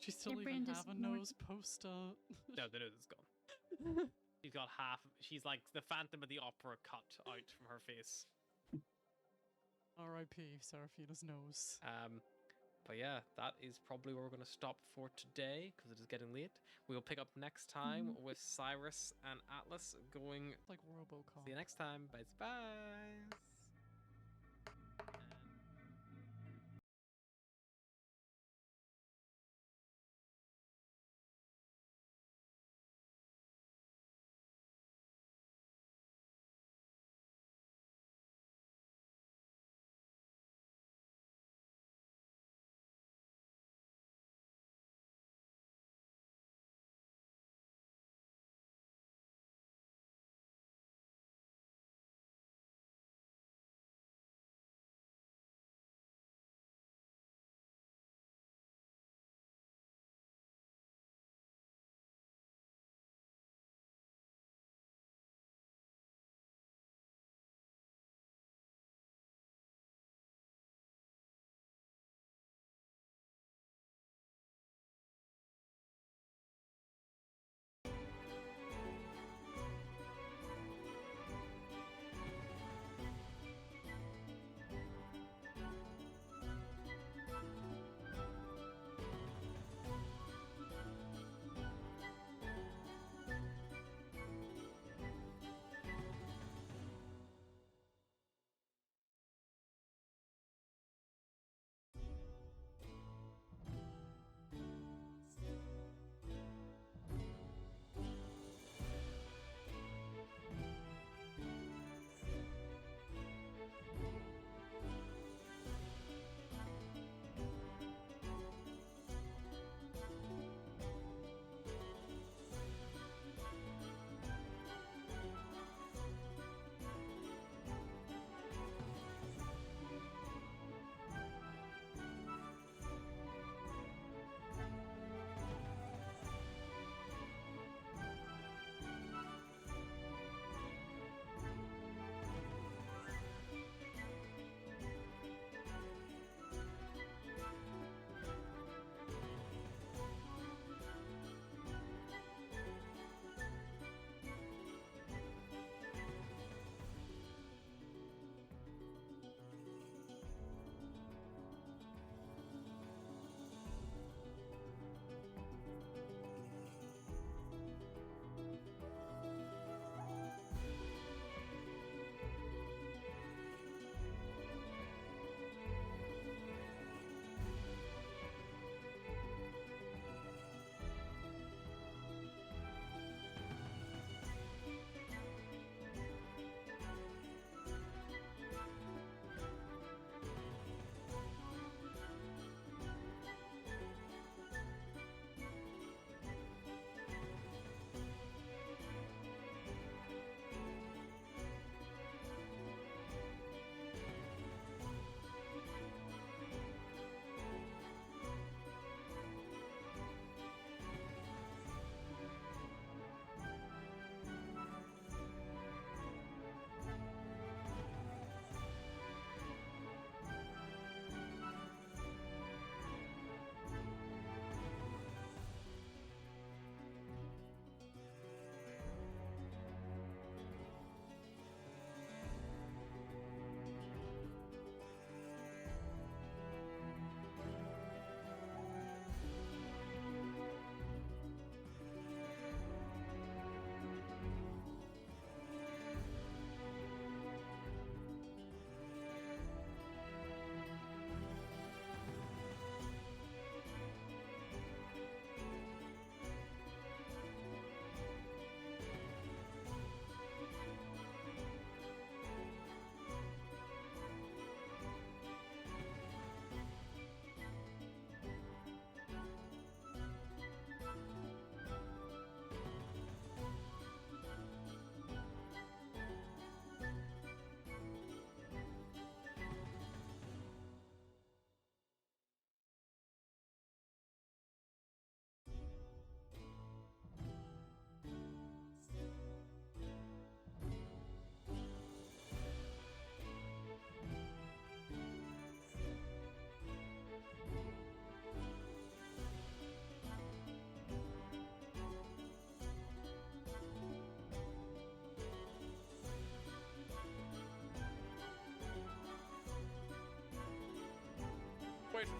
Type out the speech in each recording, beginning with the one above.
She still Your brain even just have a ignored nose poster. No, the nose is gone. She's got half. She's like the Phantom of the Opera cut out from her face. R.I.P. Seraphina's nose. But yeah, that is probably where we're going to stop for today because it is getting late. We will pick up next time with Cyrus and Atlas going. Like Robocop. See you next time. Bye bye.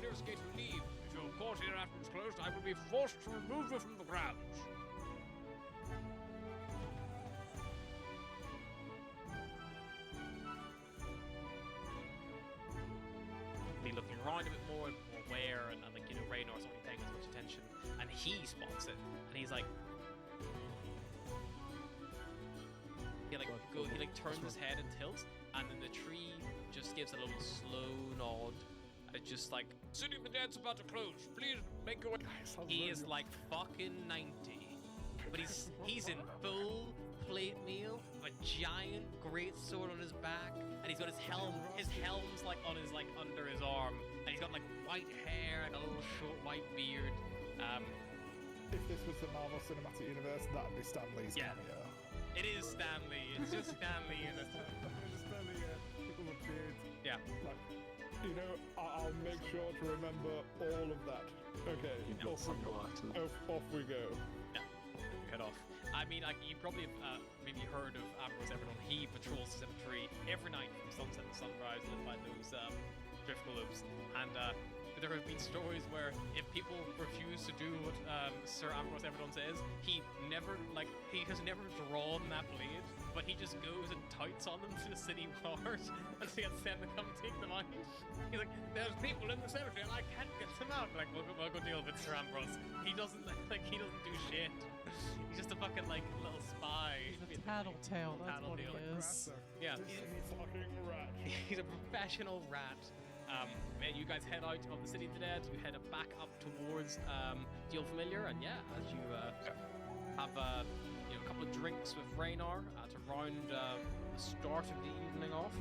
clear skate and leave. If you're caught here after it's closed, I will be forced to remove you from the grounds. Be looking around a bit more aware, and like, you know, Raynor's not paying as much attention, and he spots it, and he's like, he turns his head and tilts, and then the tree just gives a little slow nod, and it just like, City of the Dead's about to close. Please make your way. he is like fucking 90, but he's in full plate mail, a giant great sword on his back, and he's got his helm. His helm's like on his like under his arm, and he's got like white hair and a little short white beard. If this was the Marvel Cinematic Universe, that'd be Stan Lee's Yeah. cameo. It is Stanley. It's just Stanley in it. Stanley, people with beard. Yeah. Like, you know, I'll make sure to remember all of that. Okay, off we go. Cut off. I mean, like, you probably have maybe heard of Ambrose Everton. He patrols the cemetery every night from sunset to sunrise, led by those drift globes. And there have been stories where if people refuse to do what Sir Ambrose Everton says, he has never drawn that blade, but he just goes and touts on them to the city guard and he gets them to come take them out. He's like, there's people in the cemetery and I can't get them out. Like, we'll go deal with Sir Ambrose. He doesn't do shit. He's just a fucking like little spy. He's a tattletale, that's what he is. Yeah. Fucking rat. He's a professional rat. You guys head out of the City of the Dead. You head back up towards the Old Familiar, and yeah, as you have a couple of drinks with Raynar to round the start of the evening off.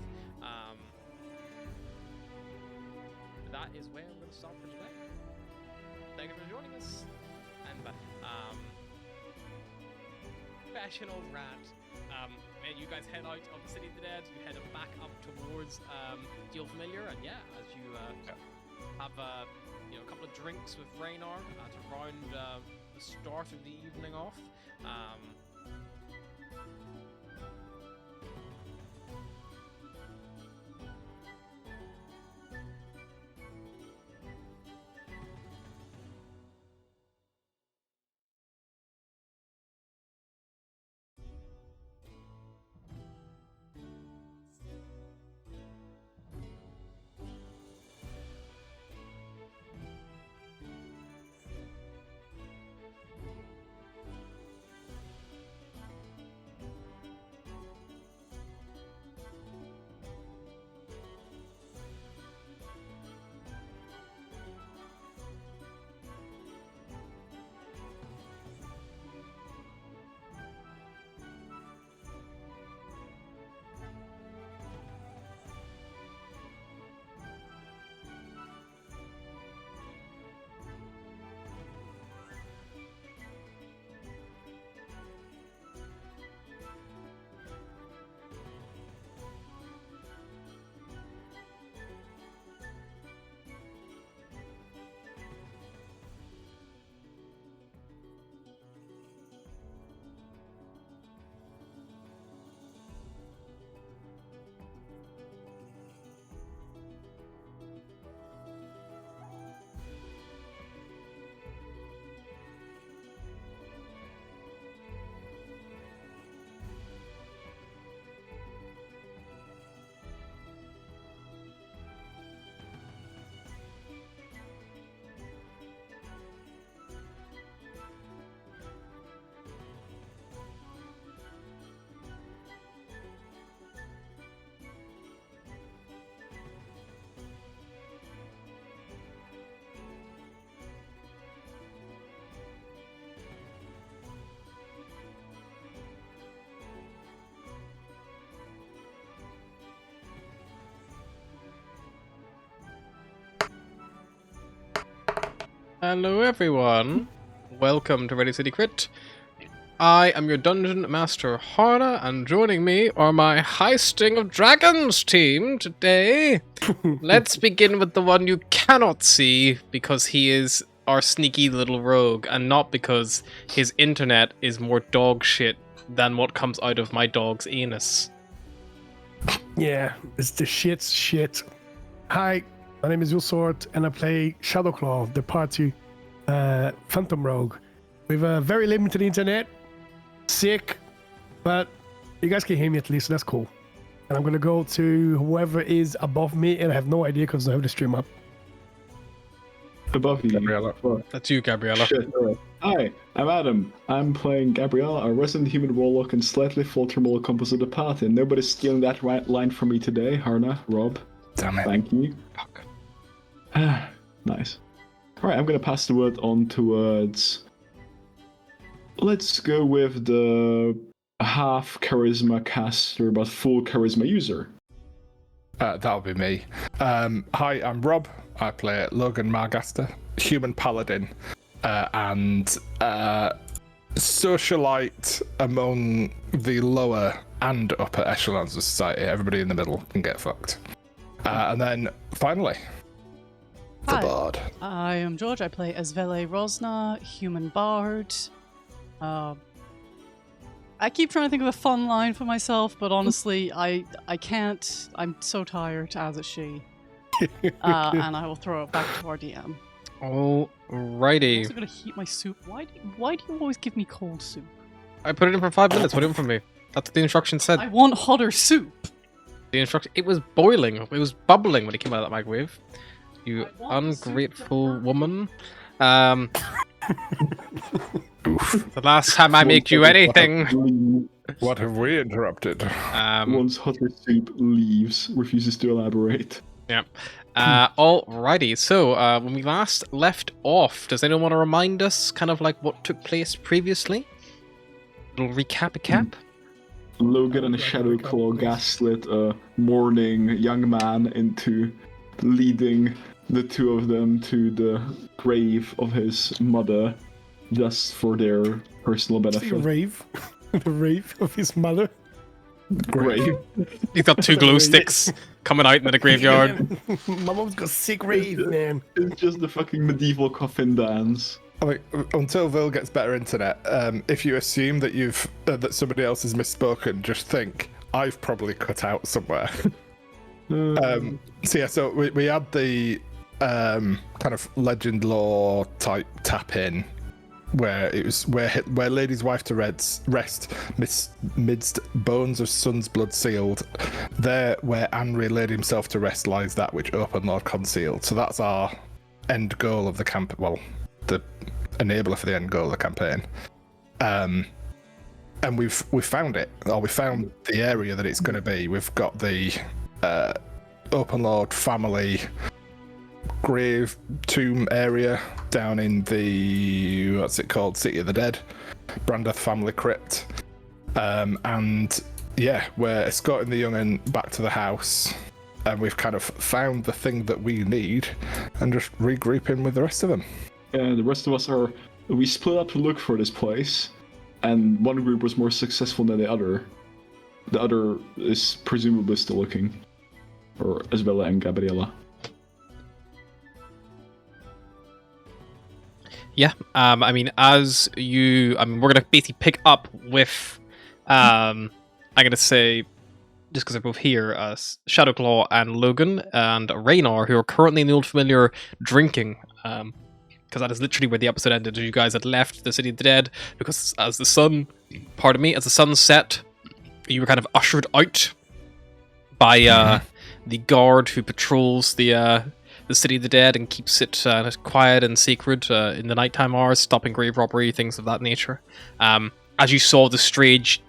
That is where we're going to stop for today. Thank you for joining us. And professional rat. You guys head out of the City of the Dead. You head back up towards the Old Familiar, and yeah, as you have a couple of drinks with Raynar to round the start of the evening off. Hello everyone, welcome to Ready City Crit. I am your Dungeon Master Harna, and joining me are my Heisting of Dragons team today. Let's begin with the one you cannot see, because he is our sneaky little rogue, and not because his internet is more dog shit than what comes out of my dog's anus. Yeah, it's the shit's shit. Hi, My name is Ulsort, and I play Shadowclaw, the party Phantom Rogue. We have a very limited internet. Sick, but you guys can hear me at least, so that's cool. And I'm gonna go to whoever is above me, and I have no idea because I have the stream up. Above you. Gabriella. That's you, Gabriella. Shit, alright. Hi, I'm Adam. I'm playing Gabriella, a resident human warlock and slightly full thermal compass of the party. And nobody's stealing that line from me today. Harna, Rob. Damn it. Thank you. Fuck. Nice. Alright, I'm gonna pass the word on towards... Let's go with the half charisma caster, but full charisma user. That'll be me. Hi, I'm Rob. I play Logan Margaster, human paladin, and socialite among the lower and upper echelons of society. Everybody in the middle can get fucked. And then, finally, the Hi. bard. I am George. I play Asvele Rosna, human bard. I keep trying to think of a fun line for myself, but honestly, I can't. I'm so tired, as is she. And I will throw it back to our DM. I'm Alrighty. also gonna heat my soup. Why do you always give me cold soup? I put it in for 5 minutes. What do you want from me? That's what the instruction said. I want hotter soup. The instruction. It was boiling. It was bubbling when it came out of that microwave. You I want the soup ungrateful to woman. The last time I make you anything. What have we interrupted? Once hotter soup leaves, refuses to elaborate. Yeah. Alrighty. So, when we last left off, does anyone want to remind us kind of like what took place previously? Little recap. Logan and Shadowclaw gaslit a mourning young man into leading the two of them to the grave of his mother, just for their personal The benefit. rave. The rave of his mother. Grave. He's got 2 glow sticks coming out in the graveyard. My mom's got sick rave, man. It's just the fucking medieval coffin dance. I mean, until Vil gets better internet, if you assume that you've that somebody else has misspoken, just think I've probably cut out somewhere. So we had the kind of legend lore type tap in, where it was where lady's wife to rest midst bones of son's blood sealed. There, where Anri laid himself to rest, lies that which open Lord concealed. So that's our end goal of the camp. Well, the enabler for the end goal of the campaign. And we've found it, or we found the area that it's going to be. We've got the open lord family grave tomb area down in the what's it called, City of the Dead, Brandeth family crypt, and yeah, we're escorting the young'un back to the house, and we've kind of found the thing that we need, and just regrouping with the rest of them. And the rest of us we split up to look for this place, and one group was more successful than the other. The other is presumably still looking, or Isabella and Gabriella. Yeah, I mean, we're gonna basically pick up with, I'm gonna say, just because they're both here, Shadowclaw and Logan and Raynar, who are currently in the Old Familiar drinking, because that is literally where the episode ended. You guys had left the City of the Dead, because as the sun set, you were kind of ushered out by the guard who patrols the City of the Dead and keeps it quiet and sacred in the nighttime hours, stopping grave robbery, things of that nature. As you saw the strange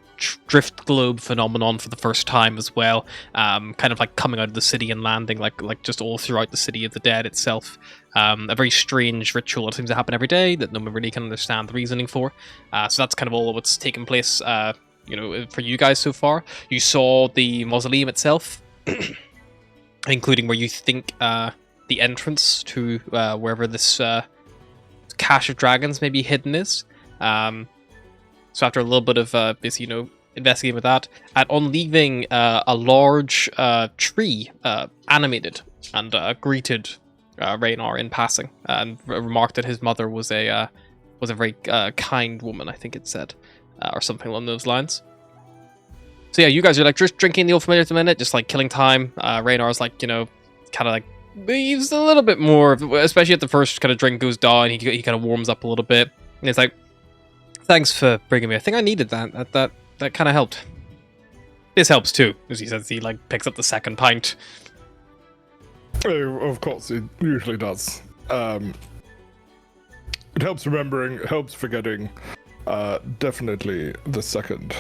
drift globe phenomenon for the first time as well, kind of like coming out of the city and landing like just all throughout the City of the Dead itself. A very strange ritual that seems to happen every day that no one really can understand the reasoning for. So that's kind of all what's taken place, for you guys so far. You saw the mausoleum itself, including where you think the entrance to wherever this cache of dragons may be hidden is. So after a little bit of investigating with that, and on leaving, a large tree animated and greeted Raynar in passing, and remarked that his mother was a very kind woman, I think it said, or something along those lines. So yeah, you guys are like just drinking the Old Familiar at the minute, just like killing time. Raynar's like, kind of like he's a little bit more, especially at the first kind of drink goes down. He kind of warms up a little bit, and it's like, "Thanks for bringing me. I think I needed that. That kind of helped. This helps too," as he says. He like picks up the second pint. Oh, of course, it usually does. It helps remembering, it helps forgetting. Definitely the second.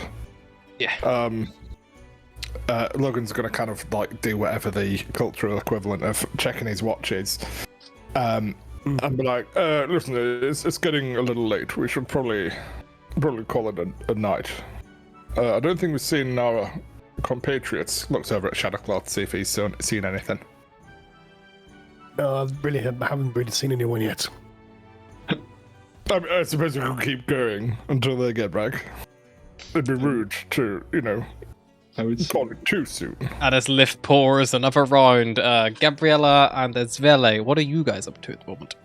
Yeah. Logan's gonna kind of like do whatever the cultural equivalent of checking his watch is. And be like, listen, it's getting a little late. We should probably call it a night. I don't think we've seen our compatriots. Looks over at Shadowclaw to see if he's seen anything. No, I really haven't really seen anyone yet. I suppose we can keep going until they get back. It'd be rude to, I would call it too soon. And as Lift pours another round, Gabriella and Zvele, what are you guys up to at the moment?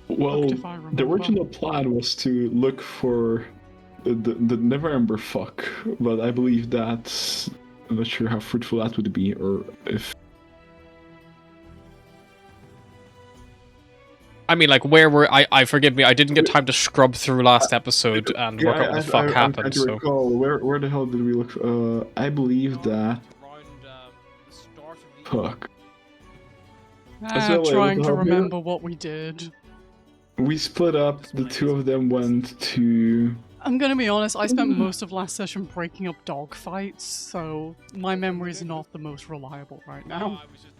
Well, If I remember. the original plan was to look for the Never-Ember fuck, but I believe that I'm not sure how fruitful that would be, or if. I mean, like, where were I forgive me, I didn't get time to scrub through last episode and work out what the fuck I'm happened, trying to so... recall, where the hell did we look? I believe that. Around the start of the Fuck. Zvele, Trying what to the hell, remember what we did. We split up. The two of them went to. I'm gonna be honest, I spent most of last session breaking up dog fights, so my memory is not the most reliable right No, now. I was just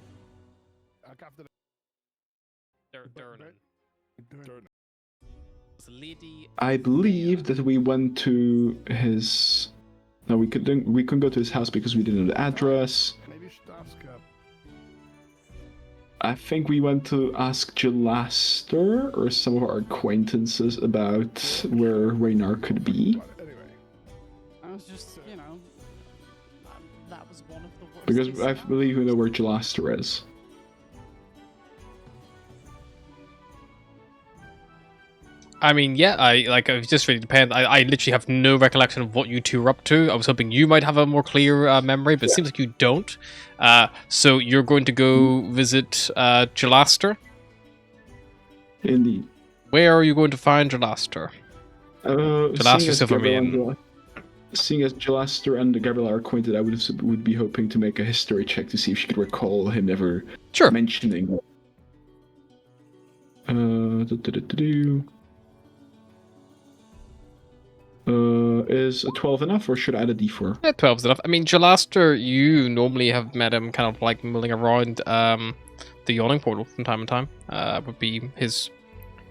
Durnan. It's a lady... I believe that we went to his. No, we couldn't go to his house because we didn't know the address. Maybe you should ask her. I think we went to ask Jalaster or some of our acquaintances about where Raynar could be. Anyway, I was just, that was one of the worst. Because I believe we know where Jalaster is. I mean, yeah, it just really depends. I literally have no recollection of what you two were up to. I was hoping you might have a more clear memory, but it seems like you don't. So you're going to go visit Jalaster? Indeed. Where are you going to find Jalaster? Jalaster Silvermane. Seeing as Jalaster and Gabriel are acquainted, I would be hoping to make a history check to see if she could recall him ever Sure. mentioning. Is a 12 enough, or should I add a d4? Yeah, 12's enough. I mean, Jalaster, you normally have met him kind of like milling around the Yawning Portal from time to time. Would be his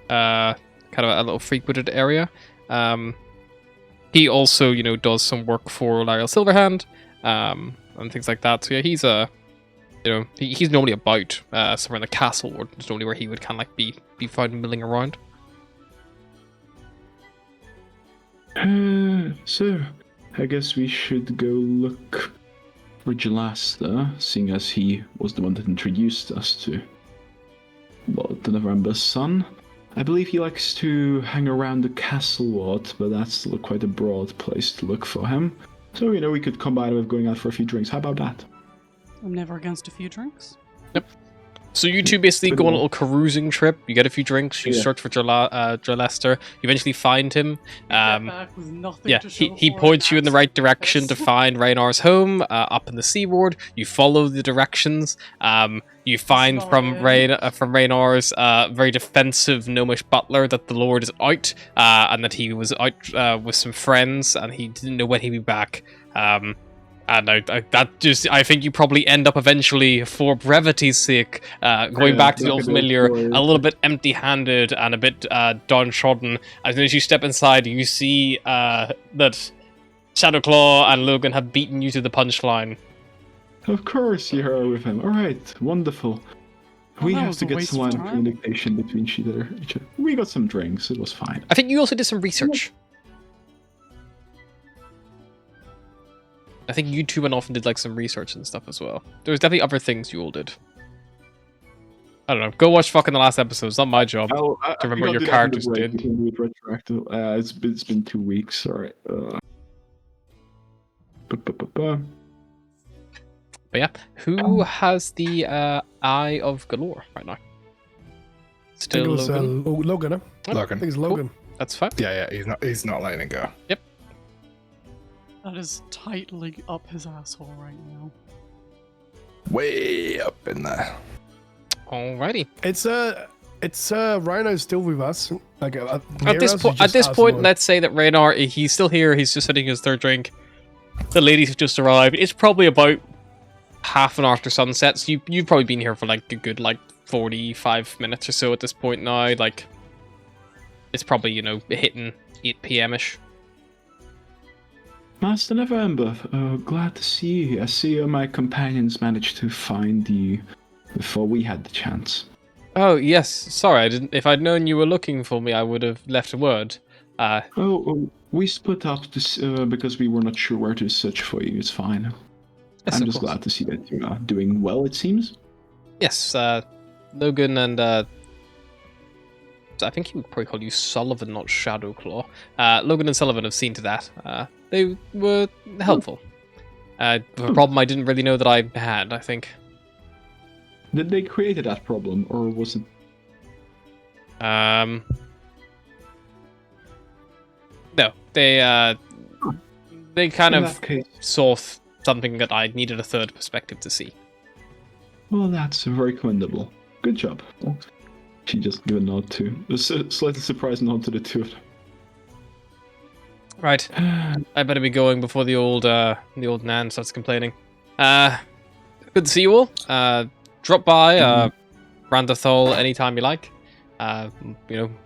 kind of a little frequented area. He also, does some work for Lariel Silverhand and things like that. So yeah, he's he's normally about somewhere in the castle, or it's normally where he would kind of like be found milling around. So, I guess we should go look for Jalaster, seeing as he was the one that introduced us to, the November's son. I believe he likes to hang around the castle a lot, but that's still quite a broad place to look for him. So, we could combine with going out for a few drinks. How about that? I'm never against a few drinks. Yep. So you two basically go on a little carousing trip. You get a few drinks. You search for Jalaster. You eventually find him. He points you in the right direction to find Raynar's home up in the seaward. You follow the directions. You find from Raynar's very defensive gnomish butler that the Lord is out, and that he was out with some friends, and he didn't know when he'd be back. And I think you probably end up eventually, for brevity's sake, going back to the old familiar, a little bit empty-handed and a bit downtrodden. As soon as you step inside, you see that Shadowclaw and Logan have beaten you to the punchline. Of course you are with him. Alright, wonderful. We have to get some line of communication between each other. We got some drinks, it was fine. I think you also did some research. I think you two went off and did like some research and stuff as well. There was definitely other things you all did. I don't know. Go watch fucking the last episode. It's not my job to remember what your characters did. It's been 2 weeks. Alright. But yeah, who has the Eye of Galore right now? I think Still it was Logan? Logan, huh? I Logan. think it's Logan. That's fine. Yeah, he's not letting it go. That is tightly up his asshole right now. Way up in there. Alrighty. It's Rhino's still with us. Like At Mira's is this just us point, more. let's say that Raynar, he's still here. He's just hitting his third drink. The ladies have just arrived. It's probably about half an hour after sunset. So you've probably been here for like a good 45 minutes or so at this point now. Like, it's probably hitting 8 p.m. ish. Master November, glad to see you here. I see my companions managed to find you before we had the chance. Oh yes, sorry. I didn't. If I'd known you were looking for me, I would have left a word. We split up this, because we were not sure where to search for you. It's fine. Yes, I'm of just course. glad to see that you are doing well, it seems. Yes, Logan and I think he would probably call you Sullivan, not Shadowclaw. Logan and Sullivan have seen to that. They were helpful. A problem I didn't really know that I had, I think. Did they create that problem, or was it... No, they kind In of that case, saw something that I needed a third perspective to see. well, that's very commendable. Good job. She just gave a nod to... A slightly surprised nod to the two of them. Right, I better be going before the old Nan starts complaining. Good to see you all. Drop by Randathol anytime you like.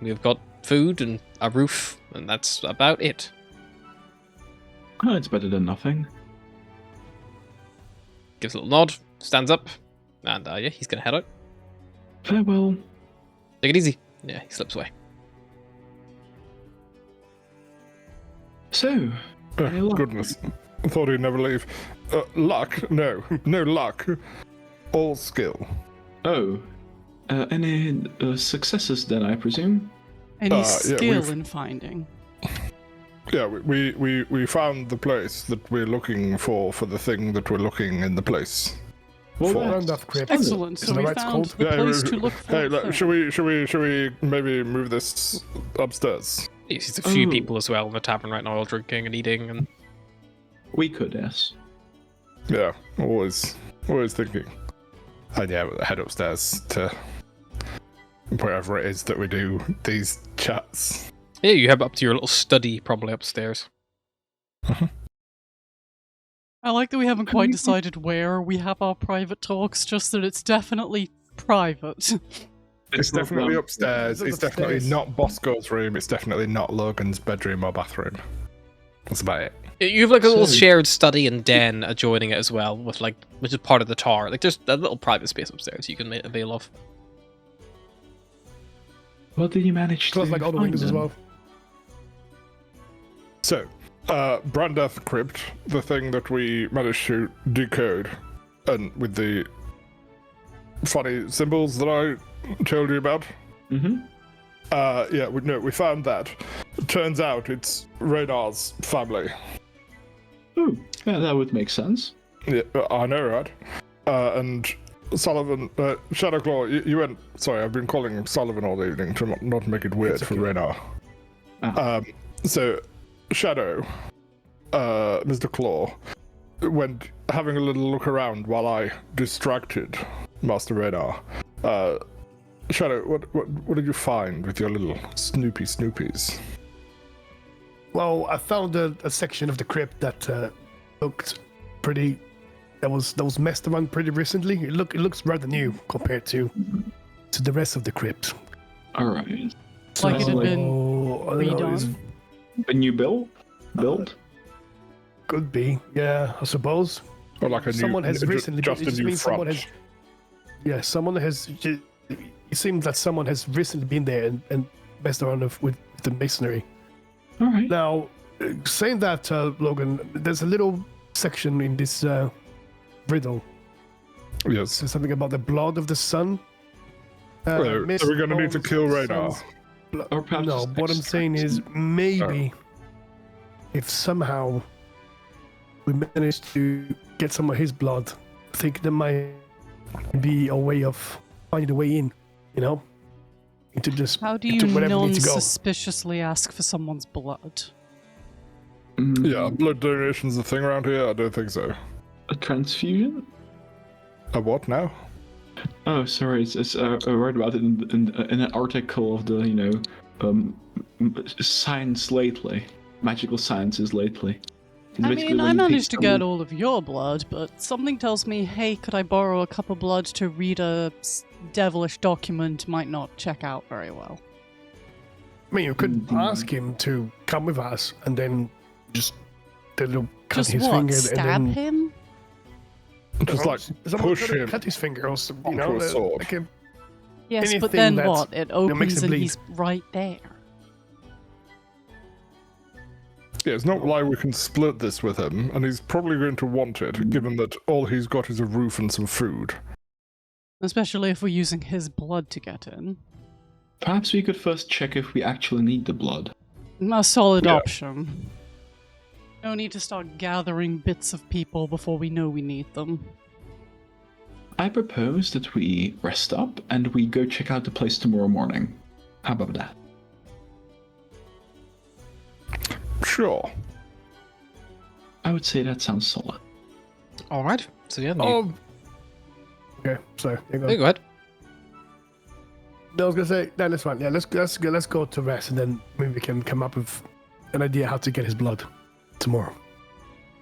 We've got food and a roof, and that's about it. Oh, it's better than nothing. Gives a little nod, stands up, and he's gonna head out. Farewell. Take it easy. Yeah, he slips away. So, any luck? Goodness. I thought he'd never leave. Luck? No. No luck. All skill. Oh. Any successes then, I presume? Any yeah, skill we've- in finding? Yeah, we found the place that we're looking for the thing that we're looking in the place. Well, for. Round off crypt. Excellent. So Isn't we that what it's found called? the place to look for. Hey, the look, thing. should we maybe move this upstairs? There's a few Oh. people as well in the tavern right now, all drinking and eating, and We could, yes. Yeah, always thinking. And yeah, we'll head upstairs to wherever it is that we do these chats. yeah, you head up to your little study, probably upstairs. I like that we haven't quite decided where we have our private talks, just that it's definitely private. It's definitely upstairs. It's It's definitely upstairs. not Bosco's room. It's definitely not Logan's bedroom or bathroom. That's about it. You have like a little So- shared study and den adjoining it as well, which is part of the tower. Like there's a little private space upstairs you can make avail of. What did you manage to Close like all the find windows as then? well. So, Brandath Crypt, the thing that we managed to decode, and with the funny symbols that I told you about. Mm-hmm. We found that. Turns out it's Raynar's family. Oh, yeah, that would make sense. Yeah, I know, right? And Sullivan, Shadowclaw, you went. Sorry, I've been calling him Sullivan all evening to not make it weird It's for okay. Raynar. Ah. So, Shadow, Mr. Claw, went having a little look around while I distracted Master Raynar. Shadow, what did you find with your little snoopies? Well, I found a section of the crypt that looked pretty. That was messed around pretty recently. It looks rather new compared to the rest of the crypt. Alright. Like it had been I don't know, it's- redone. A new build? Could be, yeah, I suppose. Or like a new, Someone has recently. just it a just new means someone front? has. Yeah, someone has. It seems that someone has recently been there and messed around with the masonry. Alright. Now, saying that, Logan, there's a little section in this riddle. Yes. Says something about the blood of the sun. So we're gonna need to kill Raynar. Or perhaps No, just what I'm saying is maybe if somehow we manage to get some of his blood think there might be a way of finding a way in, you know? Into just How do into you whatever needs to go. non-suspiciously ask for someone's blood? Yeah, blood donation's a thing around here? I don't think so. A transfusion? A what now? Oh, sorry. It's I read about it in an article of the science lately, magical sciences lately. It's I basically mean, when I you take managed to get someone- all of your blood, but something tells me, hey, could I borrow a cup of blood to read a devilish document might not check out very well. I mean, you could Indeed. ask him to come with us and then just cut Just his what, finger stab and then him? Just like someone push could him. cut his finger or something, you onto know, a sword. like a, Yes, but anything then that, what? It makes opens him and bleed. he's right there. Yeah, it's not like we can split this with him, and he's probably going to want it, given that all he's got is a roof and some food. Especially if we're using his blood to get in. Perhaps we could first check if we actually need the blood. A solid Yeah. option. No need to start gathering bits of people before we know we need them. I propose that we rest up and we go check out the place tomorrow morning. How about that? Sure. I would say that sounds solid. All right. So yeah, okay, sorry. you go ahead. No, I was gonna say, no, that's fine. Yeah, let's go to rest, and then maybe we can come up with an idea how to get his blood tomorrow.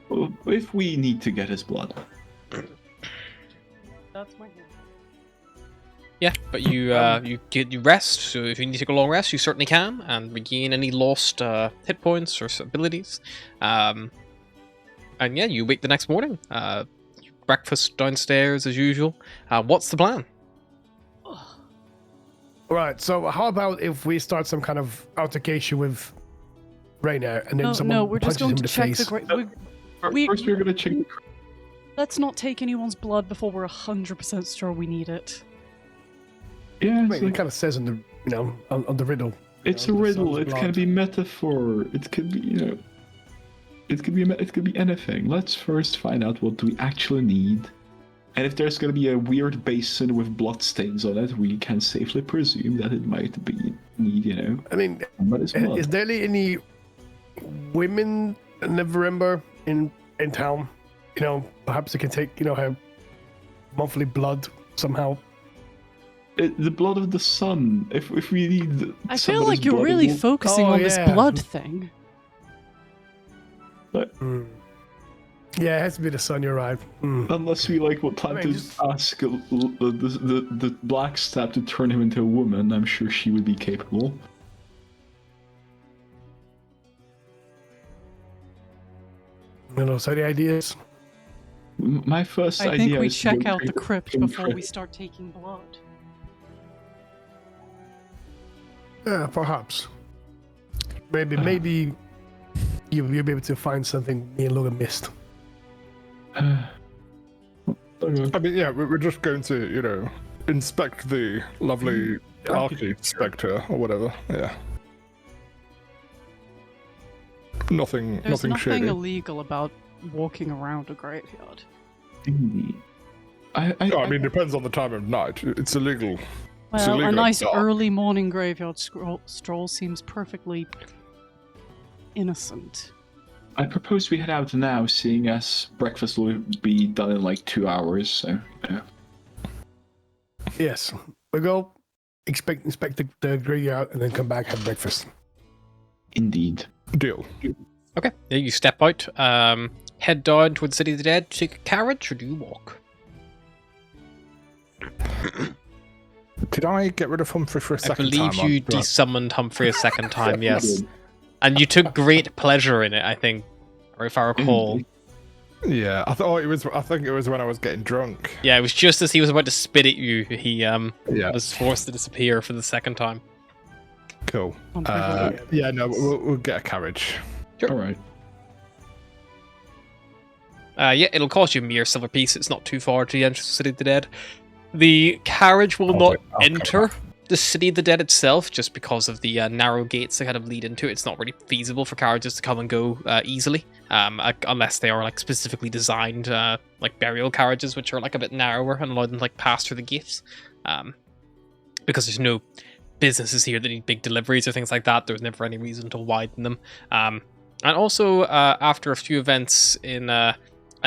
Well, if we need to get his blood. That's my Yeah, but you you rest. So if you need to take a long rest, you certainly can, and regain any lost hit points or abilities. And yeah, you wake the next morning. Breakfast downstairs as usual. What's the plan? Right. So how about if we start some kind of altercation with Rainer, and then No, someone no, we're just punches him going in to the check face? the great. First, we're gonna check. Let's not take anyone's blood before we're 100% sure we need it. Yeah, I it's, mean, it like, kind of says on the on the riddle. it's a the riddle. sun's It can blood. be metaphor. It could be, it could be anything. Let's first find out what we actually need. And if there's gonna be a weird basin with bloodstains on it, we can safely presume that it might need, I mean, somebody's blood. is there any women in November in town? Perhaps they can take her monthly blood somehow. The blood of the sun. If we need. I feel somebody's like you're blood, really we'll- focusing Oh, on this yeah. blood thing. Hmm. Yeah, it has to be the sun. You're right. Hmm. Unless we what plan I mean, to just- ask the black stab to turn him into a woman, I'm sure she would be capable. So the ideas. My first I idea think we is to check go out the check crypt the before we crypt. start taking blood. Yeah, perhaps. Maybe you'll be able to find something me and Logan missed. Okay. I mean, yeah, we're just going to, inspect the lovely architecture or whatever. Yeah. Nothing There's nothing shady. illegal about walking around a graveyard. Indeed. I mean, depends on the time of night. It's illegal. It's Well, illegal a at nice dark. early morning graveyard stroll seems perfectly innocent. I propose we head out now, seeing as breakfast will be done in 2 hours. So yeah. Yes, we go inspect the graveyard and then come back have breakfast. Indeed. Deal. Okay, yeah, you step out. Head down toward the City of the Dead. Take a carriage or do you walk? Did I get rid of Humphrey for a I second believe time? you Right. desummoned Humphrey a second time. Yes, Good. and you took great pleasure in it. I think, or if I recall. Yeah, I think it was when I was getting drunk. Yeah, it was just as he was about to spit at you, he Yeah. was forced to disappear for the second time. Cool. Humphrey. Yeah, no, we'll get a carriage. All right. Yeah, it'll cost you a mere silver piece. It's not too far to the entrance of the City of the Dead. The carriage will not I'll go enter the City of the Dead itself, just because of the narrow gates that kind of lead into it. It's not really feasible for carriages to come and go easily, unless they are like specifically designed like burial carriages, which are like a bit narrower and allow them to like pass through the gates. Because there's no businesses here that need big deliveries or things like that. There's never any reason to widen them. And also, after a few events in a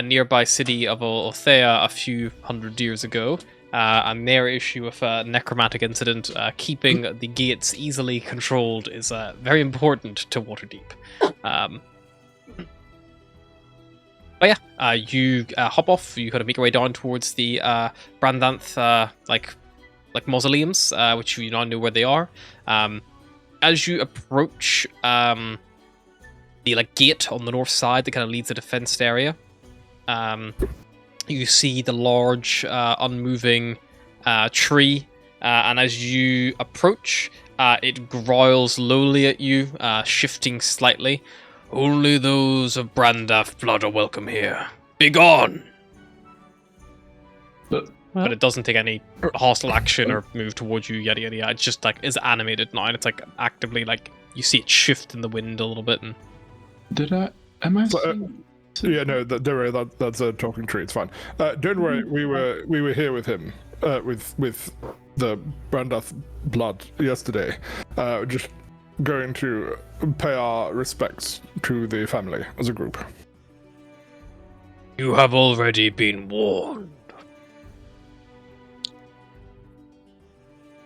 nearby city of Althea a few hundred years ago, and their issue of a necromantic incident, keeping the gates easily controlled is very important to Waterdeep. But yeah, you hop off. You kind of make your way down towards the Brandanth like mausoleums, which you now know where they are. As you approach the like gate on the north side that kind of leads to the fenced area, you see the large unmoving tree, and as you approach, it growls lowly at you, shifting slightly. Only those of Brandath blood are welcome here. Begone! But it doesn't take any hostile action or move towards you, yada yada yada. It's just like, it's animated now, and it's like actively like, you see it shift in the wind a little bit. And Am I yeah, no, don't worry, that's a talking tree, it's fine. Don't worry, we were here with him, with the Brandath blood yesterday. Just going to pay our respects to the family as a group. You have already been warned.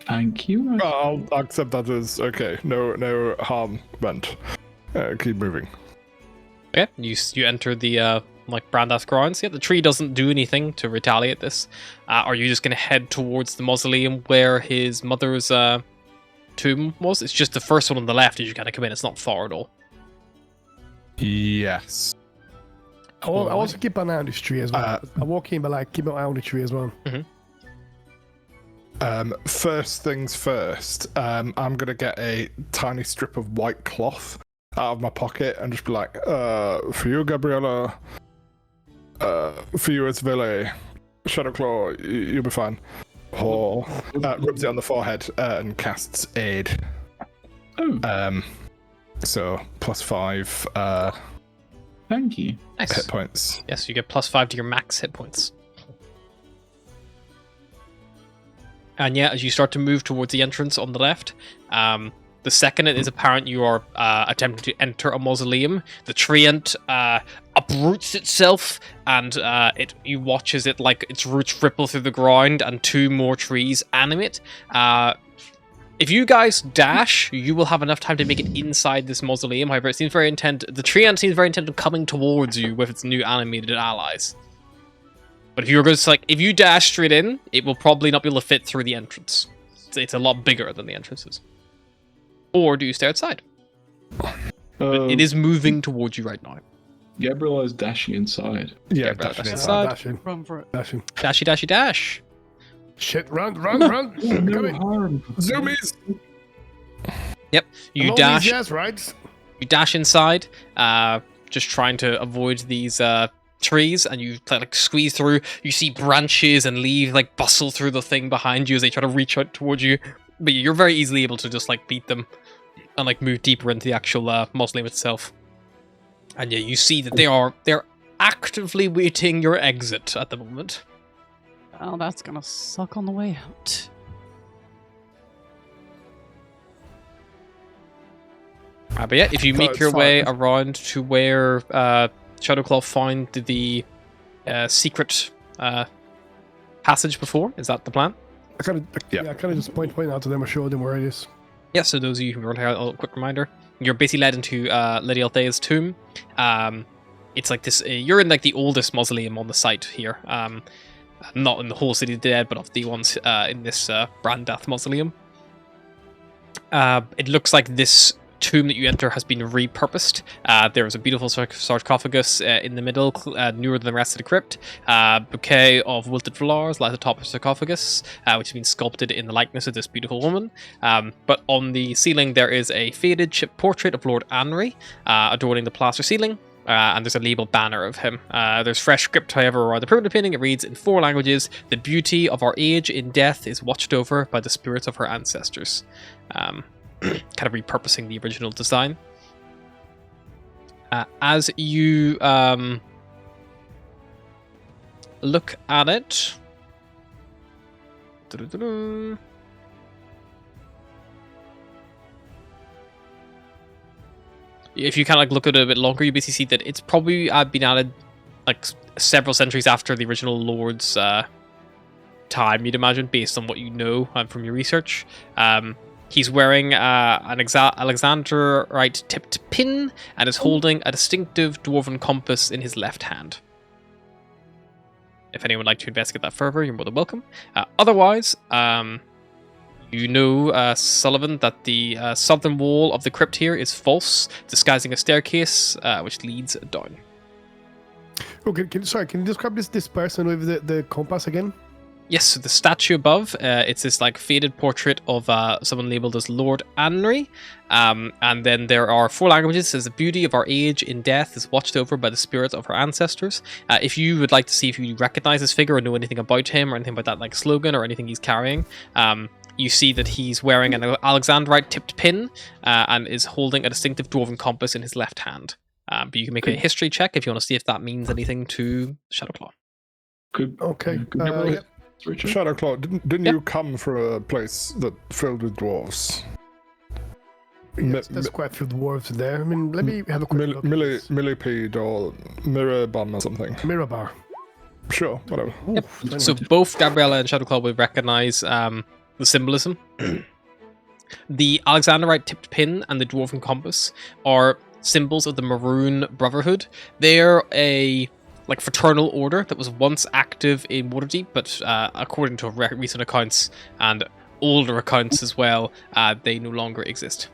Thank you. I'll accept that as okay. No harm meant. Keep moving. Okay, you enter the like Brandath grounds. Yeah, the tree doesn't do anything to retaliate this. Are you just going to head towards the mausoleum where his mother's tomb was? It's just the first one on the left as you kind of come in. It's not far at all. Yes. I also keep an eye on this tree as well. I walk in, but like keep an eye on the tree as well. Mm-hmm. First things first, I'm gonna get a tiny strip of white cloth out of my pocket and just be like, for you, Gabriella, for you, it's Vele, Shadowclaw, you'll be fine. Or rubs it on the forehead and casts Aid. Oh. So +5. Thank you. Nice. Hit points. Yes, you get +5 to your max hit points. And yeah, as you start to move towards the entrance on the left, the second it is apparent you are attempting to enter a mausoleum, the treant uproots itself, and you watch as it like its roots ripple through the ground, and two more trees animate. If you guys dash, you will have enough time to make it inside this mausoleum. However, it seems very intent. The treant seems very intent on coming towards you with its new animated allies. But if you're just like, if you dash straight in, it will probably not be able to fit through the entrance. It's a lot bigger than the entrances. Or do you stay outside? But it is moving towards you right now. Gabriella is dashing inside. Yeah, dashing inside. Dashing. Run for it. Dashing. Dashy, dashy, dash. Shit, run. No harm. Zoomies! Yep, you dash. Yes, right? You dash inside, just trying to avoid these trees, and you like squeeze through. You see branches and leaves like bustle through the thing behind you as they try to reach out towards you. But you're very easily able to just like beat them and like move deeper into the actual mausoleum itself. And yeah, you see that they're actively waiting your exit at the moment. Well, that's gonna suck on the way out. But yeah, if you make your way around to where Shadowclaw found the secret passage before, is that the plan? I kind of just point out to them or show them where it is. Yeah, so those of you who want to have a quick reminder, you're basically led into Lady Althea's tomb. It's like this, you're in like the oldest mausoleum on the site here. Not in the whole City of the Dead, but of the ones in this Brandath mausoleum. It looks like this tomb that you enter has been repurposed. There is a beautiful sarcophagus in the middle, newer than the rest of the crypt. Bouquet of wilted flowers lies atop the sarcophagus, which has been sculpted in the likeness of this beautiful woman. But on the ceiling there is a faded chip portrait of Lord Anry, adorning the plaster ceiling. and there's a labeled banner of him. There's fresh script, however, around the permanent painting. It reads in 4 languages: "The beauty of our age in death is watched over by the spirits of her ancestors." Kind of repurposing the original design. As you look at it, if you kind of like look at it a bit longer, you basically see that it's probably been added like several centuries after the original Lord's time, you'd imagine, based on what you know from your research. He's wearing an Alexandrite tipped pin and is holding a distinctive dwarven compass in his left hand. If anyone would like to investigate that further, you're more than welcome. Otherwise, you know, Sullivan, that the southern wall of the crypt here is false, disguising a staircase which leads down. Okay, can you describe this person with the compass again? Yes, so the statue above, it's this like faded portrait of someone labeled as Lord Anry. And then there are 4 languages. It says the beauty of our age in death is watched over by the spirits of our ancestors. If you would like to see if you recognize this figure or know anything about him or anything about that like slogan or anything he's carrying, you see that he's wearing an Alexandrite tipped pin and is holding a distinctive dwarven compass in his left hand. But you can make a history check if you want to see if that means anything to Shadowclaw. Good. Okay. Good. Shadowclaw, didn't you come from a place that filled with dwarves? Yes, there's quite a few dwarves there. I mean, let me have a quick look. Millipede or Mirror-Bun or something. Mirror-Bar. Sure, whatever. Yep. So both Gabriella and Shadowclaw would recognize the symbolism. The Alexandrite tipped pin and the dwarven compass are symbols of the Maroon Brotherhood. They're a like fraternal order that was once active in Waterdeep, but according to recent accounts and older accounts as well, they no longer exist.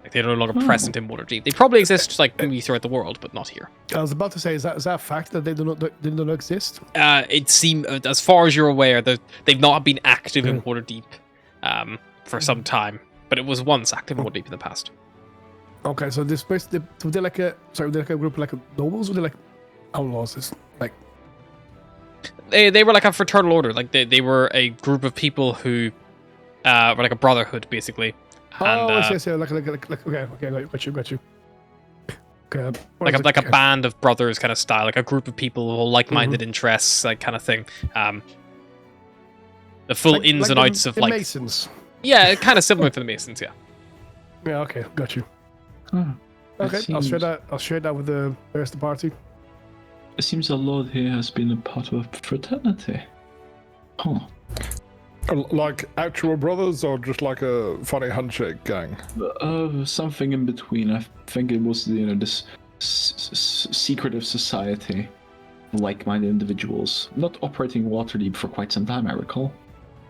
Like they're no longer present in Waterdeep. They probably exist like maybe throughout the world, but not here. I was about to say, is that a fact that they do not exist? It seems, as far as you're aware, that they've not been active in Waterdeep for some time, but it was once active in Waterdeep in the past. Okay, so this place, were they like a group like nobles, or they like outlaws? It's like they were like a fraternal order, like they were a group of people who were like a brotherhood, basically. And, yes, like okay, got you. Okay, like a band of brothers kind of style, like a group of people with like-minded interests, like kind of thing. The full ins and outs of like Masons. Yeah, kind of similar to the Masons, yeah. Yeah, okay, got you. Okay, I'll share that with the rest of the party. It seems a lot here has been a part of a fraternity. Huh. Like actual brothers or just like a funny handshake gang? Something in between. I think it was this secretive society, like-minded individuals, not operating Waterdeep for quite some time, I recall.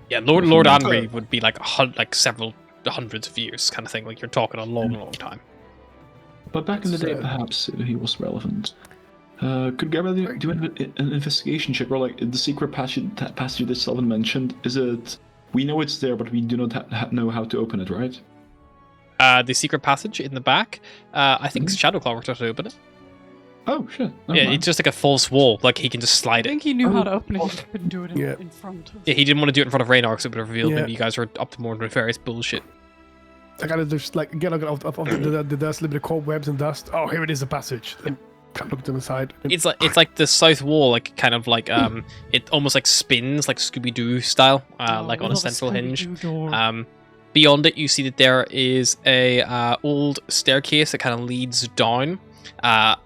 Yeah, Lord Anry would be like several hundreds of years kind of thing. Like you're talking a long time. But back in the day, perhaps he was relevant. Could Gabriel do an investigation check, or like the secret passage that Sullivan mentioned? Is it? We know it's there, but we do not know how to open it, right? The secret passage in the back. I think Shadowclaw worked out how to open it. Oh shit! Yeah, it's just like a false wall. Like he can just slide it. I think he knew how to open it. He just couldn't do it in front. Yeah, he didn't want to do it in front of Raynor because it would have revealed maybe you guys are up to more nefarious bullshit. I gotta just like get out of the dust, a little bit of cobwebs and dust. Oh, here it is, a passage. And look to the side. It's like the south wall, like kind of like it almost like spins like Scooby-Doo style, like on a central hinge. Beyond it, you see that there is a old staircase that kind of leads down.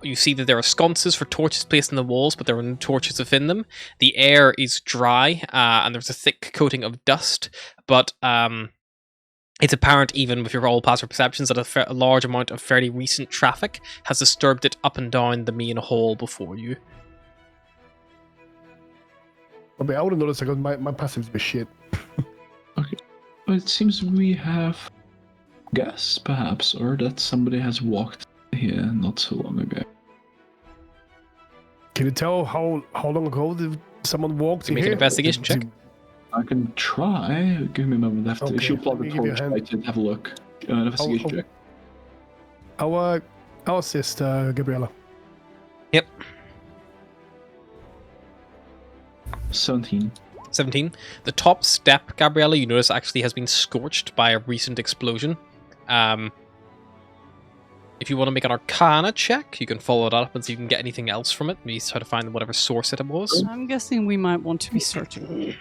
You see that there are sconces for torches placed in the walls, but there are no torches within them. The air is dry, and there's a thick coating of dust, but it's apparent, even with your all passive perceptions, that a large amount of fairly recent traffic has disturbed it up and down the main hall before you. I mean, I would have noticed because my passive's a shit. Okay. Well, it seems we have gas, perhaps, or that somebody has walked here not so long ago. Can you tell how long ago someone walked Can here? make an investigation check. I can try. Give me a moment left. She'll plug the Let me give you a torch hand. light and have a look. Investigation check. I I'll assist Gabriella. Yep. 17. 17. The top step, Gabriella, you notice actually has been scorched by a recent explosion. If you want to make an Arcana check, you can follow that up and see if you can get anything else from it. Maybe try to find whatever source it was. I'm guessing we might want to be searching.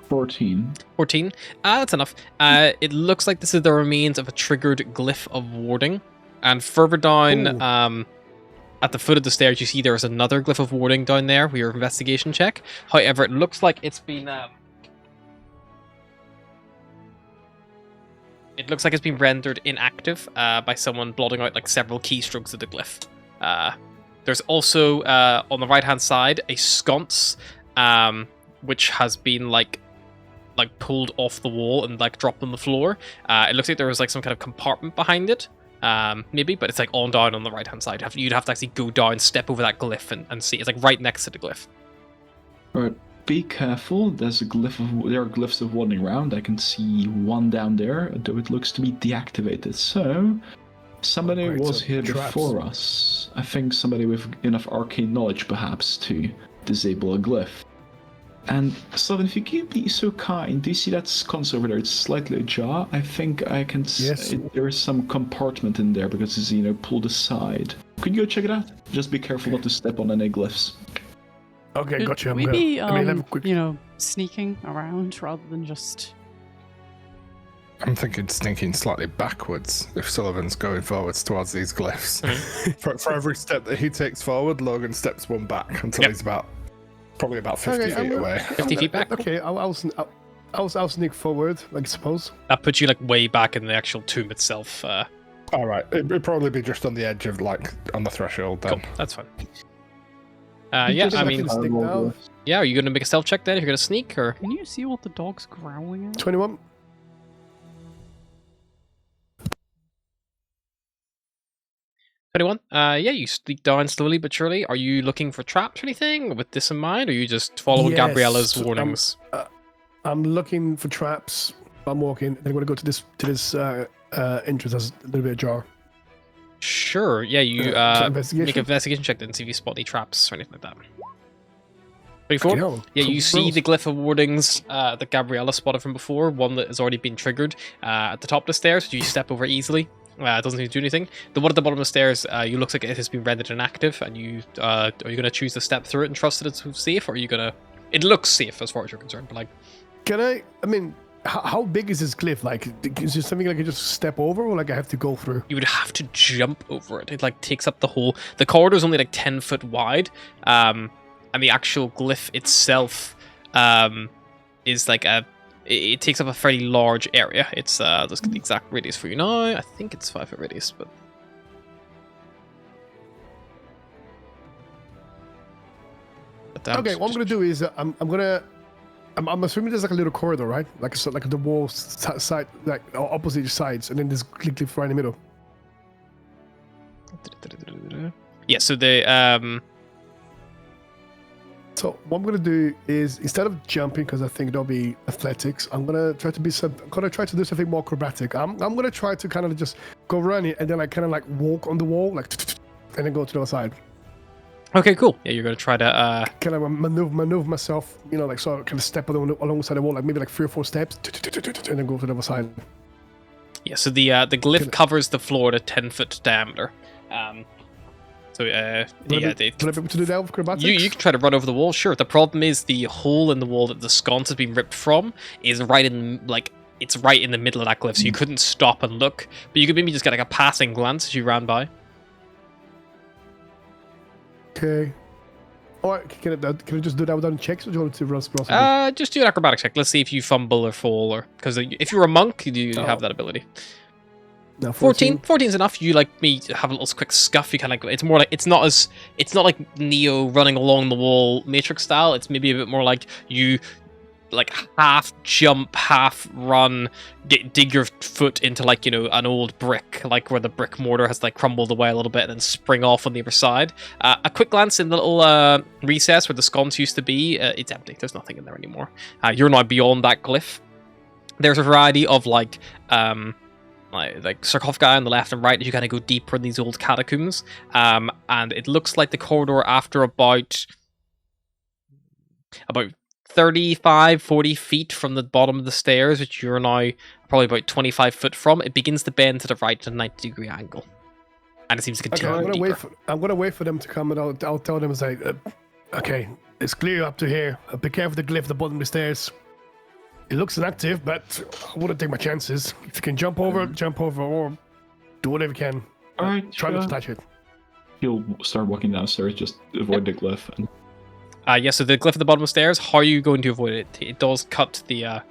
14. 14. That's enough. It looks like this is the remains of a triggered glyph of warding. And further down, at the foot of the stairs, you see there is another glyph of warding down there with your investigation check. However, it looks like it's been... It looks like it's been rendered inactive by someone blotting out like several keystrokes of the glyph. There's also on the right-hand side a sconce, which has been like pulled off the wall and like dropped on the floor. It looks like there was like some kind of compartment behind it, maybe, but it's like on down on the right-hand side. You'd have to actually go down, step over that glyph, and see. It's like right next to the glyph. Alright, be careful. There are glyphs of wandering around. I can see one down there, though it looks to be deactivated. So, somebody Great, was so here traps. before us. I think somebody with enough arcane knowledge, perhaps, to disable a glyph. And Sloven, if you could be so kind, do you see that sconce over there? It's slightly ajar. I think I can Yes. there is some compartment in there because it's, pulled aside. Could you go check it out? Just be careful not to step on any glyphs. Okay, Should gotcha. we be, let me have a quick. sneaking around rather than just... I'm thinking sneaking slightly backwards if Sullivan's going forwards towards these glyphs. For every step that he takes forward, Logan steps one back until he's probably about 50 Okay, feet away. 50 feet back? Okay, I'll sneak forward, I suppose. That puts you like way back in the actual tomb itself. All right, it'd probably be just on the edge of on the threshold then. Cool, that's fine. Just I like mean, to stick now. yeah, are you going to make a stealth check then if you're going to sneak, or? Can you see what the dog's growling at? 21. 21. You sneak down slowly but surely. Are you looking for traps or anything with this in mind, or are you just following Yes, Gabriella's warnings? I'm looking for traps. I'm walking. I'm going to go to this entrance that's a little bit ajar. Sure. Yeah, you investigation? make an investigation check then, see if you spot any traps or anything like that. 24. Fucking hell. Yeah, you Cool. see the glyph of wardings that Gabriella spotted from before, one that has already been triggered at the top of the stairs, so you step over easily. It doesn't need to do anything. The one at the bottom of the stairs, you looks like it has been rendered inactive, and you are you going to choose to step through it and trust that it's safe, or are you going to... It looks safe as far as you're concerned, but like... Can I mean, how big is this glyph? Like, is there something I can just step over, or like I have to go through? You would have to jump over it. It like takes up the whole... The corridor is only like 10 foot wide, and the actual glyph itself is like a... It takes up a fairly large area. It's let's get the exact radius for you now. I think it's 5 foot radius, but Okay, what I'm gonna do is I'm assuming there's like a little corridor, right? Like the wall side, like opposite sides, and then there's glyph right in the middle. yeah. So the So what I'm gonna do is, instead of jumping, because I think that'll be athletics, I'm gonna try to do something more acrobatic. I'm gonna try to kind of just go run it and then like kind of like walk on the wall, like, and then go to the other side. Okay, cool. Yeah, you're gonna try to Kind of maneuver myself, like sort of kind of step alongside the wall, like maybe like 3 or 4 steps, and then go to the other side. yeah. So the glyph covers the floor at a 10-foot diameter. So Will I be able to do that with acrobatics? You can try to run over the wall, sure. The problem is the hole in the wall that the sconce has been ripped from is right in it's right in the middle of that glyph, so you couldn't stop and look. But you could maybe just get like a passing glance as you ran by. Okay. Or can I just do that without checks, or do you want to roll? Just do an acrobatic check. Let's see if you fumble or fall, or because if you're a monk, you have that ability. No, 14 is enough. You like me have a little quick scuff. You kind of like it's more like it's not like Neo running along the wall Matrix style. It's maybe a bit more like you like half jump, half run, dig your foot into like an old brick, like where the brick mortar has like crumbled away a little bit, and then spring off on the other side. A quick glance in the little recess where the sconce used to be. It's empty. There's nothing in there anymore. You're now beyond that glyph. There's a variety of like like sarcophagi on the left and right as you kind of go deeper in these old catacombs. And it looks like the corridor after about 35, 40 feet from the bottom of the stairs, which you're now probably about 25 foot from, it begins to bend to the right at a 90-degree angle. And it seems to Okay, continue deeper. I'm gonna wait for them to come, and I'll tell them, say, okay, it's clear up to here. Be careful the glyph at the bottom of the stairs. It looks inactive, but I wouldn't take my chances. If you can jump over, or do whatever you can. Alright, Try not to touch it. He'll start walking downstairs, just avoid the glyph. And... Yeah, so the glyph at the bottom of the stairs, how are you going to avoid it? It does cut the,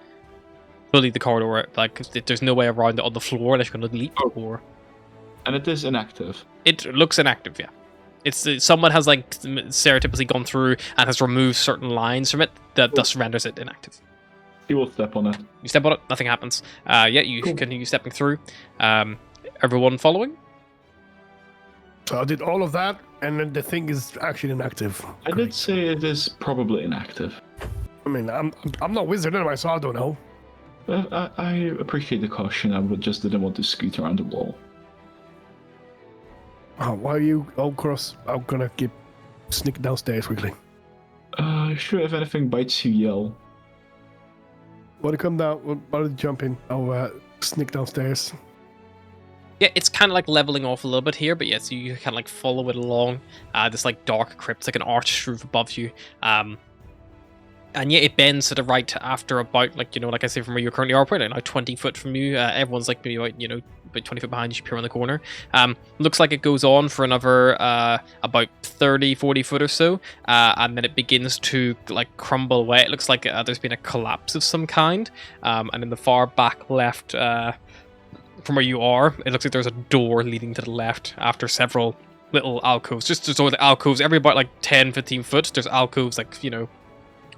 fully the corridor, like, there's no way around it on the floor unless you're going to leap, or... And it is inactive. It looks inactive, yeah. It's someone has, like, stereotypically gone through and has removed certain lines from it that thus renders it inactive. He will step on it. You step on it, nothing happens. Yeah, you continue stepping through. Everyone following? So I did all of that, and then the thing is actually inactive. I did say it is probably inactive. I mean, I'm not wizard anyway, so I don't know. I appreciate the caution. I just didn't want to scoot around the wall. Oh, why are you all cross? I'm gonna keep sneaking downstairs quickly. Sure, if anything bites you, yell. While you come down, while you jump in, I'll sneak downstairs. Yeah, it's kind of like leveling off a little bit here, but yeah, so you kind of like follow it along. This like dark crypt, like an arched roof above you. And yeah, it bends to the right after about, like, you know, like I say, from where you currently are, probably like 20 foot from you. Everyone's like maybe about, you know, about 20 foot behind you, appear on the corner. Looks like it goes on for another about 30, 40 foot or so, and then it begins to like crumble away. It looks like there's been a collapse of some kind, and in the far back left, from where you are, it looks like there's a door leading to the left after several little alcoves. Just so the alcoves, every about like 10, 15 foot, there's alcoves, like, you know,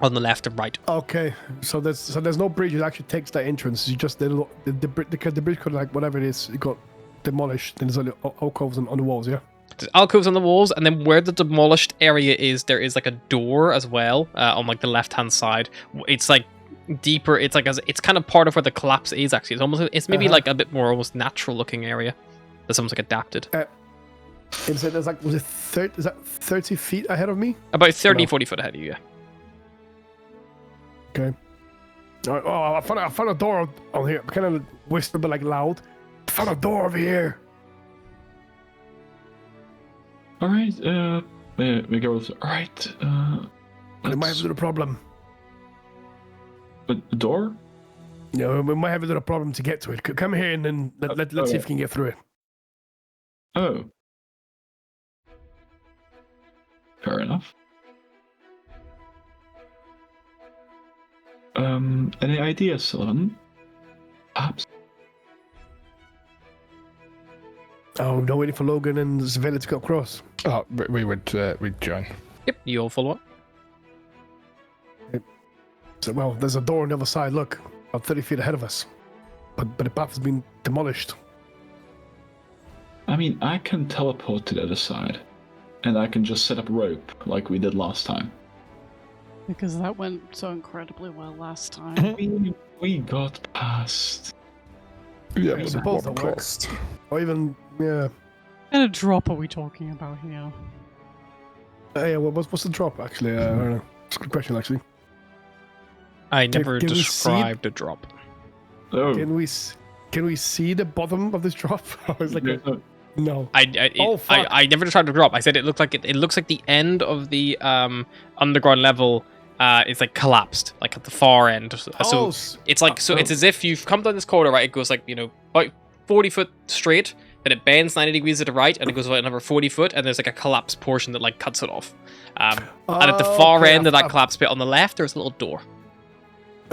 on the left and right. Okay, so there's no bridge. It actually takes that entrance. You just the bridge could, like, whatever it is, it got demolished. Then there's only alcoves on the walls. Yeah. There's alcoves on the walls, and then where the demolished area is, there is like a door as well on like the left hand side. It's like deeper. It's like it's kind of part of where the collapse is. Actually, it's maybe like a bit more almost natural looking area that someone's like adapted. There's like, was it 30? Is that 30 feet ahead of me? About 30, 40 foot ahead of you. Yeah. Okay. Oh, I found a door on here. I kind of whisper, but like loud. I found a door over here. All right. We go. All right. We might have a little problem. But the door? Yeah, we might have a little problem to get to it. Come here and then let's see if we can get through it. Oh. Fair enough. Any ideas, Sullivan? Perhaps? Oh, no, waiting for Logan and Zavella to go across. Oh, we'd join. Yep, you all follow up. So, well, there's a door on the other side. Look, about 30 feet ahead of us. But the path has been demolished. I mean, I can teleport to the other side. And I can just set up rope like we did last time. Because that went so incredibly well last time. We got past. Yeah, I suppose that works. Or even, yeah. What kind of drop are we talking about here? Yeah, what's the drop, actually? I don't know. It's a good question, actually. I never can we see described a drop. Oh. Can we see the bottom of this drop? I was like, no. I never described a drop. I said it looks like it looks like the end of the underground level is like collapsed, like at the far end. So it's like it's as if you've come down this corridor, right? It goes like, you know, about 40 foot straight, then it bends 90 degrees to the right, and it goes about another 40 foot, and there's like a collapsed portion that like cuts it off. And at the far end of that collapsed bit on the left, there's a little door.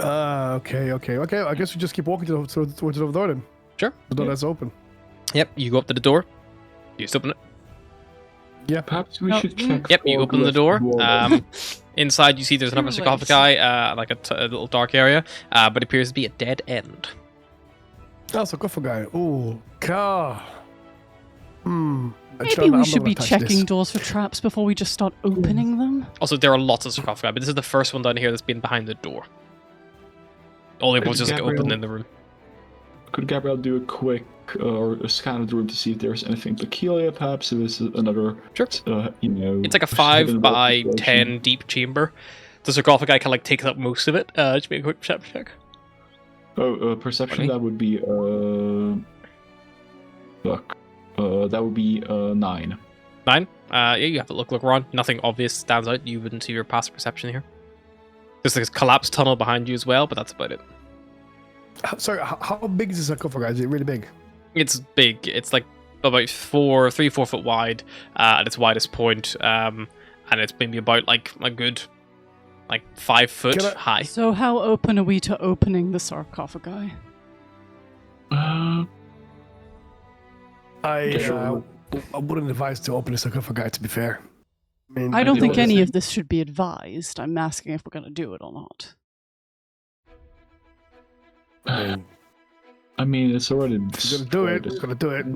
Okay. I guess we just keep walking towards the door then. Sure. The door that's open. Yep, you go up to the door. You just open it. Yeah. Perhaps we should check. Yep, you open the door. Inside, you see there's another sarcophagi, like a little dark area, but it appears to be a dead end. Oh, sarcophagi. Ooh, car. Maybe we should be checking doors for traps before we just start opening them. Also, there are lots of sarcophagi, but this is the first one down here that's been behind the door. All the ones just like open in the room. Could Gabrielle do a quick or scan the room to see if there's anything peculiar, perhaps if there's another, Sure. It's like a 5 hidden by wealth 10 deep chamber. The sarcophagi kind of like takes up most of it. Just make a quick perception check. Oh, perception. 20. That would be that would be 9. 9. Yeah, you have to look around. Nothing obvious stands out. You wouldn't see your passive perception here. There's this collapsed tunnel behind you as well, but that's about it. Sorry, how big is the sarcophagus? Is it really big? It's big. It's like about 4 foot wide at its widest point, and it's maybe about like a good 5 foot high. So how open are we to opening the sarcophagi? I wouldn't advise to open the sarcophagus, to be fair. I don't think any of this should be advised. I'm asking if we're going to do it or not. I mean, it's already. We're gonna do it. We're gonna do it.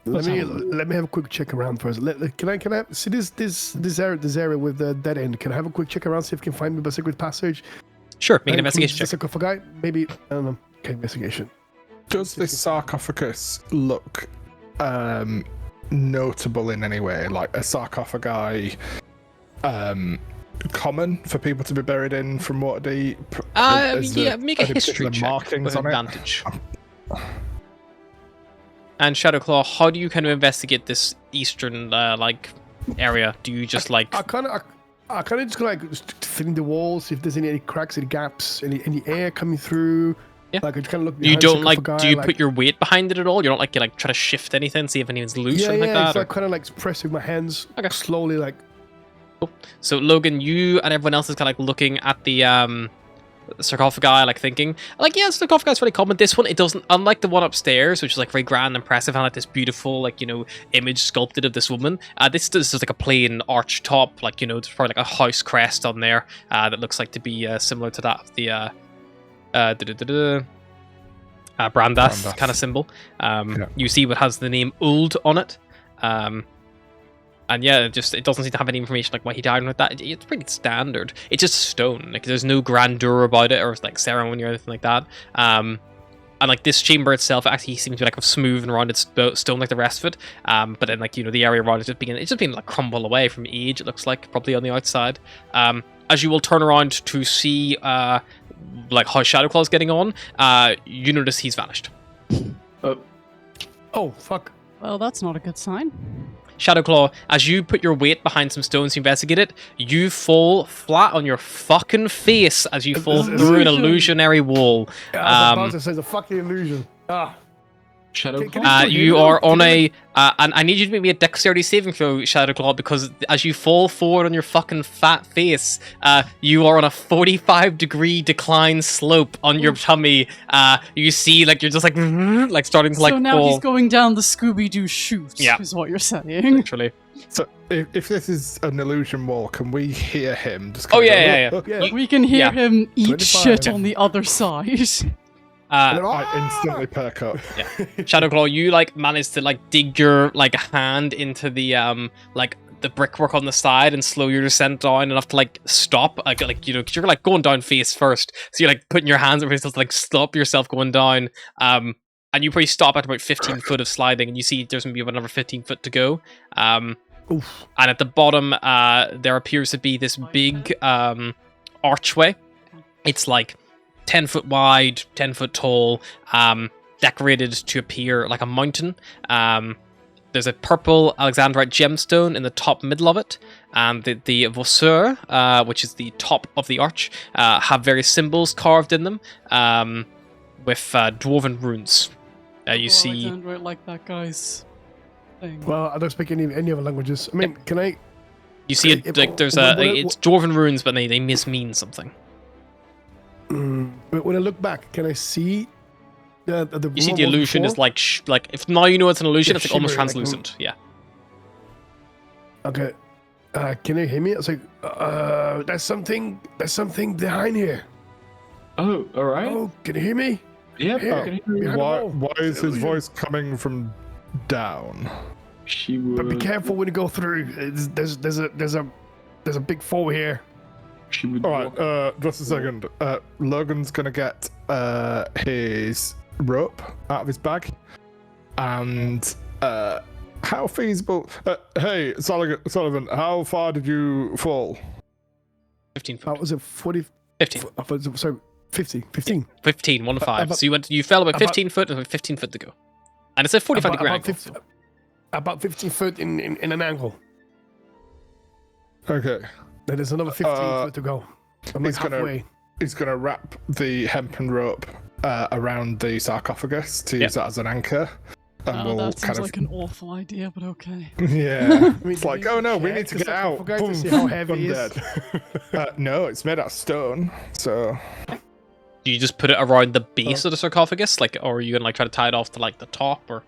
Let me have a quick check around first. Can I see this area with the dead end? Can I have a quick check around, see if I can find the secret passage? Sure, make an investigation check. Sarcophagi, maybe. I don't know. Okay, investigation. Does this sarcophagus look notable in any way? Like a sarcophagi common for people to be buried in from what they... yeah, make a history check markings with on advantage. And Shadowclaw, how do you kind of investigate this eastern area? Do you just I kind of just just filling the walls, if there's any cracks, any gaps, any air coming through. Yeah. Like I just kind of look. You don't do you like, put your weight behind it at all? You don't try to shift anything, see if anything's loose or anything like that? Yeah, kind of like pressing my hands slowly, like. Cool. So Logan, you and everyone else is kind of looking at the sarcophagi, thinking, yeah, sarcophagi is really common. This one, it doesn't, unlike the one upstairs, which is very grand and impressive, and this beautiful, image sculpted of this woman. This is just a plain arch top, there's probably a house crest on there that looks to be similar to that of the Brandath kind of symbol. You see what has the name Uld on it. And yeah, it doesn't seem to have any information why he died with that. It's pretty standard. It's just stone. There's no grandeur about it or ceremony or anything like that. And this chamber itself actually seems to be a smooth and rounded stone like the rest of it. But then the area around it just being crumble away from age. It looks probably on the outside. As you will turn around to see how Shadowclaw's getting on, you notice he's vanished. Oh fuck! Well, that's not a good sign. Shadowclaw, as you put your weight behind some stones to investigate it, you fall flat on your fucking face as you fall through an illusionary wall. It says a fucking illusion. Shadowclaw? You are on and I need you to make me a dexterity saving throw, Shadowclaw, because as you fall forward on your fucking fat face, you are on a 45-degree decline slope on your tummy. You see, you're just starting to So now fall. he's going down the Scooby-Doo chute, is what you're saying. Literally. So if this is an illusion wall, can we hear him? Just Yeah. We can hear him eat 25. shit on the other side. I instantly perk up. Yeah. Shadowclaw, you manage to dig your hand into the the brickwork on the side and slow your descent down enough to stop. Because you're going down face first, so you're putting your hands over yourself to stop yourself going down. And you probably stop at about 15 foot of sliding, and you see there's maybe about another 15 foot to go. And at the bottom, there appears to be this big archway. It's 10 foot wide, 10 foot tall, decorated to appear like a mountain. There's a purple Alexandrite gemstone in the top middle of it, and the Vosseur, which is the top of the arch, have various symbols carved in them, with dwarven runes. You see... Alexandrite like that guy's thing. Well, I don't speak any other languages. I mean, can I... You see it's dwarven runes, but they mean something. But when I look back, can I see the You see the illusion is if now you know it's an illusion, it's almost shimmery, translucent. Yeah. Okay. Can you hear me? It's there's something behind here. Oh, all right. Oh, can you hear me? Yeah. Here, Can you hear me? Why is his voice coming from down? She would. But be careful when you go through. There's a big fall here. She would. All right, just a second. Logan's gonna get his rope out of his bag. And how feasible? Hey, Sullivan, how far did you fall? 15 foot. How was it? 40? 15. Sorry, 50. 15. 15, 1 to 5. about- So you fell about 15 foot and 15 foot to go. And it's a 45 degree angle. About 15 foot in an angle. Okay. Then there's another 15 foot to go. I'm like halfway. He's gonna wrap the hempen rope around the sarcophagus to use that as an anchor. And we'll that kind seems of like an awful idea, but okay. yeah. It's like, oh no, we need to get out. Forgot to Boom, see how heavy I'm it is. dead. No, it's made out of stone. So Do you just put it around the base of the sarcophagus, like, or are you gonna like try to tie it off to like the top, or?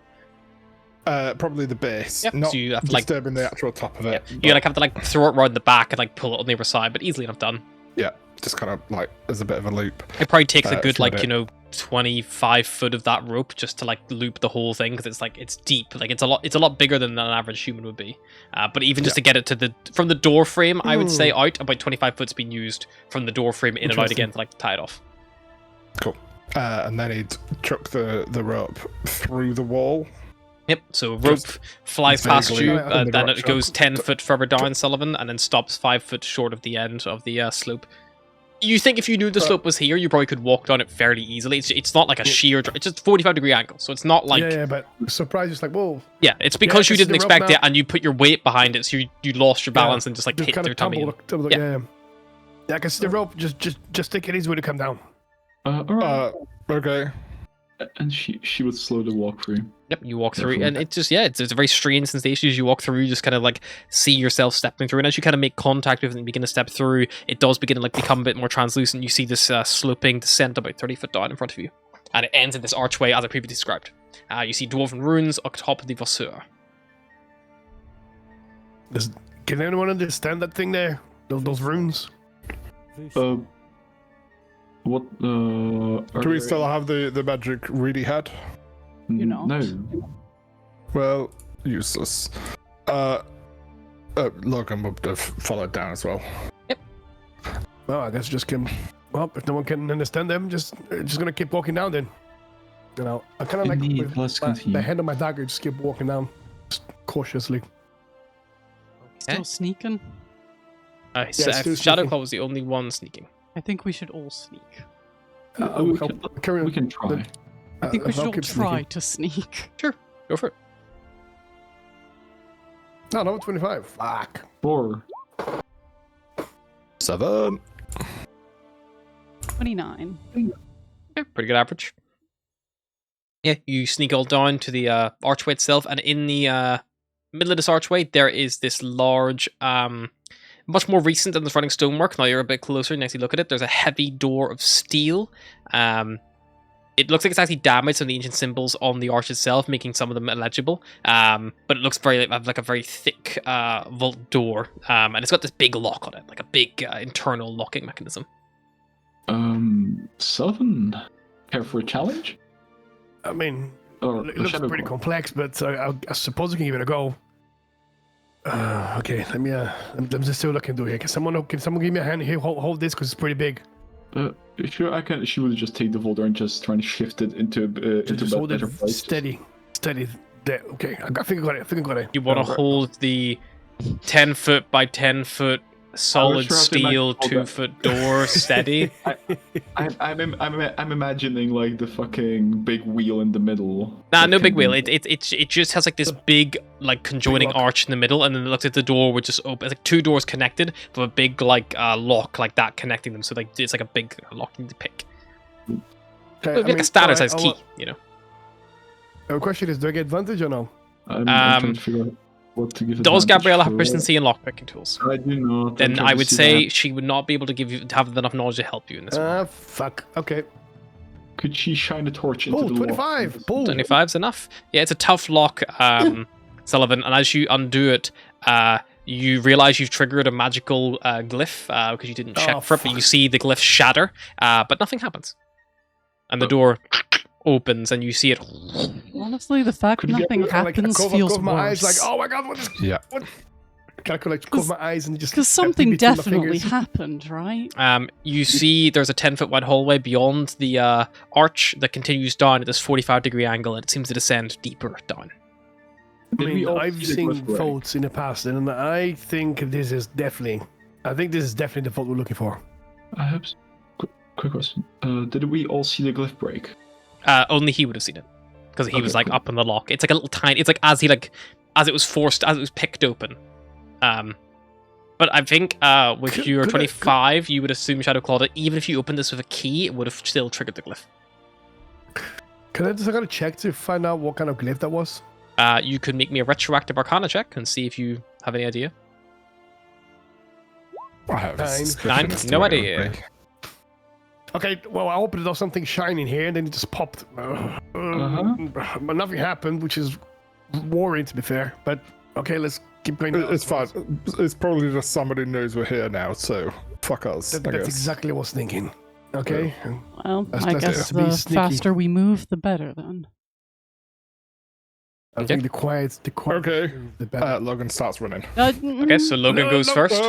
probably the base, Yep, not so you have to, like- disturbing the actual top of it. You like have to like throw it around the back and like pull it on the other side, but easily enough done. Yeah, just kind of like as a bit of a loop. It probably takes a good thread like, it. 25 foot of that rope just to like loop the whole thing, because it's like it's deep, like it's a lot bigger than an average human would be. But even just to get it to from the door frame, I would say out about 25 foot's been used from the door frame in and out again to like tie it off. Cool. And then he'd chuck the rope through the wall. Yep. So rope flies past vaguely you, in the then it direction. goes 10 foot further down, Sullivan, and then stops 5 foot short of the end of the slope. You think if you knew the slope was here, you probably could walk down it fairly easily. It's not like a sheer, it's just 45 degree angle, so it's not like yeah, but surprise, it's like, whoa. yeah. It's because I you can see didn't the rope expect it, now. and you put your weight behind it, so you lost your balance and just like hit kind your of tummy. tumble, Yeah. Yeah, I can see the rope. Just take it easy when it come down. Alright. Okay. And she would slowly walk through. Yep, you walk through, Definitely. and it's just it's a very strange sensation as you walk through. You just kind of like see yourself stepping through, and as you kind of make contact with it and begin to step through, it does begin to like become a bit more translucent. You see this sloping descent about 30 foot down in front of you, and it ends in this archway as I previously described. You see dwarven runes on top of the Vasseur. Can anyone understand that thing there? Those runes? What? Do we still have the magic reedy head? You know. No. Well, useless. Logan would have followed down as well. Well, I guess just can. Well, if no one can understand them, just gonna keep walking down then. You know, I kind of like Indeed, let's the continue. hand of my dagger, just keep walking down, just cautiously. Still sneaking? still Shadowclaw sneaking. was the only one sneaking. I think we should all sneak. we can try. I think we should I'll all keep try sneaking. to sneak. Sure, go for it. No, number 25. Fuck. 4. 7. 29. Yeah, pretty good average. Yeah, you sneak all down to the archway itself, and in the middle of this archway, there is this large, much more recent than the running stonework. Now you're a bit closer, and as you look at it, there's a heavy door of steel. It looks like it's actually damaged some of the ancient symbols on the arch itself, making some of them illegible. But it looks very like a very thick vault door, and it's got this big lock on it, like a big internal locking mechanism. Sullivan, care for a challenge? I mean, Or it looks pretty complex, but I suppose we can give it a go. Okay, let me just see what I can do here. Can someone give me a hand here? Hold this, because it's pretty big. Sure, I can. She would just take the folder and just try and shift it into Just a hold better it place. steady. There. Okay, I think I got it. You want to hold the 10 foot by 10 foot solid sure how to steel hold that. 2 foot door steady. I'm imagining like the fucking big wheel in the middle. Nah, that no can big be- wheel. It just has like this big like conjoining lock. arch in the middle, and then it looks like the door would just open. It's like 2 doors connected, but a big like lock like that connecting them. So like it's like a big lock you need to pick. Okay, Like a standard size key, you know. The question is, do I get advantage or no? I'm trying to figure out what to give. Does advantage Gabriella have for. proficiency in lockpicking tools? I do not. Then I'm trying I to would see say that. she would not be able to have enough knowledge to help you in this one. Fuck. Okay. Could she shine a torch into Oh, the 25. lock? Boom. 25's enough. Yeah, it's a tough lock, Sullivan, and as you undo it, you realize you've triggered a magical glyph because you didn't check Oh, for it, but you fuck. see the glyph shatter, but nothing happens. And the door opens and you see it. Honestly, the fact Could you get nothing Like, I happens cover feels my eyes like, worse. oh my god, what is... Yeah. What? Can I close my eyes and just... Because something definitely happened, right? You see there's a 10-foot wide hallway beyond the arch that continues down at this 45-degree angle, and it seems to descend deeper down. I mean, I've seen faults in the past, and I think this is definitely... the fault we're looking for. I hope so. Quick question. Did we all see the glyph break? Only he would have seen it. Because he was, like, up in the lock. It's like a little tiny... It's like as it was picked open. But I think with your 25, you would assume Shadowclaw that even if you opened this with a key, it would have still triggered the glyph. Can I just check to find out what kind of glyph that was? You could make me a retroactive arcana check and see if you have any idea. I have Nine? No idea. Okay, well, I opened it up something shiny in here, and then it just popped. But nothing happened, which is worrying, to be fair. But, okay, let's keep going. It's fine. It's probably just somebody knows we're here now, so fuck us. That's exactly what I was thinking. Okay? Well, I guess the faster we move, the better, then. I think the quiet, okay. the better. Logan starts running. Okay, so Logan goes first.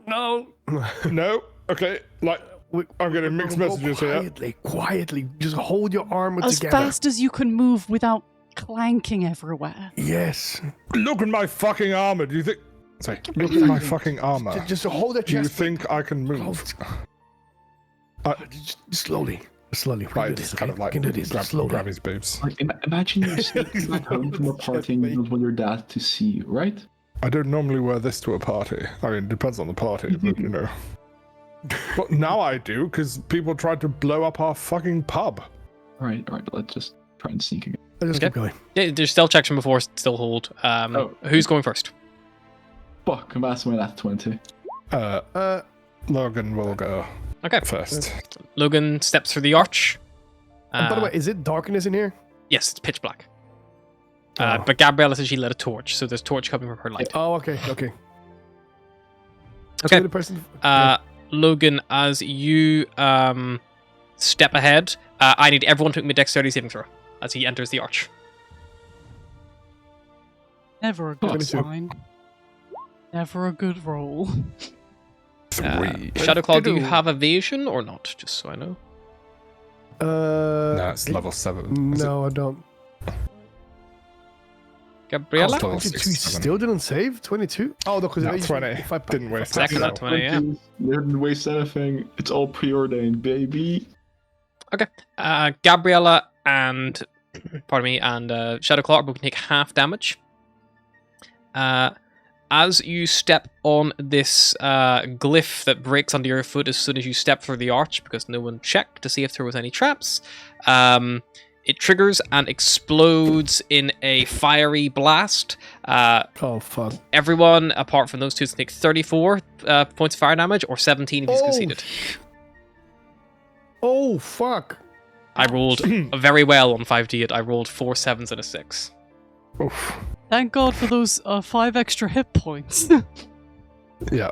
No. Okay, like, I'm getting mixed messages here. Quietly. Just hold your armor as together. As fast as you can move without clanking everywhere. Yes. Look at my fucking armor. Do you think... Sorry. Look at my fucking armor. Just hold it. Do you think I can move? Just slowly. Right, it's kind of like grab his boobs. Like, imagine you're sneaking back home from a party and you don't want your dad to see you, right? I don't normally wear this to a party. I mean, it depends on the party, but you know. But now I do, because people tried to blow up our fucking pub. Right, let's just try and sneak again. Let's keep going. Yeah, there's stealth checks from before, still hold. Who's going first? Fuck, I'm asking my last 20. Logan will go first. Logan steps through the arch. By the way, is it darkness in here? Yes, it's pitch black. But Gabriella says she lit a torch, so there's torch coming from her light. Oh, okay. Okay. So the person... Logan, as you step ahead, I need everyone to make me a dexterity saving throw as he enters the arch. Never a good sign. Never a good roll. Shadowclaw, do you have evasion or not? Just so I know. No, it's level 7. No, I don't. Gabriella? 22 still didn't save? 22? Oh, no, because no, 20. Didn't waste second at 20, yeah. You didn't waste anything. It's all preordained, baby. Okay. Gabriella and Shadowclaw are both can take half damage. As you step on this glyph that breaks under your foot as soon as you step through the arch, because no one checked to see if there was any traps, it triggers and explodes in a fiery blast. Oh, fuck. Everyone, apart from those two, can take 34 points of fire damage, or 17 if he's conceded. Oh, fuck. I rolled very well on 5d8. I rolled 4 7s and a 6. Oof. Thank God for those 5 extra hit points. Yeah.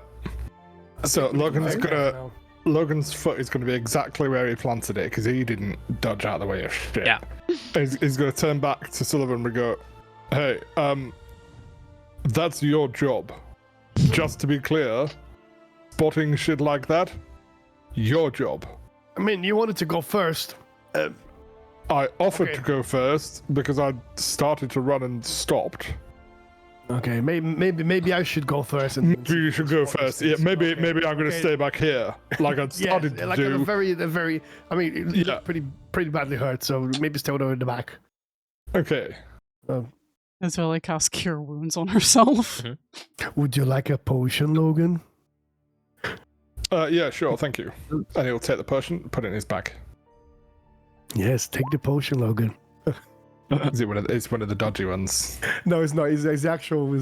So Logan's foot is going to be exactly where he planted it because he didn't dodge out of the way of shit. Yeah. He's going to turn back to Sullivan and go, "Hey, that's your job. Just to be clear, spotting shit like that, your job." I mean, you wanted to go first. I offered to go first because I started to run and stopped. Okay, maybe I should go first. And maybe you should go first. Yeah, maybe I'm going to stay back here, like I started to do. A very. I mean, you look pretty badly hurt, so maybe stay over in the back. Okay. Azella casts Cure Wounds on herself. Mm-hmm. Would you like a potion, Logan? Yeah, sure, thank you. And he'll take the potion, put it in his bag. Yes, take the potion, Logan. It's one of the dodgy ones. No, it's not. His actual.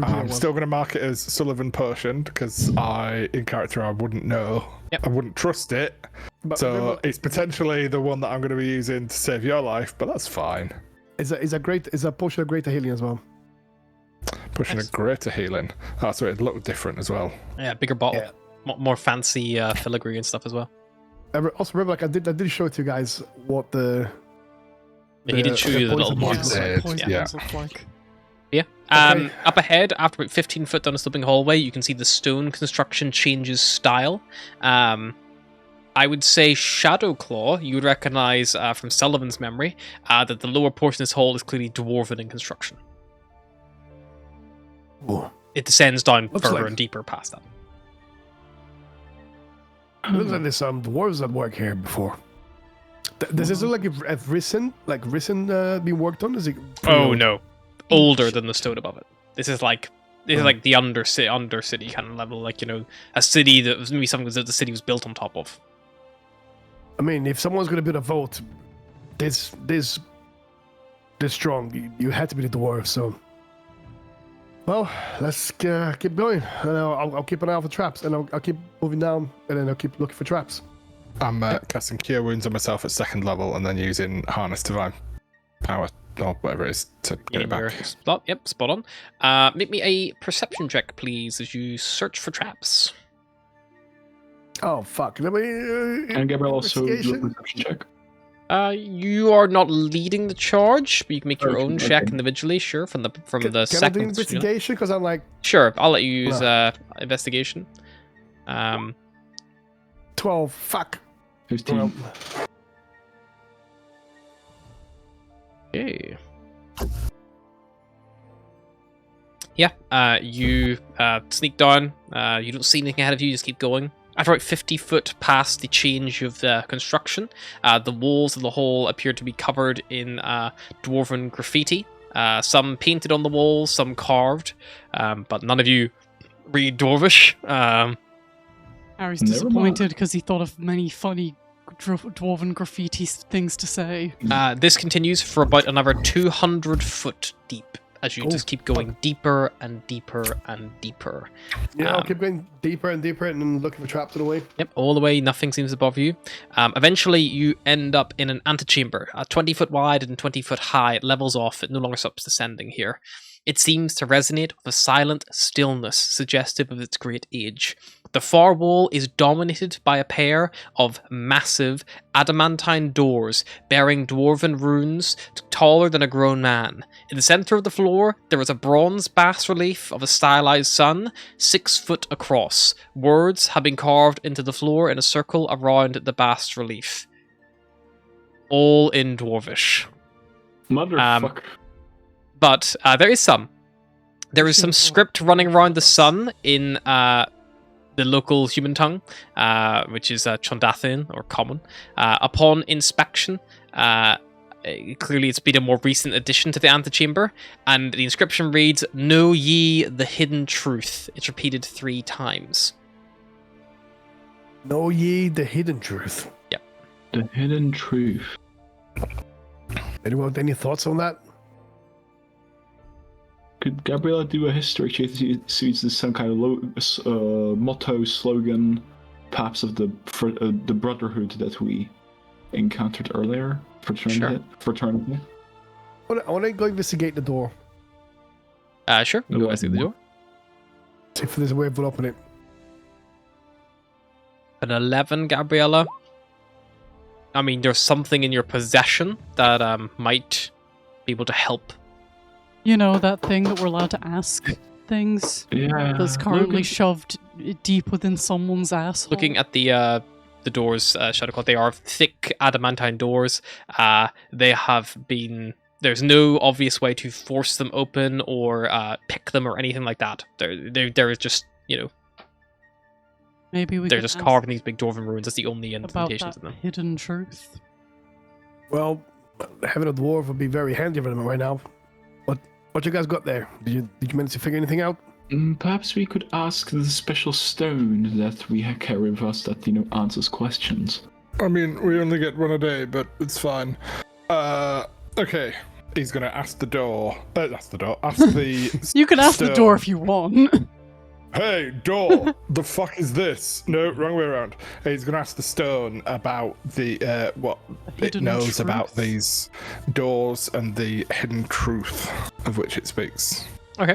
I'm still going to mark it as Sullivan potion because in character I wouldn't know. Yep. I wouldn't trust it. So it's potentially the one that I'm going to be using to save your life, but that's fine. Is a potion of greater healing as well? Potion of greater healing. Oh, so it looked different as well. Yeah, bigger bottle. Yeah. More fancy filigree and stuff as well. Also remember, like I did show to you guys what the. He did show you the little poison box. marks. Yeah. Okay. Up ahead, after about 15 foot down a sloping hallway, you can see the stone construction changes style. I would say Shadowclaw, you would recognize from Sullivan's memory that the lower portion of this hall is clearly dwarven in construction. Ooh. It descends down Looks further like- and deeper past that. It looks like there's some dwarves that work here before. Does this look like a risen being worked on? Is it? Oh no, older than the stone above it. This is like the undercity kind of level, like, you know, a city that was maybe something that the city was built on top of. I mean, if someone's going to build a vault, this strong, you had to be the dwarf. So, well, let's keep going. And I'll keep an eye out for traps, and I'll keep moving down, and then I'll keep looking for traps. I'm casting Cure Wounds on myself at 2nd level, and then using Harness Divine Power or whatever it is to get it back. Spot on. Make me a perception check, please, as you search for traps. Oh fuck! Let me. And Gabriel also do a investigation? perception check. You are not leading the charge, but you can make your Okay, own check okay. individually. Sure, from the Can I do second. investigation? Because I'm like Sure, I'll let you use investigation. 12. Fuck. 15. Well, Okay. Yeah, you sneak down. You don't see anything ahead of you. You just keep going. After about 50 foot past the change of the construction, the walls of the hall appear to be covered in dwarven graffiti. Some painted on the walls, some carved, but none of you read Dwarvish. Harry's Never disappointed because he thought of many funny dwarven graffiti things to say. This continues for about another 200 foot deep as you just keep going deeper and deeper and deeper. yeah, I'll keep going deeper and deeper and then looking for traps in the way. Yep, all the way, nothing seems above you. Eventually, you end up in an antechamber, 20 foot wide and 20 foot high. It levels off, it no longer stops descending here. It seems to resonate with a silent stillness suggestive of its great age. The far wall is dominated by a pair of massive adamantine doors bearing dwarven runes taller than a grown man. In the center of the floor, there is a bronze bas-relief of a stylized sun, 6 foot across. Words have been carved into the floor in a circle around the bas-relief. All in Dwarvish. Motherfucker. But there is some. There is some script running around the sun in the local human tongue, which is Chondathin, or common. Upon inspection, clearly it's been a more recent addition to the antechamber, and the inscription reads, "Know ye the hidden truth." It's repeated 3 times. Know ye the hidden truth. The hidden truth. Anyone, any thoughts on that? Could Gabriella do a history check to see if there's some kind of motto, slogan, perhaps of the brotherhood that we encountered earlier? Fraternity? I want to go investigate the door. Sure. No, Go see the door. See if there's a way of opening it. An 11, Gabriella. I mean, there's something in your possession that might be able to help. You know, that thing that we're allowed to ask things Yeah. that's currently shoved deep within someone's asshole. Looking at the doors, Shadowclaw, they are thick adamantine doors. They have been... There's no obvious way to force them open or pick them or anything like that. There is just, you know... Maybe we They're could just ask carved in these big dwarven ruins. That's the only about indentations that of them. hidden truth. Well, having a dwarf would be very handy for them right now. What you guys got there? Did you manage to figure anything out? Perhaps we could ask the special stone that we carry with us that, answers questions. I mean, we only get one a day, but it's fine. Okay. He's gonna ask the door. Ask the. You can ask the stone. door if you want. Hey, door! The fuck is this? No, wrong way around. He's gonna ask the stone about the what it hidden knows truth. about these doors and the hidden truth of which it speaks. Okay.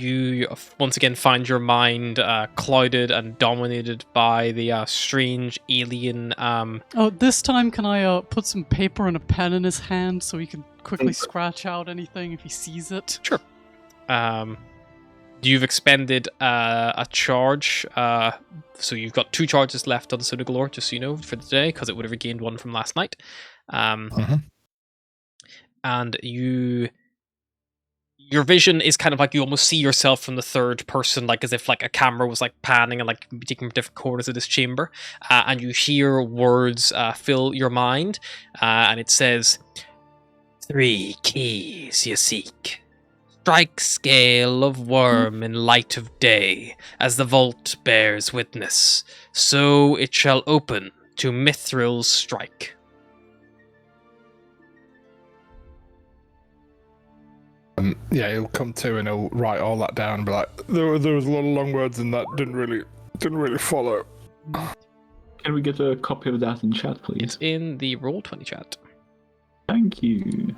you once again find your mind clouded and dominated by the strange alien. Oh, this time can I put some paper and a pen in his hand so he can quickly scratch out anything if he sees it? Sure. You've expended a charge, so you've got 2 charges left on the Soda Galore, just so you know, for today, because it would have regained 1 from last night. And your vision is kind of like you almost see yourself from the third person, like as if like a camera was like panning and like taking from different corners of this chamber, and you hear words fill your mind, and it says, 3 keys you seek. Strike scale of worm in light of day, as the vault bears witness, so it shall open to Mithril's strike. Yeah, he'll come to and he'll write all that down and be like, there was a lot of long words in that, didn't really follow. Can we get a copy of that in chat, please? It's in the Roll20 chat. Thank you.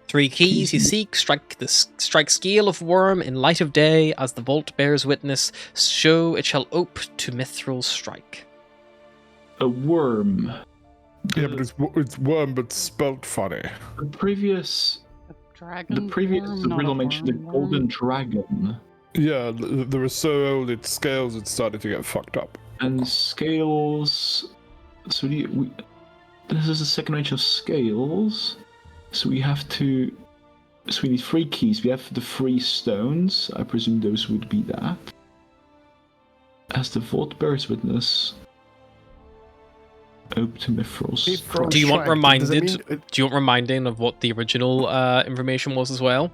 3 keys you seek, strike scale of worm in light of day, as the vault bears witness, so it shall ope to Mithril's strike. A worm. Yeah, but it's worm, but spelt funny. The previous Dragon riddle mentioned the golden dragon. Yeah, they were so old, its scales had started to get fucked up. And scales. So this is the second range of scales. So we have to. So we need 3 keys. We have the 3 stones. I presume those would be that. As the vault bears witness. Open to Mithril's. Do you want reminding of what the original information was as well?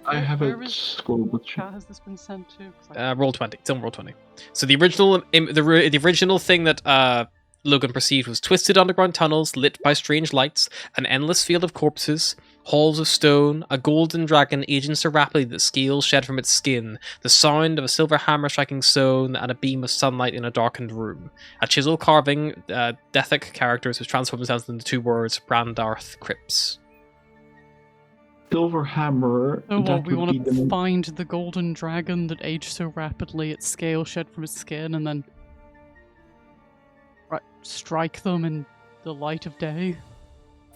I have Where it is- scrolled. What chat has this been sent to? 'Cause I- Roll20. It's on Roll20. So the original thing that Logan perceived was twisted underground tunnels lit by strange lights, an endless field of corpses, halls of stone, a golden dragon aging so rapidly that scales shed from its skin, the sound of a silver hammer striking stone, and a beam of sunlight in a darkened room. A chisel carving Dethic characters which transform themselves into 2 words, Brandarth Crypts. Silver hammer. So what, that we would want be to the find the golden dragon that aged so rapidly its scale shed from its skin and then strike them in the light of day?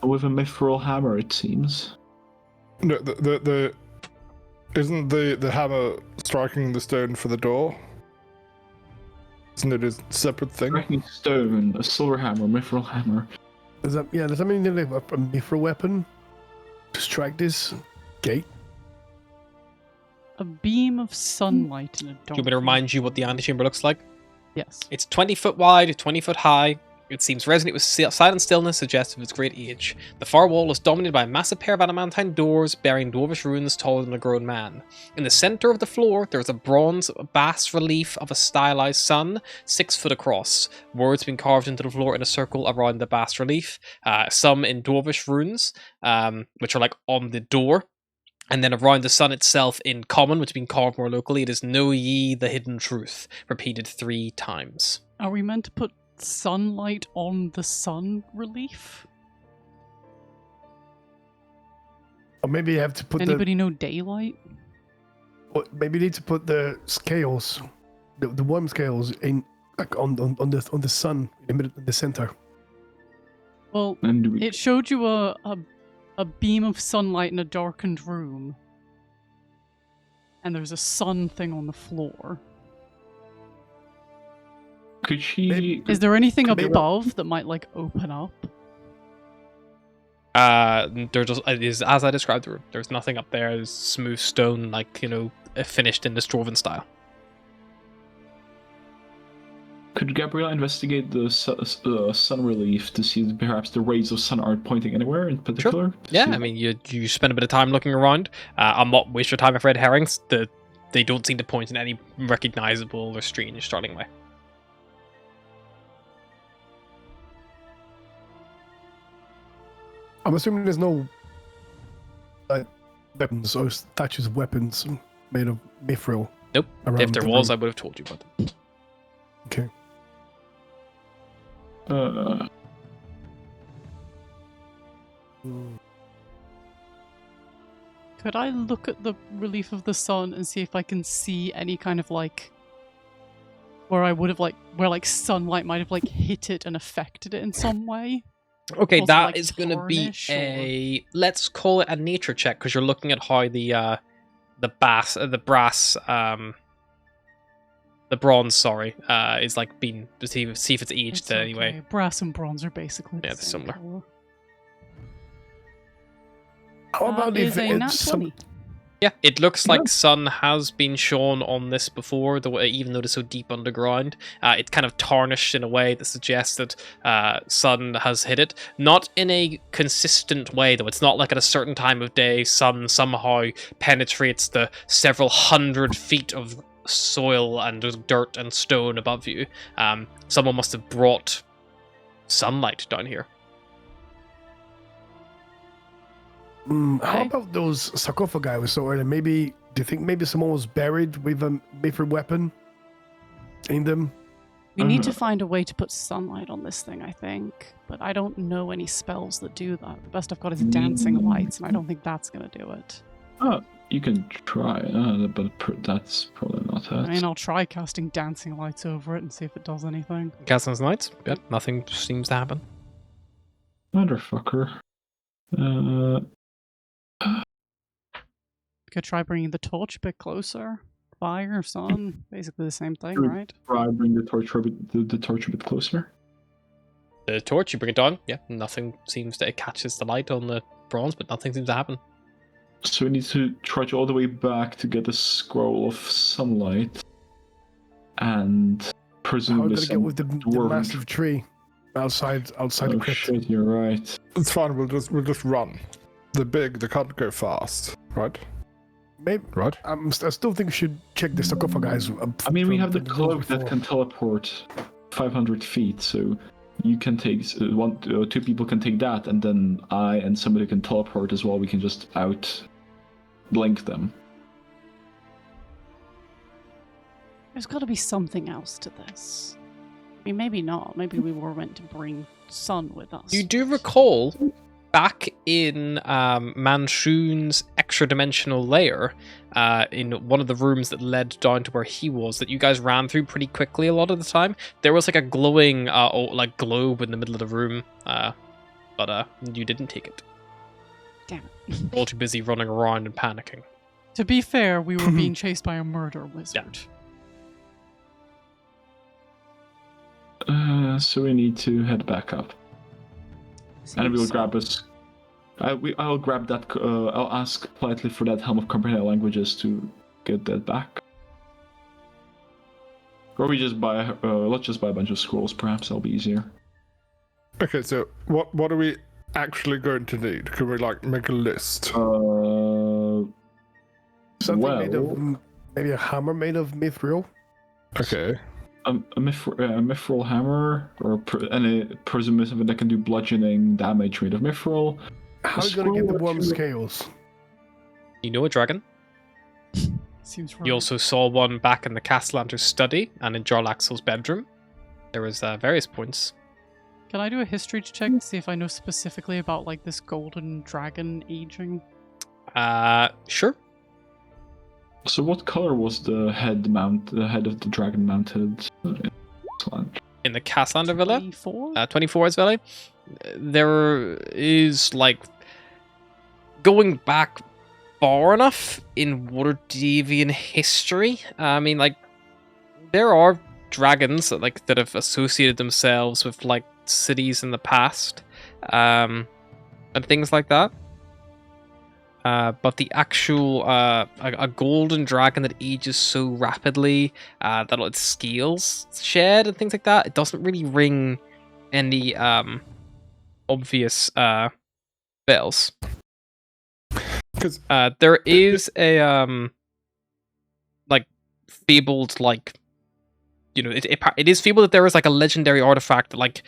with a mithril hammer, it seems. No, the isn't the hammer striking the stone for the door? Isn't it a separate thing? Striking stone, a silver hammer, mithril hammer. Does that mean you need a mithril weapon to strike this gate? A beam of sunlight in a dark. Do you want me to remind you what the antechamber looks like? Yes. It's 20 foot wide, 20 foot high. It seems resonant with silent stillness, suggestive of its great age. The far wall is dominated by a massive pair of adamantine doors bearing dwarvish runes taller than a grown man. In the center of the floor, there is a bronze bas relief of a stylized sun, 6 foot across. Words being carved into the floor in a circle around the bas relief, some in dwarvish runes, which are like on the door. And then around the sun itself in common, which has been carved more locally, it is "Know ye the hidden truth," repeated 3 times. Are we meant to put sunlight on the sun relief? Or maybe you have to put Anybody know daylight? maybe you need to put the scales, the worm scales in like on the sun in the center. Well, And it showed you a beam of sunlight in a darkened room. And there's a sun thing on the floor. could she? Is there anything Could be above that might like open up? There just it is as I described the room. There's nothing up there. There's smooth stone, like finished in the Dwarven style. Could Gabrielle investigate the sun relief to see if perhaps the rays of sun aren't pointing anywhere in particular? Yeah, See- I mean, you spend a bit of time looking around. I'll not waste your time with red herrings. They don't seem to point in any recognizable or strange starting way. I'm assuming there's no weapons or statues of weapons made of mithril. Nope. around If there the was, I room. would have told you about them. Okay. Could I look at the relief of the sun and see if I can see any kind of like where I would have where sunlight might have hit it and affected it in some way? Okay, Was it, that is going to be tarnish, a let's call it a nature check because you're looking at how the bronze, sorry, is being see if it's aged It's okay. anyway. Brass and bronze are basically Yeah, the they're same similar. color. How about That if is a nat it's some 20. Yeah, it looks like sun has been shown on this before, even though it's so deep underground. It's kind of tarnished in a way that suggests that sun has hit it. Not in a consistent way, though. It's not like at a certain time of day, sun somehow penetrates the several hundred feet of soil and dirt and stone above you. Someone must have brought sunlight down here. How Okay. about those sarcophagi we saw earlier? Maybe, do you think maybe someone was buried with a mithril weapon in them? We need to find a way to put sunlight on this thing, I think. But I don't know any spells that do that. The best I've got is dancing lights, and I don't think that's going to do it. Oh, you can try, but that's probably not it. I mean, I'll try casting dancing lights over it and see if it does anything. Casting lights? Yep, nothing seems to happen. Motherfucker. Could try bringing the torch a bit closer. Fire, sun, basically the same thing, Sure. right? Try bring the torch a bit closer. The torch, you bring it down. Yeah, nothing seems to... It catches the light on the bronze, but nothing seems to happen. So we need to trudge all the way back to get a scroll of sunlight. And How presumably did I get with the dwarven massive tree outside the Oh crypt? shit, you're right. It's fine. We'll just run. They can't go fast, right? Maybe, Right. I still think we should check the sarcophagi. I mean, we have the from cloak that before. can teleport 500 feet, so you can take two people can take that, and then I and somebody can teleport as well. We can just blink them. There's got to be something else to this. I mean, maybe not. Maybe we were meant to bring sun with us. You do recall back in Manshoon's extra-dimensional layer, in one of the rooms that led down to where he was, that you guys ran through pretty quickly a lot of the time. There was a glowing globe in the middle of the room, but you didn't take it. Damn it. All too busy running around and panicking. To be fair, we were being chased by a murder wizard. So we need to head back up, and Seems we'll so. grab us. I'll grab that. I'll ask politely for that helm of comprehend languages to get that back. Or we just buy. Let's just buy a bunch of scrolls. Perhaps that'll be easier. Okay, so what are we actually going to need? Can we make a list? Something made well, of maybe a hammer made of mithril. Okay. a mithril hammer, or any presumptive that can do bludgeoning damage made of mithril. How are you gonna get the scroll worm or two. scales? You know a dragon? Seems right. You also saw one back in the Castellanter's study and in Jarlaxle's bedroom. There was various points. Can I do a history check to see if I know specifically about this golden dragon aging? Sure. So what color was the head of the dragon mounted? Excellent. In the Castellander Villa? 24? 24 is Valley. There is going back far enough in Waterdevian history. I mean, there are dragons that have associated themselves with cities in the past, and things like that. But the actual a golden dragon that ages so rapidly that its scales shed and things like that, it doesn't really ring any obvious bells. Because There is a fabled it is fabled that there is a legendary artifact that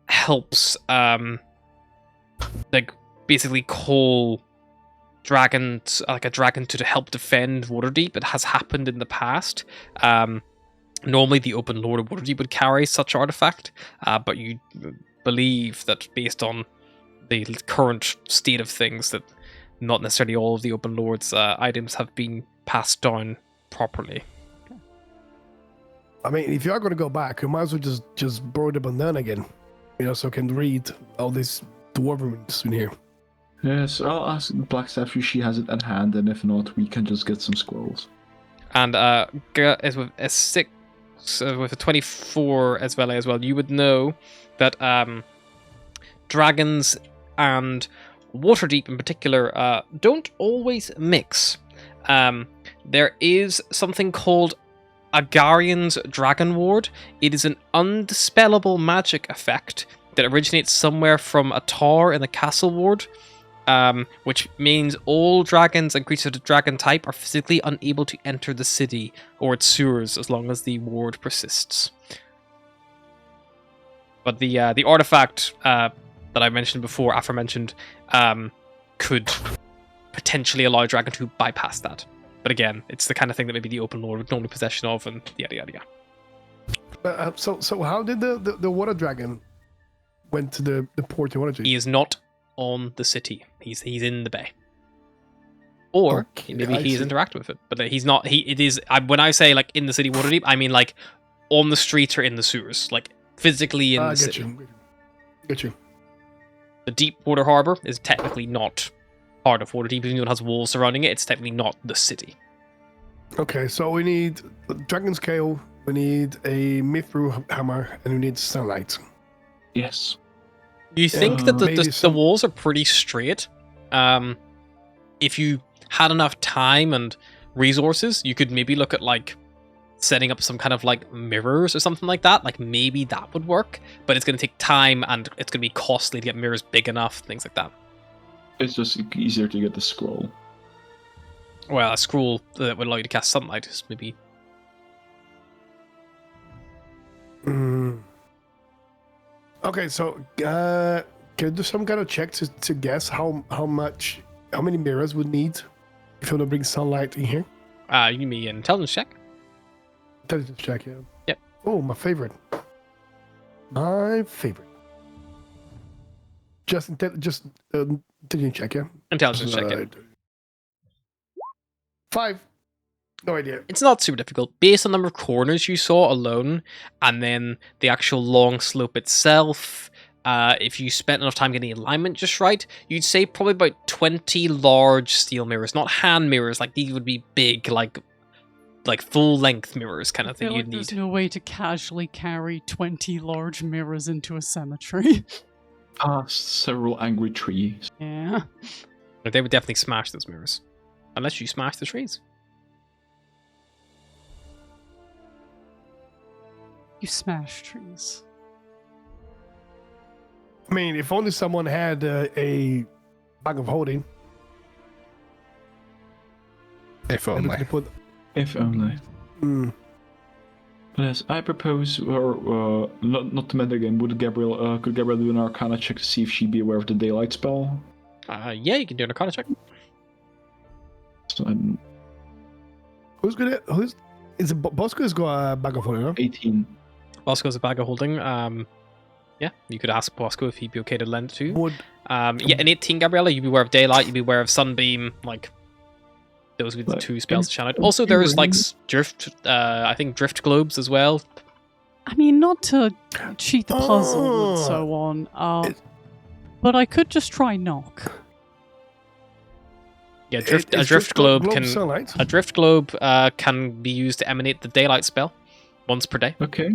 helps basically call dragons a dragon to help defend Waterdeep. It has happened in the past. Normally the Open Lord of Waterdeep would carry such artifact, but you believe that based on the current state of things that not necessarily all of the Open Lord's items have been passed down properly. I mean, if you are going to go back, you might as well just borrow the bandana again, so I can read all these dwarven in here. Yes, I'll ask Blackstaff if she has it at hand, and if not, we can just get some scrolls. And is with a 6, with a 24 as well, you would know that dragons and Waterdeep in particular don't always mix. There is something called Agarian's Dragon Ward. It is an undispellable magic effect that originates somewhere from a tower in the Castle Ward, which means all dragons and creatures of dragon type are physically unable to enter the city or its sewers as long as the ward persists. But the artifact that I mentioned before, aforementioned, could potentially allow a dragon to bypass that. But again, it's the kind of thing that maybe the Open Lord would normally possession of, and yada yada yada. So how did the water dragon went to the port in Waterdeep? He is not on the city. He's in the bay. Or maybe he's interacting with it, but he's not. It is. When I say like in the city Waterdeep, I mean like on the streets or in the sewers, like physically in the city. Get you. The deep water harbor is technically not part of Waterdeep, even though it has walls surrounding it. It's technically not the city. Okay, so we need dragon scale, we need a mithril hammer, and we need sunlight. Yes. You think that the walls are pretty straight? If you had enough time and resources, you could maybe look at like setting up some kind of like mirrors or something like that. Like maybe that would work, but it's going to take time and it's going to be costly to get mirrors big enough, things like that. It's just easier to get the scroll. Well, a scroll that would allow you to cast sunlight is maybe... Okay, so can you do some kind of check to guess how many mirrors would need if you want to bring sunlight in here? You give me an intelligence check. Intelligence check, yeah. Yep. Oh, my favorite. Just intelligence check, yeah. Intelligence check. Yeah. 5. No idea. It's not super difficult. Based on the number of corners you saw alone, and then the actual long slope itself, if you spent enough time getting the alignment just right, you'd say probably about 20 large steel mirrors. Not hand mirrors, like these would be big, like full-length mirrors kind of thing you'd need. There's no way to casually carry 20 large mirrors into a cemetery. Past several angry trees. Yeah. They would definitely smash those mirrors. Unless you smash the trees. You smash trees. I mean, if only someone had a bag of holding. If only. If only. But yes, I propose, or not to metagame, could Gabriel do an Arcana check to see if she'd be aware of the daylight spell? Yeah, you can do an Arcana check. So Bosco's got a bag of holding, no? 18. Bosco's a bag of holding. Yeah, you could ask Bosco if he'd be okay to lend it to you. Yeah, an 18, Gabriella, you'd be aware of daylight, you'd be aware of sunbeam, like those would be the two spells to channel. Also, there's like drift, I think drift globes as well. I mean, not to cheat the puzzle and so on, but I could just try knock. Yeah, a drift globe can be used to emanate the daylight spell once per day. Okay.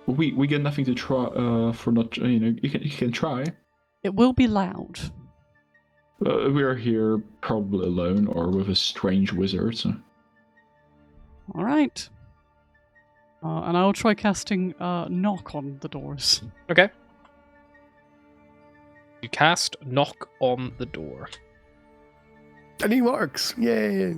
We get nothing to try for not, you can try. It will be loud. We're here probably alone or with a strange wizard. So. All right. And I'll try casting knock on the doors. Okay. You cast knock on the door. And he works. Yay.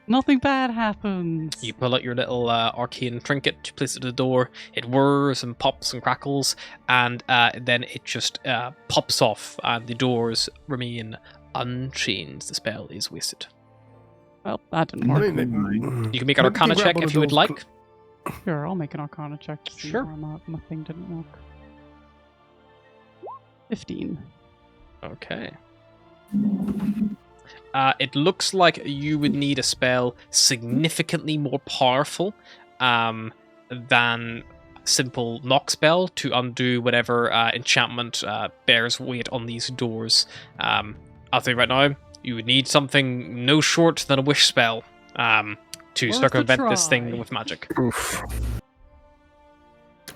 Nothing bad happens. You pull out your little arcane trinket, you place it at the door, it whirs and pops and crackles, and then it just pops off, and the doors remain unchanged. The spell is wasted. Well, that didn't work. You can make an Arcana check if you would like. Sure, I'll make an Arcana check. To see Sure. where my thing didn't work. 15. Okay. It looks like you would need a spell significantly more powerful than simple knock spell to undo whatever enchantment bears weight on these doors. I'll tell you right now, you would need something no short than a wish spell to Worth a circumvent this try. thing with magic. Oof.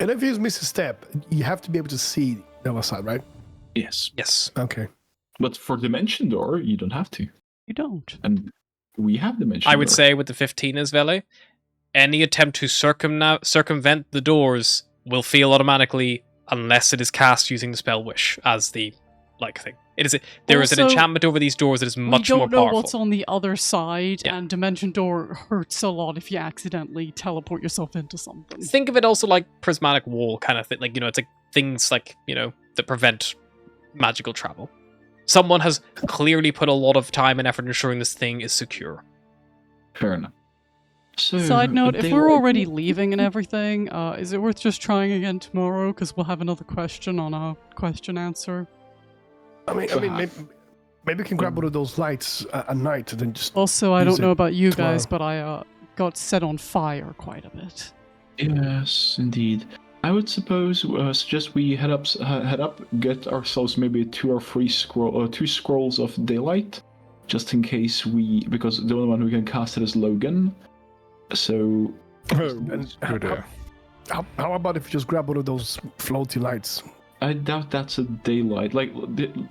And if you miss a step, you have to be able to see the other side, right? Yes. Yes. Okay. But for Dimension Door, you don't have to. You don't. And we have Dimension I would Door. say with the 15 as Vele, any attempt to circumvent the doors will fail automatically unless it is cast using the spell Wish as the thing. There is an Also, enchantment over these doors that is much we more don't know powerful. what's on the other side, Yeah. and Dimension Door hurts a lot if you accidentally teleport yourself into something. Think of it also like prismatic wall kind of thing. It's like things like, that prevent magical travel. Someone has clearly put a lot of time and effort ensuring this thing is secure. Fair enough. So, Side note, if they we're like- already leaving and everything, is it worth just trying again tomorrow? Because we'll have another question on our question answer. I mean, maybe we can grab one of those lights at night and then just. Also, I Use don't know it about you tomorrow. guys, but I got set on fire quite a bit. Yes, indeed. I would suggest we head up, get ourselves maybe 2 or 3 2 scrolls of daylight, just in case because the only one who can cast it is Logan. So, And Good idea. how about if you just grab one of those floaty lights? I doubt that's a daylight.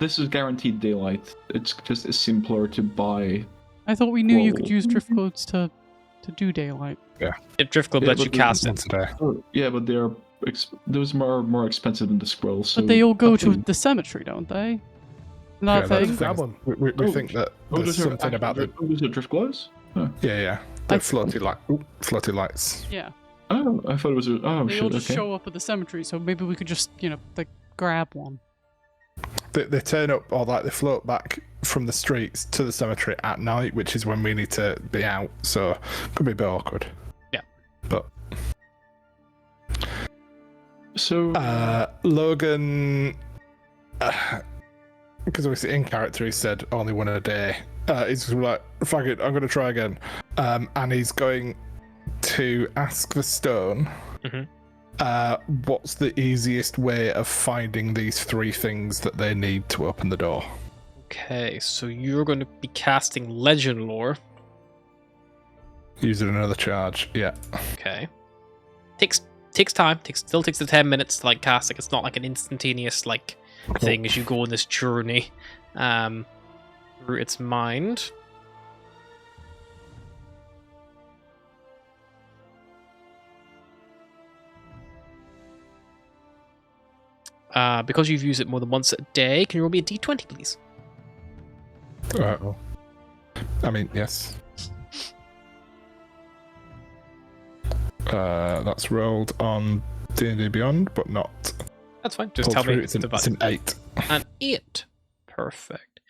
This is guaranteed daylight. It's just simpler to buy. I thought we knew you could Whoa. use drift codes to do daylight. If Drift Club Yeah, lets but you the- cast it. Once a day. Oh, yeah, but those are more expensive than the scrolls. So But they all go to probably- the cemetery, don't they? Yeah, Not that's thing. the Grab thing. one. We Oh, think that Oh, there's something about the those are drift glows? Oh. the I- floaty lights. Yeah. Oh, I thought it was. Oh They shit. all just Okay. show up at the cemetery, so maybe we could just, grab one. They turn up or they float back from the streets to the cemetery at night, which is when we need to be out. So could be a bit awkward. Yeah. But So Logan, because obviously in character he said only one a day. He's just like, fuck it, I'm gonna try again. And he's going to ask the stone. Mhm. What's the easiest way of finding these 3 things that they need to open the door? Okay, so you're going to be casting Legend Lore. Using another charge, yeah. Okay. Takes time. Still takes the 10 minutes to cast. It's not like an instantaneous thing as you go on this journey through its mind. Because you've used it more than once a day, can you roll me a d20, please? I mean, yes. That's rolled on D&D Beyond, but not That's fine. Just pulled tell through. me It's the an value. 8. An 8. Perfect.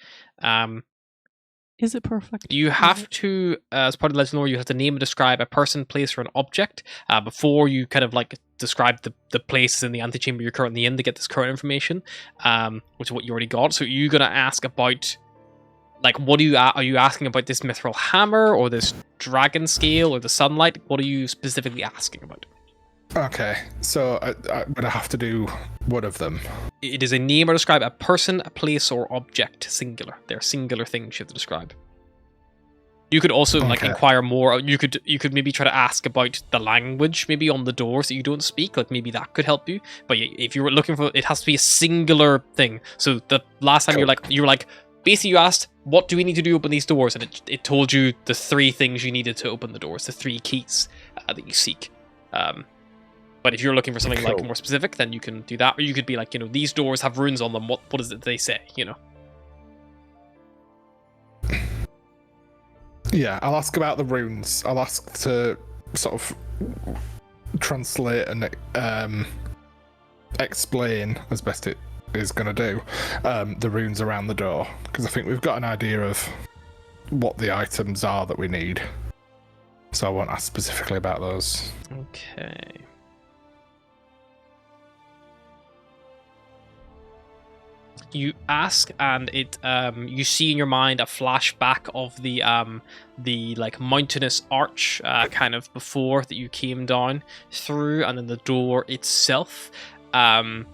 Is it perfect? You have to, as part of the Legend Lore, you have to name and describe a person, place, or an object before you kind of describe the places in the antechamber you're currently in to get this current information, which is what you already got. So you're going to ask about, what are you asking about this mithril hammer or this dragon scale or the sunlight? What are you specifically asking about? Okay, so I'm gonna have to do one of them. It is a name or describe a person, a place, or object, singular. They're singular things you have to describe. You could also Okay. inquire more. You could maybe try to ask about the language, maybe on the doors that you don't speak. Maybe that could help you. But if you were looking for, it has to be a singular thing. So the last time you were like, basically you asked, what do we need to do to open these doors? And it told you the 3 things you needed to open the doors, the 3 keys that you seek. But if you're looking for something Cool. more specific, then you can do that. Or you could be these doors have runes on them. What is it they say? Yeah, I'll ask about the runes. I'll ask to sort of translate and explain as best it is going to do the runes around the door, because I think we've got an idea of what the items are that we need. So I won't ask specifically about those. You ask, and it you see in your mind a flashback of the like mountainous arch kind of before that you came down through, and then the door itself. And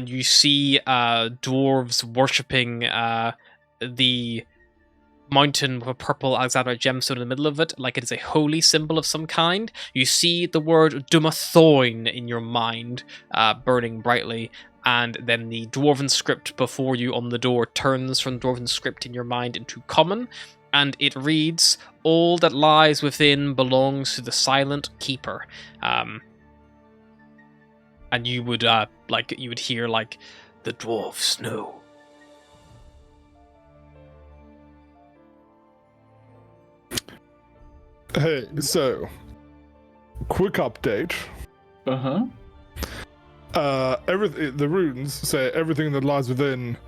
you see dwarves worshipping the mountain with a purple Alexandrite gemstone in the middle of it, like it is a holy symbol of some kind. You see the word Dumathoin in your mind, burning brightly, and then the dwarven script before you on the door turns from dwarven script in your mind into common, and it reads, "All that lies within belongs to the silent keeper." And you would hear like the dwarves know. Hey, so quick update. Everything, the runes say everything that lies within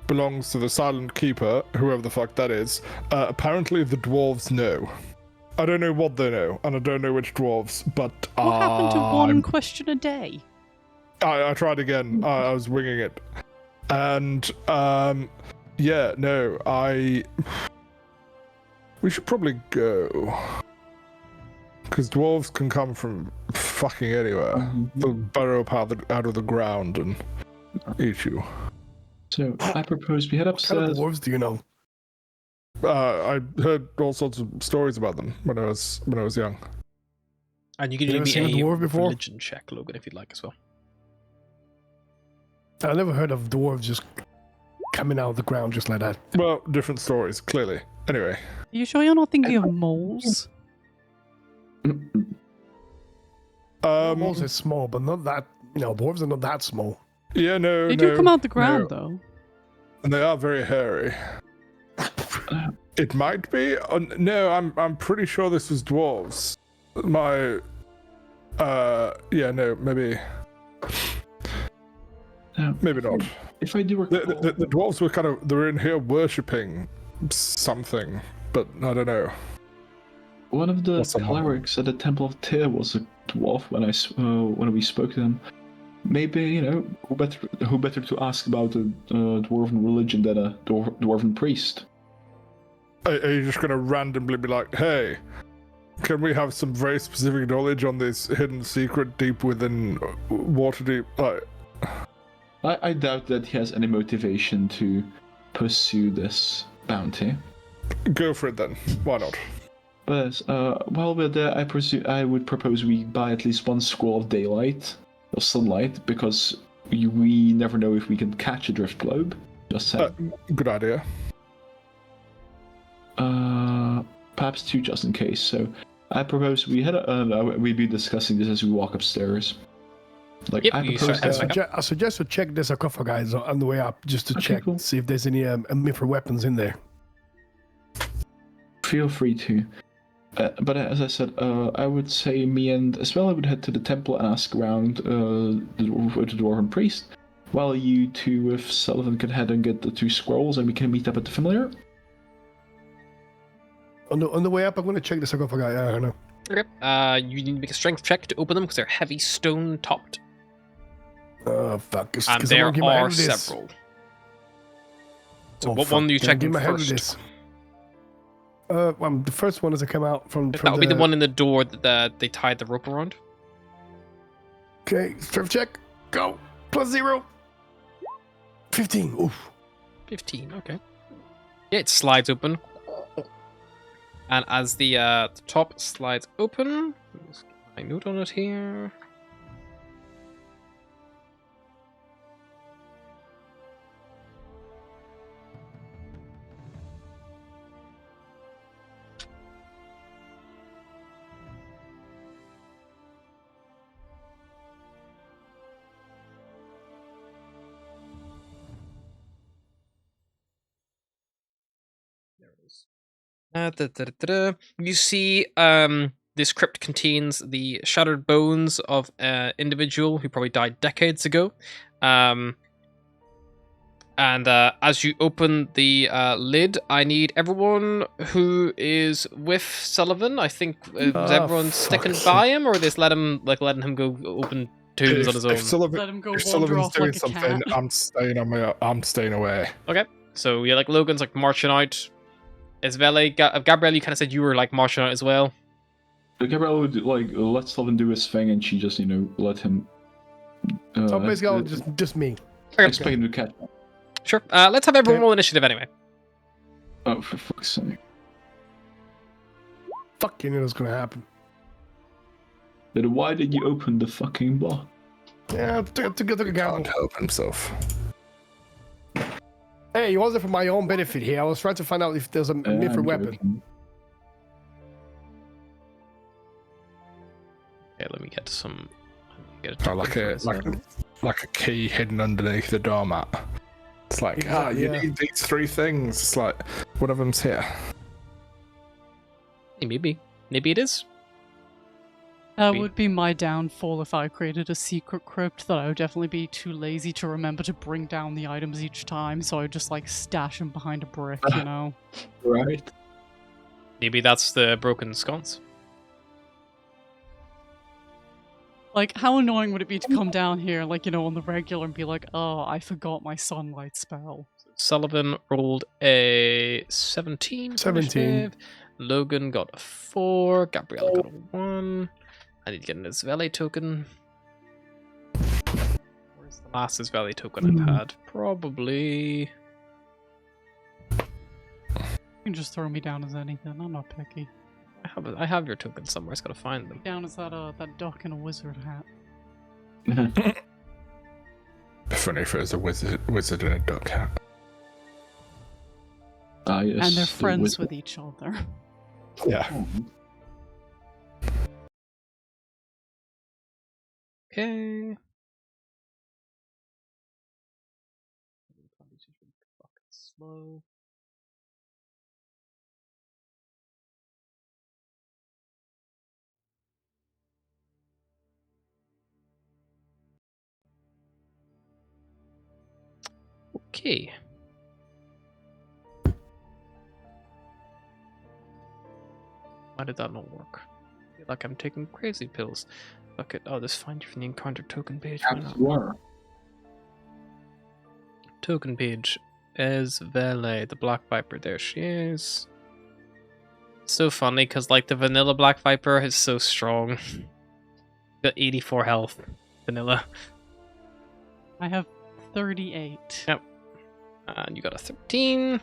belongs to the silent keeper, whoever the fuck that is. Apparently the dwarves know. I don't know what they know, and I don't know which dwarves, but What happened to one question a day? I tried again. I was winging it. And yeah, no, we should probably go. Because dwarves can come from fucking anywhere. They'll burrow up out of the ground and eat you. So I propose we head What kind of upstairs. dwarves do you know? I heard all sorts of stories about them when I was young. And you can You do never seen a me a dwarf before? religion check, Logan, if you'd like as well. I never heard of dwarves just coming out of the ground just like that. Well, different stories, clearly. Anyway. Are you sure you're not thinking of moles? Dwarves are small, but not that. Dwarves are not that small. Yeah, no, They no, do come out the ground, no. though. And they are very hairy. It might be. No, I'm pretty sure this was dwarves. Yeah, no, maybe not. If I do recall, The dwarves were they're in here worshipping something, but I don't know. one of the What's clerics at the Temple of Tyr was a dwarf when we spoke to him. Maybe, who better to ask about a dwarven religion than a dwarven priest? Are you just going to randomly be like, hey, can we have some very specific knowledge on this hidden secret deep within Waterdeep? I doubt that he has any motivation to pursue this bounty. Go for it then. Why not? But while we're there, I would propose we buy at least one scroll of daylight, or sunlight, because we never know if we can catch a drift globe. Just saying. Good idea. Perhaps two just in case. So I propose we'd be discussing this as we walk upstairs. Yep, I you propose start that. I suggest to check the sarcophagus on the way up, just to Okay, check, cool. see if there's any mithril weapons in there. Feel free to. But as I said, I would say me and Esmella would head to the temple and ask around the dwarven priest, while you two with Sullivan can head and get the two scrolls, and we can meet up at the familiar. On the way up, I'm going to check the sarcophagi. I know. Okay. You need to make a strength check to open them because they're heavy stone topped. Fuck. And there are several. So what one do you check first? The first one as I come out from. That would be the one in the door that they tied the rope around. Okay, strength check. Go. +0. 15. Oof. 15. Okay. Yeah, it slides open. And as the top slides open, let's get my note on it here. There it is. You see, this crypt contains the shattered bones of an individual who probably died decades ago. And as you open the lid, I need everyone who is with Sullivan. I think is everyone sticking by him, or is letting him go open tunes on his own. Let him go If wander Sullivan's off doing like a something, cat. I'm staying away. Okay, so yeah, like Logan's like marching out. Isvele, Gabrielle, you kind of said you were like marching out as well. Gabrielle would like let Sullivan do his thing, and she just let him. So basically, just me. Explain the cat. Sure. Let's have everyone roll initiative anyway. Oh, for fuck's sake! Fuck, you knew it was gonna happen. Then why did you open the fucking block? Yeah, took a gamble. Can't help himself. Hey, it wasn't for my own benefit here. I was trying to find out if there's a different weapon. Joking. Okay, let me get to some. Or like a key hidden underneath the doormat. It's like, you need these 3 things. It's like, one of them's here. Maybe it is. That would be my downfall if I created a secret crypt, that I would definitely be too lazy to remember to bring down the items each time, so I would just like stash them behind a brick, you know? Right. Maybe that's the broken sconce. Like, how annoying would it be to come down here, like, you know, on the regular and be like, oh, I forgot my sunlight spell. Sullivan rolled a 17. 17. Logan got a 4. Gabrielle got a 1. I need to get an Isvele token. Where's the last Isvele token I've had? Probably. You can just throw me down as anything. I'm not picky. I have your token somewhere. I just gotta find them. Down as that duck in a wizard hat. Funny if it was a wizard in a duck hat. Yes, And they're friends with each other. Yeah. Okay. Slow. Okay. Why did that not work? I feel like I'm taking crazy pills. Look at this find you from the encounter token page. Why not? You are. Token page. Isvele, the Black Viper. There she is. So funny because like the vanilla Black Viper is so strong. Got 84 health. Vanilla. I have 38. Yep. And you got a 13.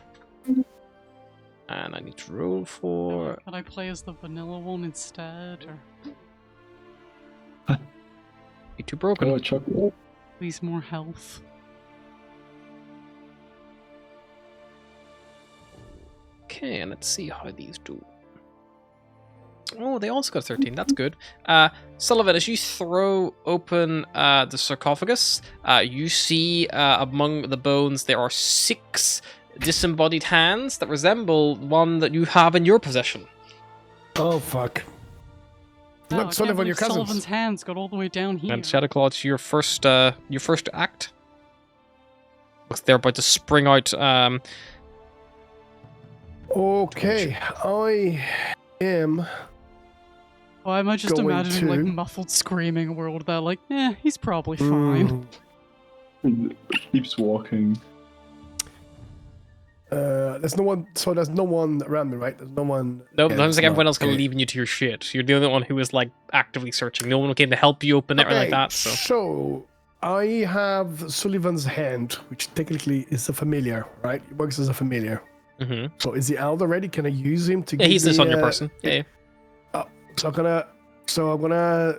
And I need to roll for. Can I play as the vanilla one instead? Or You too broken. Oh, chocolate. please more health? Okay, and let's see how these do. Oh, they also got 13. That's good. Sullivan, as you throw open the sarcophagus, you see among the bones there are 6 disembodied hands that resemble one that you have in your possession. Oh, fuck. Oh, Look, I Sullivan, can't your believe cousins. Sullivan's hands got all the way down here. And Shadowclaw, it's your first act. Looks they're about to spring out. Okay, I am. Why am I just going imagining like to- muffled screaming world there? Like, he's probably fine. Keeps walking. There's no one. So there's no one around me, right? There's no one. No, Yeah, sounds it's like everyone not- else kind of okay. leaving you to your shit. You're the only one who is like actively searching. No one came to help you open it or like that. So I have Sullivan's hand, which technically is a familiar, right? He works as a familiar. Mm-hmm. So is he out already? Can I use him to? Yeah, give he's this me, on your person. Yeah. So I'm gonna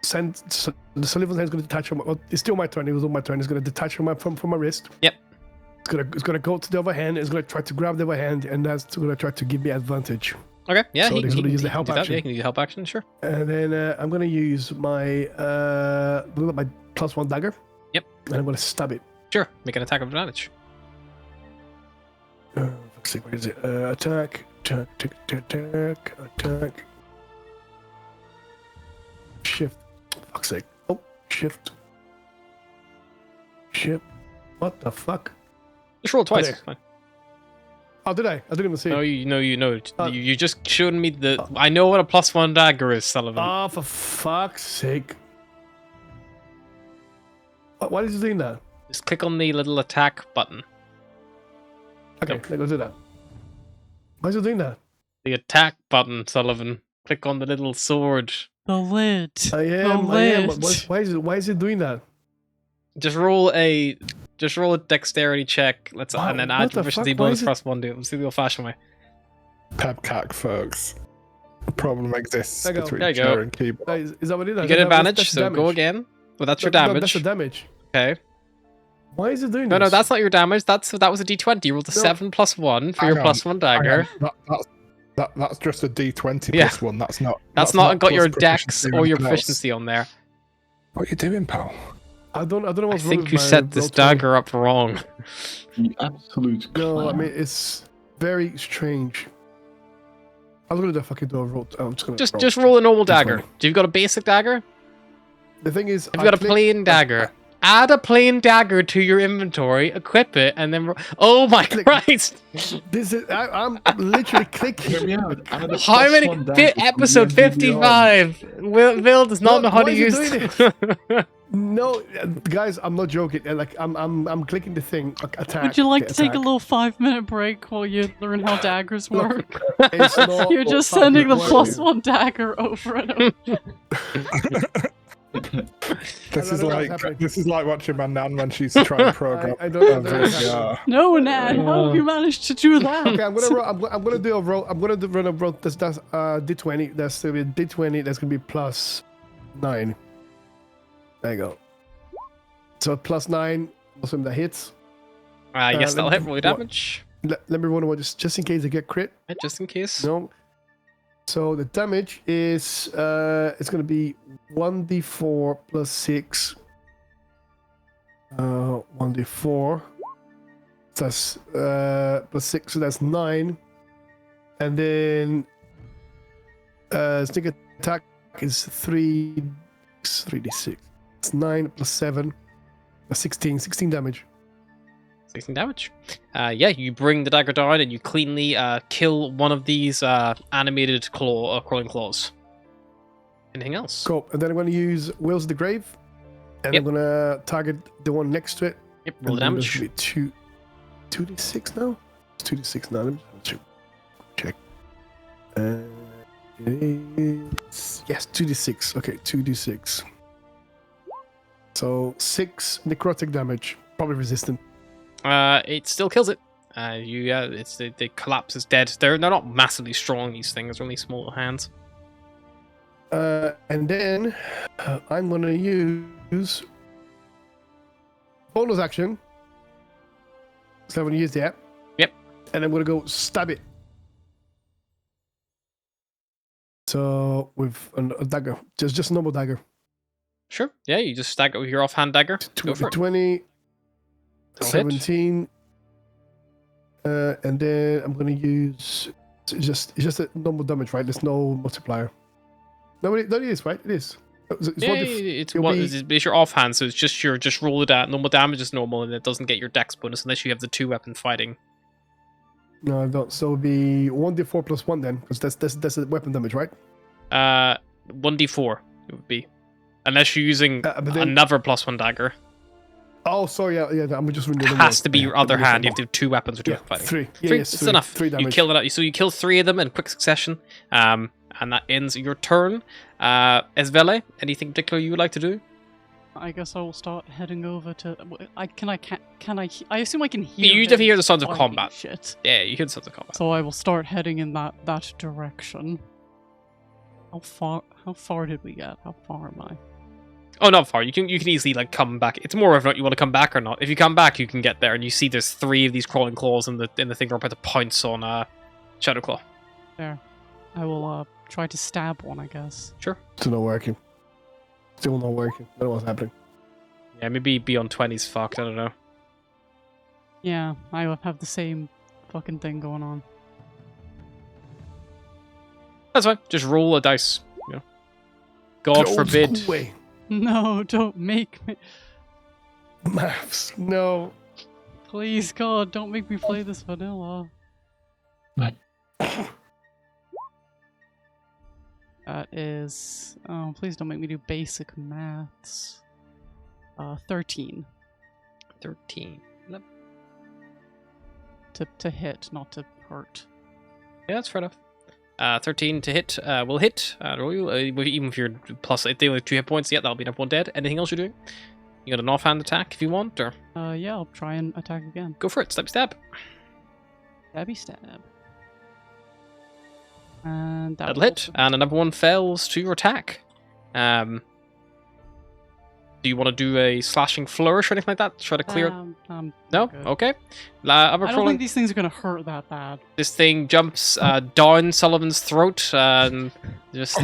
send. So the Sullivan's hand is gonna detach from. Well, it's still my turn. It was on my turn. It's gonna detach from my wrist. Yep. It's gonna go to the other hand. It's gonna try to grab the other hand, and that's gonna try to give me advantage. Okay. Yeah. So he's gonna use the can help do that. action. Yeah, he can use the help action. Sure. And then I'm gonna use my +1 dagger. Yep. And I'm gonna stab it. Sure. Make an attack of advantage. Let's see, where is it? Attack. Shift. Fuck's sake. Oh, shift. What the fuck? Just roll twice. Okay. It's fine. Oh, did I? I didn't even see. No, you know. Uh, You just showed me the. I know what a +1 dagger is, Sullivan. Oh, for fuck's sake. Why is he doing that? Just click on the little attack button. Okay, Nope. let's go do that. Why is he doing that? The attack button, Sullivan. Click on the little sword. The lid. I The am. lid. Why is he doing that? Just roll a dexterity check. And then add What the proficiency fuck? Why bonus is it- plus 1 to it. Let's do the old-fashioned way. Pebcac, folks. The problem exists There you go. between There you chair go. and keyboard. Is that what it is? You get advantage, so go again. Well, that's your damage. That's the damage. Okay. Why is it doing No, this? that's not your damage. That was a d20. You rolled a 7 plus 1 for Hang your on, plus 1 dagger. That's just a D20 Yeah. plus 1. That's not. That's not got plus your dex proficiency or your anything else. proficiency on there. What are you doing, pal? I don't know I what's wrong think with you my set this roll 20. dagger up wrong. The absolute No, I clown. mean it's very strange. I was gonna do a fucking do a roll. I'm just gonna Just roll a normal That's dagger. fine. Do you got a basic dagger? The thing is, If you've got a plain dagger, add a plain dagger to your inventory, equip it, and then. Oh my Click. Christ! This is I'm literally clicking. Hear me out. Add a How plus many? one dagger from Episode the MVD 55. Will does not Look, know how why to is use he this. No, guys, I'm not joking. Like I'm clicking the thing. Attack. Would you like okay, to take a attack. little 5-minute break while you learn how daggers work? It's not You're just fucking sending the working. +1 dagger over and over. This I is don't know what's happening. like watching my nan when she's trying to program. I don't know a what's happening. VCR. No, Nan, how have you managed to do that? Okay, I'm gonna roll. I'm gonna do a roll. I'm gonna run a roll. That's D20. That's gonna be D20. That's gonna be +9. There you go. So +9. Assume that hits. Yes, that'll let hit. me- Roll your what- damage. Let me roll one just in case I get crit. Yeah, just in case. No. So the damage is it's gonna be 1d4 plus 6. 1d4. That's plus 6, so that's 9. And then sneak attack is 3d6. It's 9 plus 7. 16 damage. 16 damage. Yeah, you bring the dagger down and you cleanly kill one of these animated crawling claws. Anything else? Cool. And then I'm gonna use Wills of the Grave. And Yep. I'm gonna target the one next to it. Yep, roll the And then there's damage. gonna be 2d6 now? It's 2d6 now. Let me check. It's, yes, 2d6. Okay, 2d6. So 6 necrotic damage. Probably resistant. It still kills it. They collapse as dead. They're not massively strong. These things, they're only small hands. And then I'm gonna use bonus action. So I'm gonna use that. Yep. And I'm gonna go stab it. So with a dagger, just a normal dagger. Sure. Yeah, you just stack it with your offhand dagger. Go for it. 20, That'll hit. 17, and then I'm gonna use it's just a normal damage, right? There's no multiplier. No, it is, right? It is. It's Yeah, what the it's it'll what be- it's your offhand, so it's just roll it at normal damage is normal, and it doesn't get your dex bonus unless you have the 2-weapon fighting. No, I don't. So it'll be 1d4 plus 1 then, because that's a weapon damage, right? 1d4 it would be, unless you're using But then- another +1 dagger. Oh, sorry, yeah. I'm just reading It the has to be one. your Yeah, other let me hand. You use have to have 2 weapons with yeah, 2 fighting. 3. Yeah, Three, yes, it's 3. enough. 3 damage. You kill it out. So you kill 3 of them in quick succession. And that ends your turn. Esvele, anything particular you would like to do? I guess I will start heading over to. Can I? I assume I can hear. You them definitely hear the sounds of fighting combat. Shit. Yeah, you hear the sounds of combat. So I will start heading in that direction. How far did we get? How far am I? Oh, not far. You can easily like come back. It's more of not you want to come back or not. If you come back, you can get there, and you see there's 3 of these crawling claws in the thing are about to pounce on Shadowclaw. There. I will try to stab one, I guess. Sure. Still not working. Still not working. I don't know what's happening. Yeah, maybe be on 20's fucked. I don't know. Yeah, I will have the same fucking thing going on. That's fine. Just roll a dice. You know. God The old forbid. school way. No, don't make me. Maths. No. Please, God, don't make me play this vanilla. That is. Oh, please don't make me do basic maths. 13 13. Yep. to hit, not to hurt. Yeah, that's fair enough. 13 to hit. Will hit. Roll you. Even if you're plus, if they only 2 hit points, yeah, that'll be enough one dead. Anything else you're doing? You got an offhand attack if you want, or Yeah, I'll try and attack again. go for it. Stab. Stabby stab. And That'll hit. And another one fails to your attack. Do you want to do a slashing flourish or anything like that? Try to clear. No. Good. Okay. I don't think these things are gonna hurt that bad. This thing jumps down Sullivan's throat and just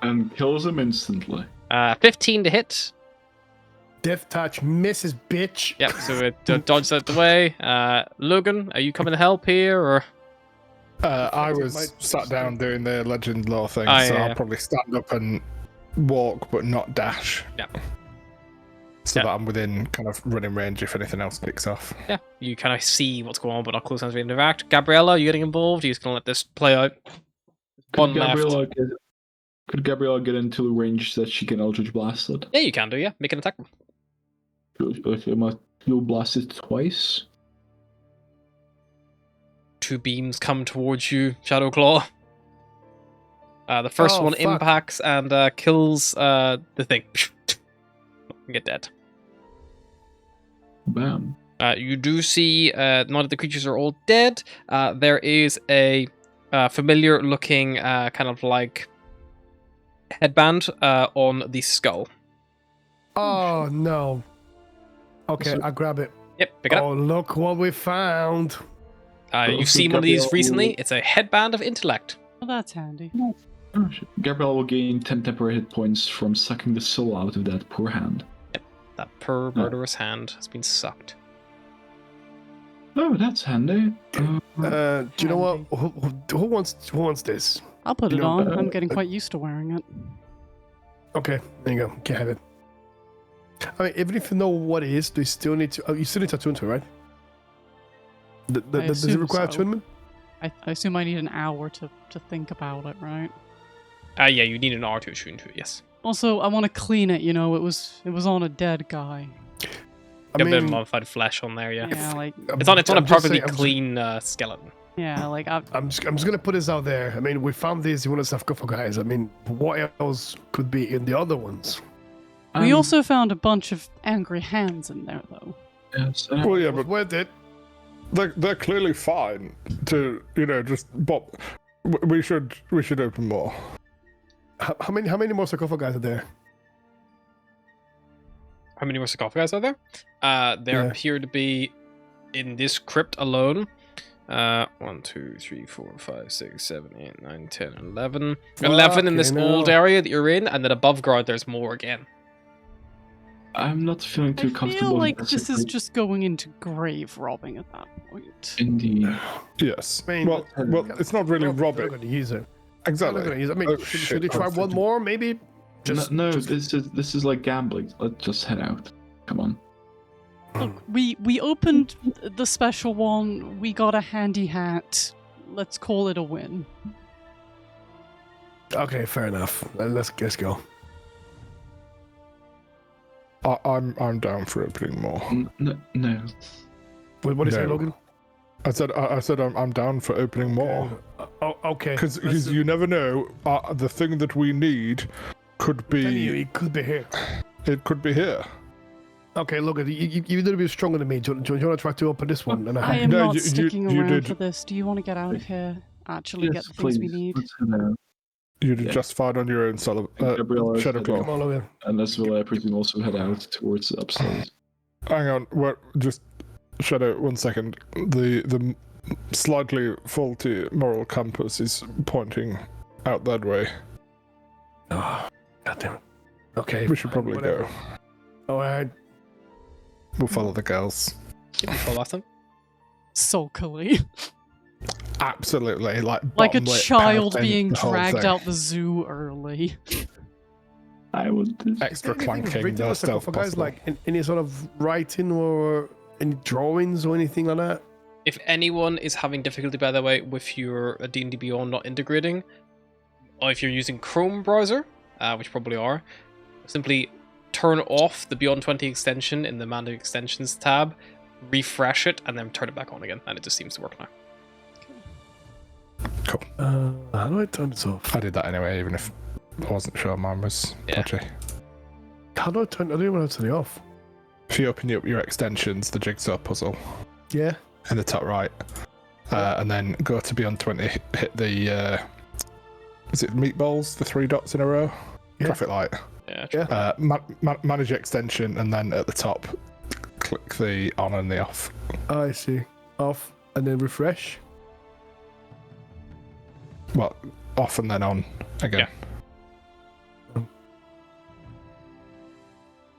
And kills him instantly. 15 to hit. Death touch misses, bitch. Yep. So it dodges out the way. Logan, are you coming to help here, or? I was sat down doing the legend lore thing, Oh, so yeah. I'll probably stand up and walk, but not dash. Yeah. So Yeah. that I'm within kind of running range if anything else kicks off. Yeah, you kind of see what's going on, but not close enough to interact. Gabriella, are you getting involved? Are you just gonna let this play out? One left. Could Gabriella get into the range that she can Eldritch Blast it? Yeah, you can do. Yeah, make an attack. You'll blast it twice. 2 beams come towards you, Shadowclaw. The first Oh, one fuck. impacts and kills the thing. Get dead. Bam. You do see none of the creatures are all dead. There is a familiar-looking kind of like headband on the skull. Oh no. Okay, I grab it. Yep, pick it up. Oh, look what we found. You've seen one of these recently. It's a headband of intellect. Well, that's handy. Oh, shit. Gabrielle will gain 10 temporary hit points from sucking the soul out of that poor hand. That poor murderous hand has been sucked. Oh, that's handy. Do you know what? Who wants this? I'll put You it know, on. I'm getting quite used to wearing it. Okay, there you go. Can have it. I mean, even if you know what it is, do you still need to? Oh, you still need to attune to it, right? Does it assume require so. attunement? I assume I need an hour to think about it, right? Yeah, you need an R to attune to it, yes. Also, I want to clean it. You know, it was on a dead guy. I Got a bit of mean, modified flesh on there, yeah. Yeah, like It's on a I'm just perfectly saying- clean skeleton. yeah, like I'm just gonna put this out there. I mean, we found this in one of the sarcophagus. I mean, what else could be in the other ones? we also found a bunch of angry hands in there, though. Yes, Well, yeah, but Worth it. they're clearly fine to just bop. We should open more. How many more sarcophagi are there? How many more sarcophagi are there? There Yeah. appear to be, in this crypt alone, 1, 2, 3, 4, 5, 6, 7, 8, 9, 10, 11. 11 in this Fucking old hell. area that you're in, and then above ground there's more again. I'm not feeling too I comfortable. feel with like this this is agreement. just going into grave robbing at that point. Indeed. Yes. I mean, well, it's not really They're robbing. not going to use it. Exactly. They're not gonna use it. I mean, Oh, should we shit, try I was one thinking- more? Maybe. No, this is like gambling. Let's just head out. Come on. Look, we opened the special one. We got a handy hat. Let's call it a win. Okay, fair enough. Let's go. I'm down for opening more. No. What is it, No. Logan? I said I'm down for opening more Oh, okay. because you never know. The thing that we need could be. It could be here. It could be here. Okay, Logan, you're a little bit stronger than me. Do you want to try to open this one? And I am No, not you sticking did- around for this. Do you want to get out of here? Actually, get the things we need. Let's head out. You did Yeah. just fine on your own, Gabriella is Shadowclaw. Come on, Logan. And as will I presume also head out towards the upstairs. Hang on, just Shadow. 1 second. The slightly faulty moral compass is pointing out that way. Oh, goddamn it. Okay. We should fine, probably whatever. go. All right. We'll follow the girls. Give me full last time. Sulkily. Absolutely, Like a bottom-lip child pouting being the whole dragged thing. out the zoo early. I would. Extra Is there anything clanking, written no on stealth sarcophagus, possible. like any sort of writing or any drawings or anything like that? If anyone is having difficulty, by the way, with your D&D Beyond not integrating, or if you're using Chrome browser, which you probably are, simply turn off the Beyond 20 extension in the Manage Extensions tab, refresh it, and then turn it back on again, and it just seems to work now. Cool. How do I turn this off? I did that anyway, even if I wasn't sure mine was dodgy. How do I turn? I don't even know how to turn it off. If you open up your extensions, the jigsaw puzzle Yeah. in the top right, and then go to Beyond 20, hit the is it meatballs, the 3 dots in a row? Yeah. Traffic light. Yeah. Manage extension, and then at the top, click the on and the off. I see. Off and then refresh. Well, off and then on again.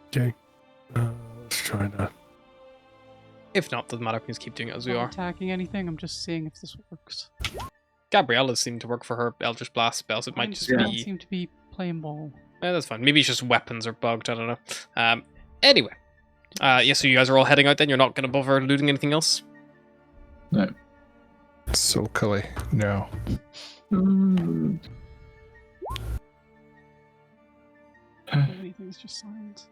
Okay. Let's try that. If not, doesn't matter. We can just keep doing it as we Not are. attacking anything. I'm just seeing if this works. Gabriella's seemed to work for her Eldritch Blast spells. It might Mine just don't be... seem to be playing ball. that's fine. Maybe it's just weapons are bugged. I don't know. Anyway. So you guys are all heading out then? You're not going to bother looting anything else? No. Sulkily, no. Everything's just silent.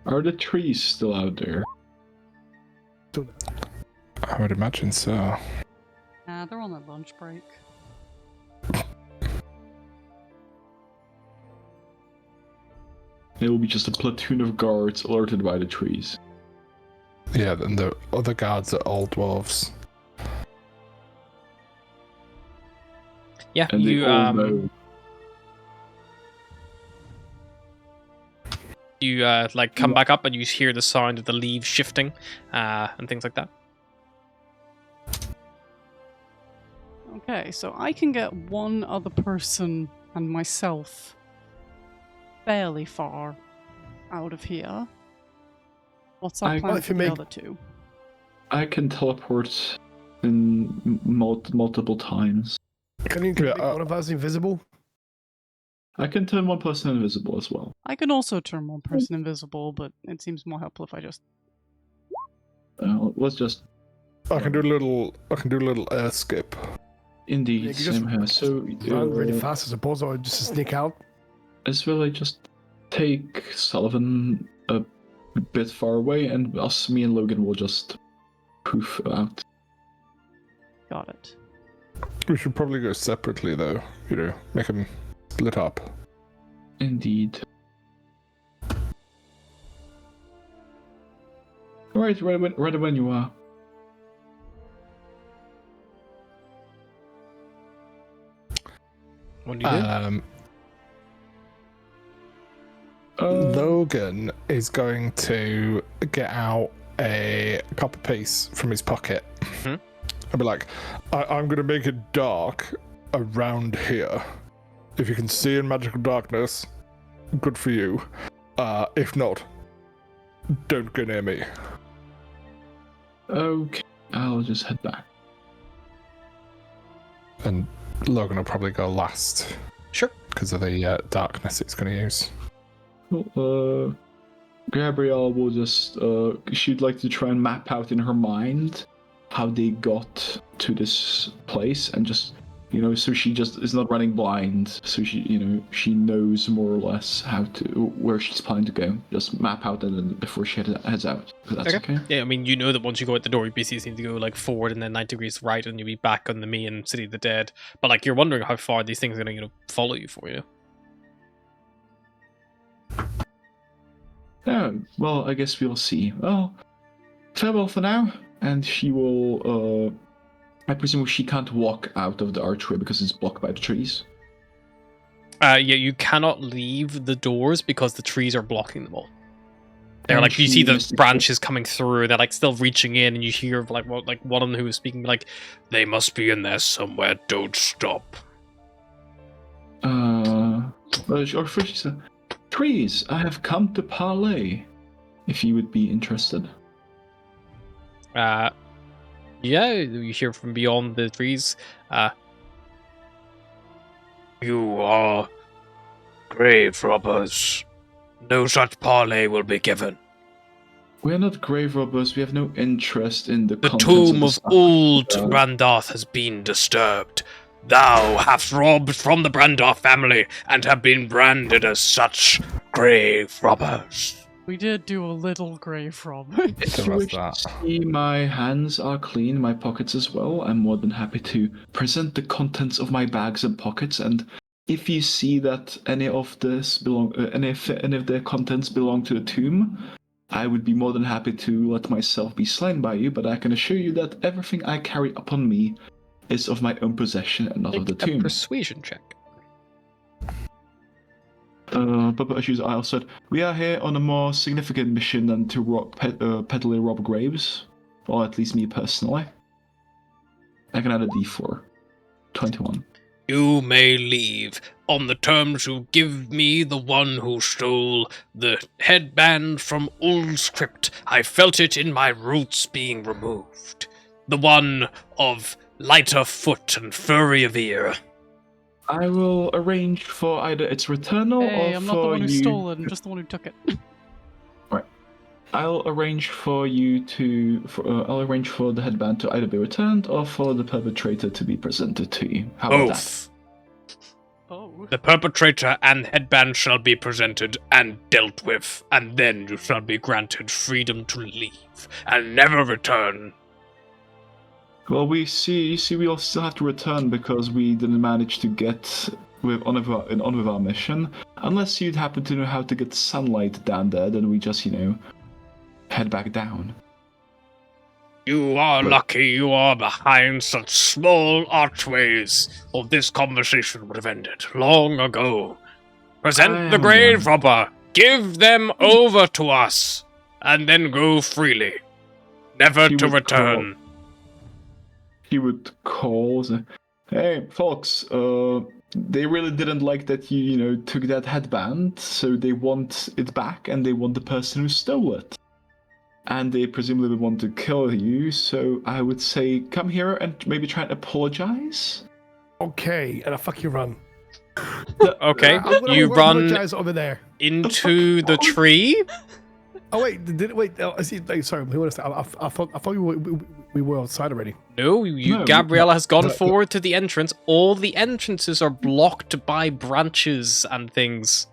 Are the trees still out there? I would imagine so. Nah, they're on their lunch break. It will be just a platoon of guards alerted by the trees. Yeah, and the other guards are all dwarves. Yeah, And you they all know. you like come back up and you hear the sound of the leaves shifting and things like that. Okay, so I can get one other person and myself fairly far out of here. What's our plan if for you the make- other two? I can teleport in multiple times. Can you make one of us invisible? I can turn one person invisible as well. I can also turn one person invisible, but it seems more helpful if I just... Let's just I can do a little air skip. indeed You can just same here. So Run really fast, I suppose, or just sneak out. as well, I just take Sullivan a bit far away, and me and Logan will just poof out. Got it. We should probably go separately though. Make them split up. Indeed. Alright, right when you are. What do you do? Logan is going to get out a copper piece from his pocket. Mhm. I'll be like, I'm going to make it dark around here. If you can see in magical darkness, good for you. If not, don't go near me. Okay, I'll just head back. And Logan will probably go last. Sure. Because of the darkness it's going to use. Well, Gabrielle will just, she'd like to try and map out in her mind how they got to this place, and just, so she just is not running blind, so she knows more or less where she's planning to go. Just map out and then before she heads out. If that's okay? Yeah, I mean, you know that once you go out the door, you basically need to go like forward and then 90 degrees right, and you'll be back on the main City of the Dead. But like, you're wondering how far these things are going to follow you for you. Yeah, well, I guess we'll see. Well, farewell for now. And she will, I presume she can't walk out of the archway because it's blocked by the trees. Yeah, you cannot leave the doors because the trees are blocking them all. They're And like, you see the she- branches coming through, they're like still reaching in, and you hear like one of them who was speaking like, they must be in there somewhere, don't stop. Or first she said, trees, I have come to parley, if you would be interested. Yeah, you hear from beyond the trees. You are grave robbers. No such parley will be given. We are not grave robbers, we have no interest in the The contents tomb the of stuff. old Brandarth has been disturbed. Thou hast robbed from the Brandarth family and have been branded as such. grave robbers. We did do a little grave rob. If There you was wish that. to see my hands are clean, my pockets as well, I'm more than happy to present the contents of my bags and pockets. And if you see that any of any of the contents belong to the tomb, I would be more than happy to let myself be slain by you. But I can assure you that everything I carry upon me is of my own possession and not of the Make a tomb. persuasion check. But as I also said, we are here on a more significant mission than to peddle rob graves, or at least me personally. I can add a D4. 21. You may leave on the terms you give me the one who stole the headband from Ull's crypt. I felt it in my roots being removed. The one of lighter foot and furry of ear. I will arrange for either its returnal Hey, or I'm for not the one who you. stole it, I'm just the one who took it. I'll arrange for you to. I'll arrange for the headband to either be returned or for the perpetrator to be presented to you. How about that? Both. Oh. The perpetrator and headband shall be presented and dealt with, and then you shall be granted freedom to leave and never return. Well, we all still have to return because we didn't manage to get on with our mission. Unless you'd happen to know how to get sunlight down there, then we just, head back down. You are lucky you are behind such small archways, or this conversation would have ended long ago. Present the grave robber, give them over to us, and then go freely, never to return. He would call, say, hey, folks, they really didn't like that you took that headband, so they want it back, and they want the person who stole it. And they presumably want to kill you, so I would say come here and maybe try and apologize. Okay, and I fuck you run. Okay, I'm gonna you run apologize over there. into the tree. Oh wait, I see. Sorry, I thought we were outside already. No, No, Gabriella has gone no. forward to the entrance. All the entrances are blocked by branches and things.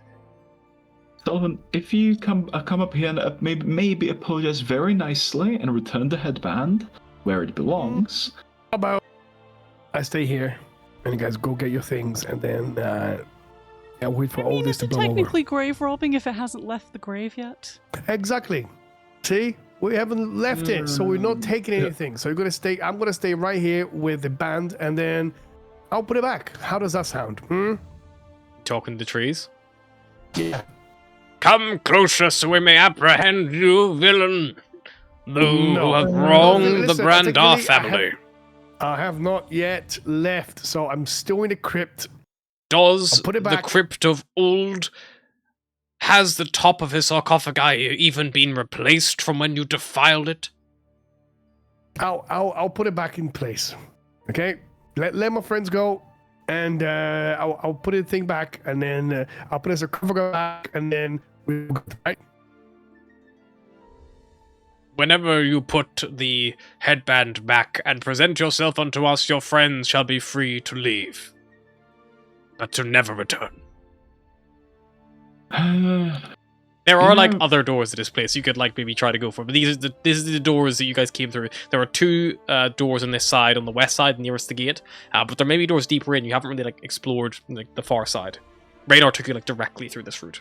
Sullivan, if you come up here and maybe apologize very nicely and return the headband where it belongs. How about I stay here and you guys go get your things and then wait for all this Is to it blow over. technically grave robbing if it hasn't left the grave yet? Exactly. See, we haven't left it, so we're not taking anything. So you're gonna stay. I'm gonna stay right here with the band, and then I'll put it back. How does that sound? Talking to the trees. Yeah. Come closer so we may apprehend you, villain. Those No. who have wronged the Listen, Brandar technically, family. I have not yet left, so I'm still in the crypt. Does I'll put it the back. crypt of Uld has the top of his sarcophagi even been replaced from when you defiled it? I'll put it back in place. Okay. Let my friends go, and I'll put the thing back, and then I'll put a sarcophagus back, and then we'll go. Right. Whenever you put the headband back and present yourself unto us, your friends shall be free to leave, but to never return. There are other doors to this place you could maybe try to go for, but these are the doors that you guys came through. There are two doors on this side, on the west side, nearest the gate, but there may be doors deeper in. You haven't really explored the far side. Radar took you directly through this route.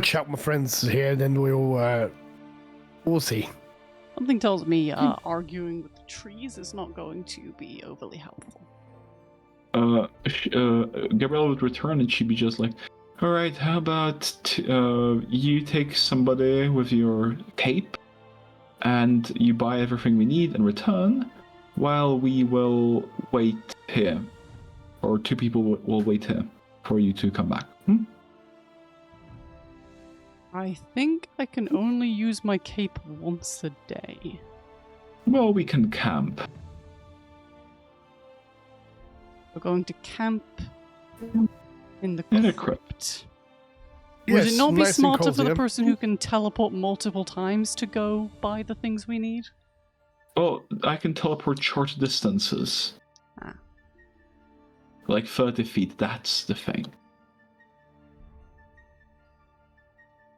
Chat with my friends here, then we'll see. Something tells me arguing with the trees is not going to be overly helpful. Gabrielle would return and she'd be just like, alright, how about you take somebody with your cape and you buy everything we need and return while we will wait here. Or two people will wait here for you to come back. I think I can only use my cape once a day. Well, we can camp. We're going to camp in the In a crypt. Would Yes, it not be nice and smarter for cozy, the person who can teleport multiple times to go buy the things we need? Well, I can teleport short distances. like 30 feet. That's the thing.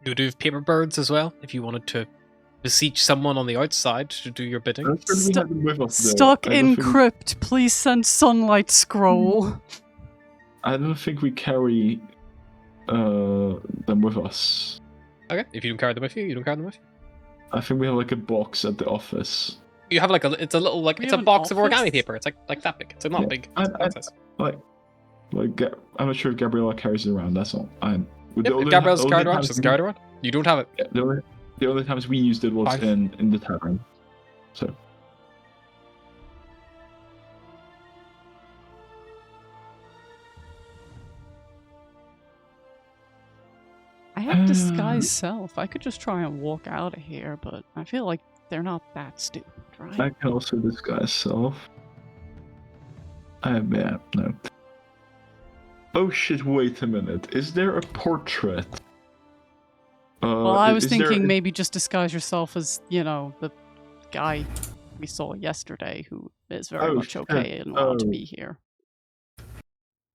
You do have paper birds as well, if you wanted to beseech someone on the outside to do your bidding. I don't think we have them with us, though. Stuck I don't in think we- crypt, please send sunlight scroll. I don't think we carry them with us. Okay, if you don't carry them with you, you don't carry them with you. I think we have like a box at the office. You have like it's a little like We it's a have an box of origami office? paper. It's like that big. It's not Yeah, big. I- It's that size. I'm not sure if Gabriella carries it around. That's all. Yep, if Gabrielle's carried around, she doesn't carry it around. You don't have it. Yeah, the only times we used it was Fine. in the tavern. So I have disguise self. I could just try and walk out of here, but I feel like they're not that stupid, right? I can also disguise self. Yeah, no. Oh shit! Wait a minute. Is there a portrait? Well, I was is there thinking a- maybe just disguise yourself as, the guy we saw yesterday who is very Oh, much shit. okay and allowed to Oh. be here.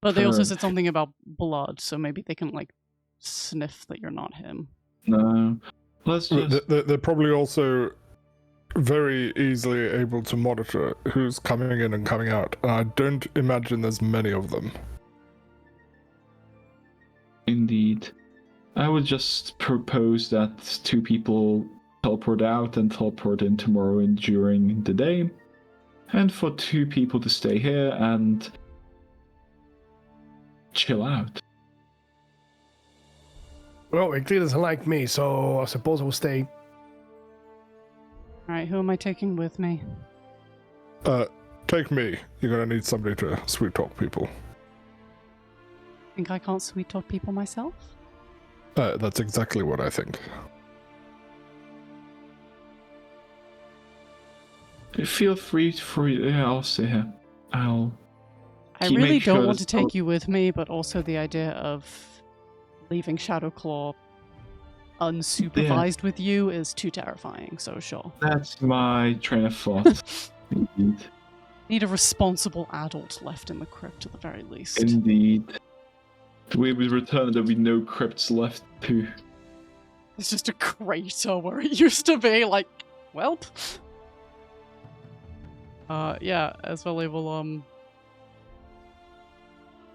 But they also Huh. said something about blood, so maybe they can, sniff that you're not him. No. Let's just. They're probably also very easily able to monitor who's coming in and coming out. And I don't imagine there's many of them. Indeed. I would just propose that 2 people teleport out and teleport in tomorrow and during the day. And for 2 people to stay here and chill out. Well, it clearly doesn't like me, so I suppose we'll stay. Alright, who am I taking with me? Take me. You're gonna need somebody to sweet talk people. Think I can't sweet talk people myself? That's exactly what I think. Feel free for yeah, I'll stay here. I Keep- really make sure don't want to that's take you with me, but also the idea of leaving Shadowclaw unsupervised with you is too terrifying, so sure. That's my train of thought. Indeed. Need a responsible adult left in the crypt at the very least. Indeed. The way we return, there'll be no crypts left too. It's just a crater where it used to be, welp. Yeah, Esveli will,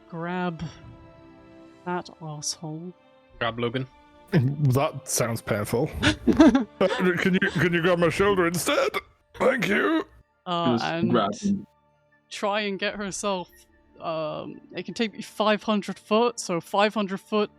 grab that asshole. Grab Logan. That sounds painful. Can you grab my shoulder instead? Thank you. Just And grab him. try and get herself, it can take me 500 foot, so 500 foot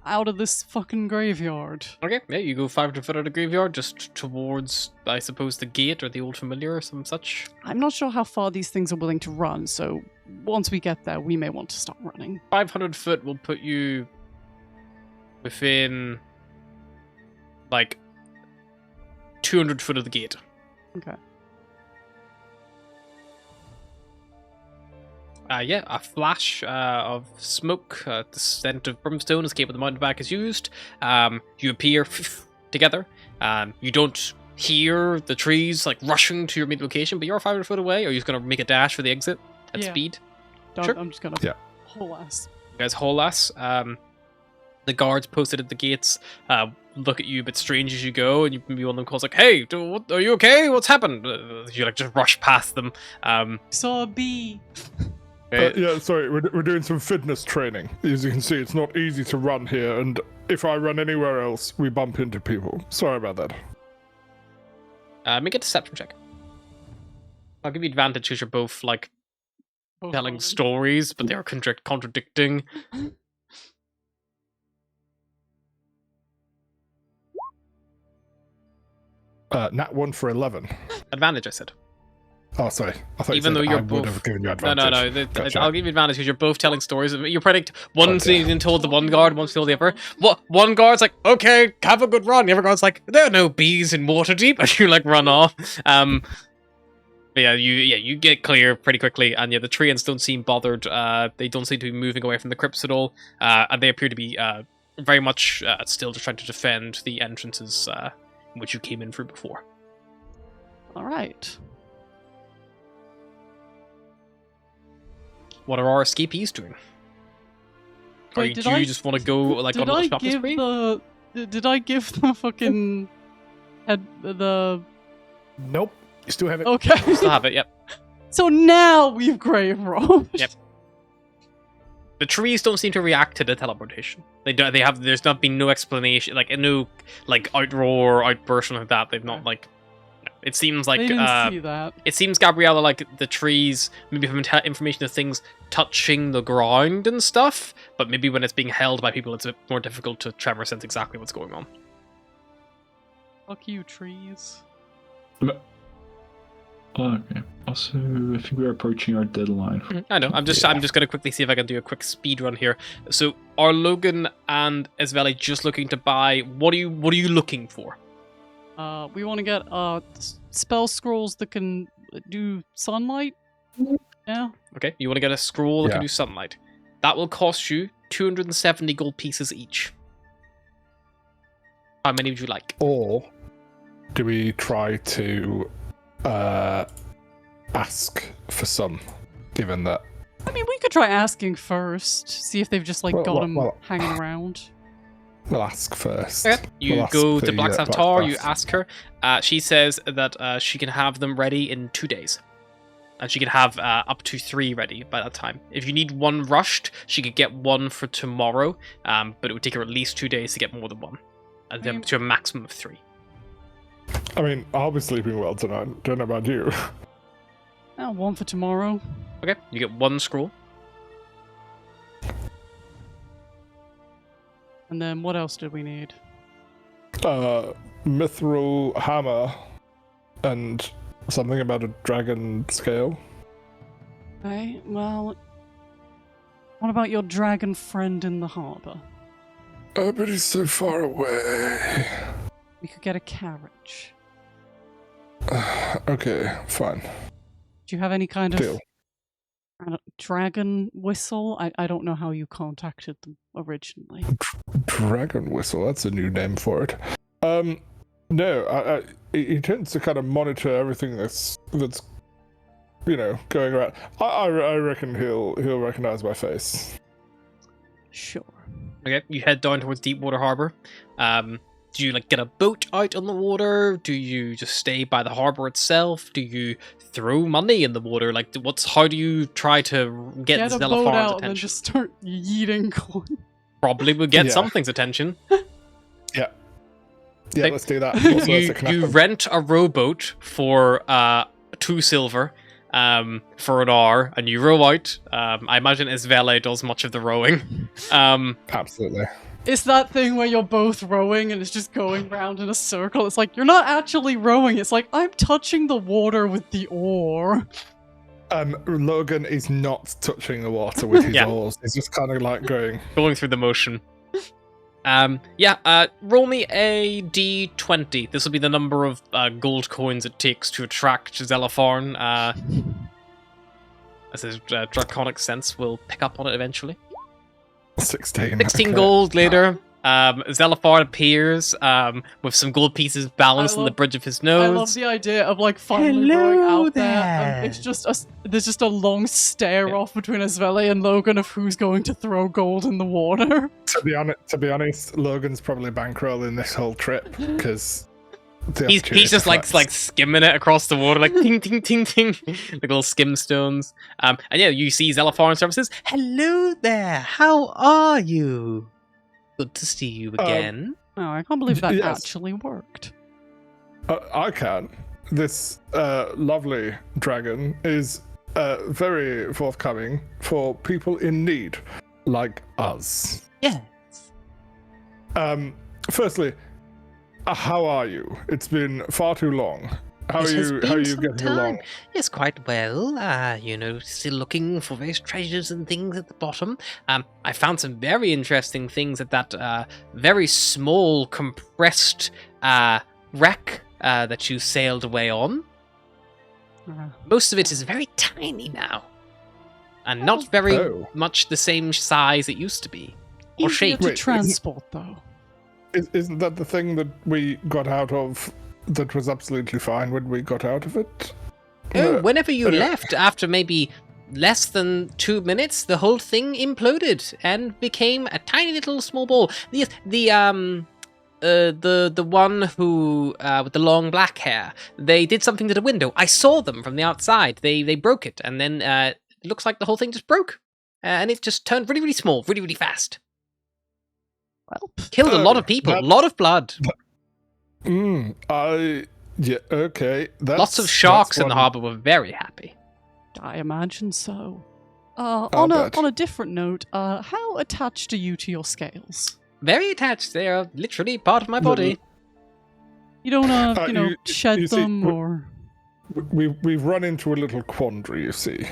out of this fucking graveyard. Okay, yeah, you go 500 foot out of the graveyard, just towards, I suppose, the gate or the old familiar or some such. I'm not sure how far these things are willing to run, so once we get there, we may want to start running. 500 foot will put you within, 200 foot of the gate. Okay. Yeah, a flash of smoke, the scent of brimstone escape when the mountain back is used. You appear together. You don't hear the trees rushing to your immediate location, but you're 500 foot away. Are you just going to make a dash for the exit at Yeah. speed? Done. Sure. I'm just gonna Yeah. whole ass. You guys haul ass. The guards posted at the gates look at you a bit strange as you go, and one of them calls "Hey, are you okay? What's happened?" You just rush past them. Saw a bee. Yeah, sorry, we're doing some fitness training. As you can see, it's not easy to run here, and if I run anywhere else, we bump into people. Sorry about that. Make a deception check. I'll give you advantage because you're both Both telling of them. stories, but they are contradicting. Nat 1 for 11. Advantage, I said. Oh, sorry. I thought Even you though said you're I would both- have given you No, advantage. Gotcha. I'll give you advantage because you're both telling stories. You predict one's Okay. being told the one guard, one's told the other. One guard's like, "Okay, have a good run." The other guard's like, "There are no bees in Waterdeep," and you run off. But yeah, you get clear pretty quickly, and yeah, the treants don't seem bothered. They don't seem to be moving away from the crypts at all, and they appear to be very much still just trying to defend the entrances which you came in through before. All right. what are our escapees doing? Or Wait, do did you I- just want to go like on Did a I shopping give spree? did I give the fucking head the Nope. You still have it. okay? Still have it. Yep. So now we've grave robbed. Yep. The trees don't seem to react to the teleportation. They do. They have. There's not been no explanation, like no, like outroar, outburst, like that. They've not like. No. It seems like They didn't see that. it seems Gabriella like the trees maybe have information of things touching the ground and stuff, but maybe when it's being held by people, it's a bit more difficult to tremor sense exactly what's going on. Fuck you, trees. Okay. Also, I think we are approaching our deadline. I know. I'm just gonna quickly see if I can do a quick speed run here. So are Logan and Isveli just looking to buy? What are you looking for? We want to get spell scrolls that can do sunlight. Yeah. Okay, you want to get a scroll that can Yeah. do sunlight. That will cost you 270 gold pieces each. How many would you like? Or do we try to ask for some, given that? I mean, we could try asking first. See if they've just like got them hanging around. We'll ask first. Okay. You We'll ask go to the, Blackstaff Black Tower, you Staff. ask her. She says that she can have them ready in 2 days. And she can have up to 3 ready by that time. If you need 1 rushed, she could get 1 for tomorrow, but it would take her at least 2 days to get more than 1. And then to a maximum of 3. I mean, I'll be sleeping well tonight. Don't know about you. 1 for tomorrow. Okay, you get 1 scroll. And then what else did we need? Mithril hammer and something about a dragon scale. Okay, well, what about your dragon friend in the harbour? Oh, but he's so far away. We could get a carriage. Okay, fine. Do you have any kind of Deal. dragon whistle? I don't know how you contacted them originally. Dragon whistle, that's a new name for it. No, he tends to kind of monitor everything that's going around. I reckon he'll recognize my face. Sure. Okay, you head down towards Deepwater Harbor. Do you like get a boat out on the water? Do you just stay by the harbor itself? Do you throw money in the water? Like, how do you try to get a Stella boat Farm's out and then attention? just start yeeting coin. Probably would get Yeah. something's attention. Yeah, Okay. let's do that. Also, that's a You knack. rent a rowboat for 2 silver for an hour, and you row out. I imagine Isvele does much of the rowing. Absolutely. It's that thing where you're both rowing and it's just going round in a circle. It's like, you're not actually rowing. It's like, I'm touching the water with the oar. Logan is not touching the water with his Yeah. oars. He's just kind of like going. Going through the motion. Roll me a d20. This will be the number of gold coins it takes to attract Zelafarn. As his draconic sense will pick up on it eventually. 16. 16 okay. gold later. Zelafarn appears with some gold pieces balanced on the bridge of his nose. I love the idea of like finally going out there. And it's just there's just a long stare off between Isveli and Logan of who's going to throw gold in the water. To be honest, Logan's probably bankrolling this whole trip because He's just like skimming it across the water, like ting ting ting ting, like little skim stones. And yeah, you see Zelafarn services. Hello there, how are you? Good to see you again. Oh, I can't believe that Yes. actually worked. I can. This lovely dragon is very forthcoming for people in need, like us. Yes. Firstly, how are you? It's been far too long. How are you getting along? Yes, quite well. Still looking for various treasures and things at the bottom. I found some very interesting things at that very small, compressed wreck that you sailed away on. Most of it is very tiny now. And not very much the same size it used to be. Or Easier shape. to Wait, transport, though. Isn't that the thing that we got out of that was absolutely fine when we got out of it? Oh, whenever you anyway. left, after maybe less than 2 minutes, the whole thing imploded and became a tiny little small ball. The one who with the long black hair, they did something to the window. I saw them from the outside. They broke it, and then it looks like the whole thing just broke, and it just turned really, really small, really, really fast. Well, Killed a lot of people, a lot of blood. Yeah, okay. Lots of sharks in the harbor were very happy. I imagine so. I'll On bet. a different note, how attached are you to your scales? Very attached. They are literally part of my body. You don't, shed you see, them or... We've run into a little quandary, you see.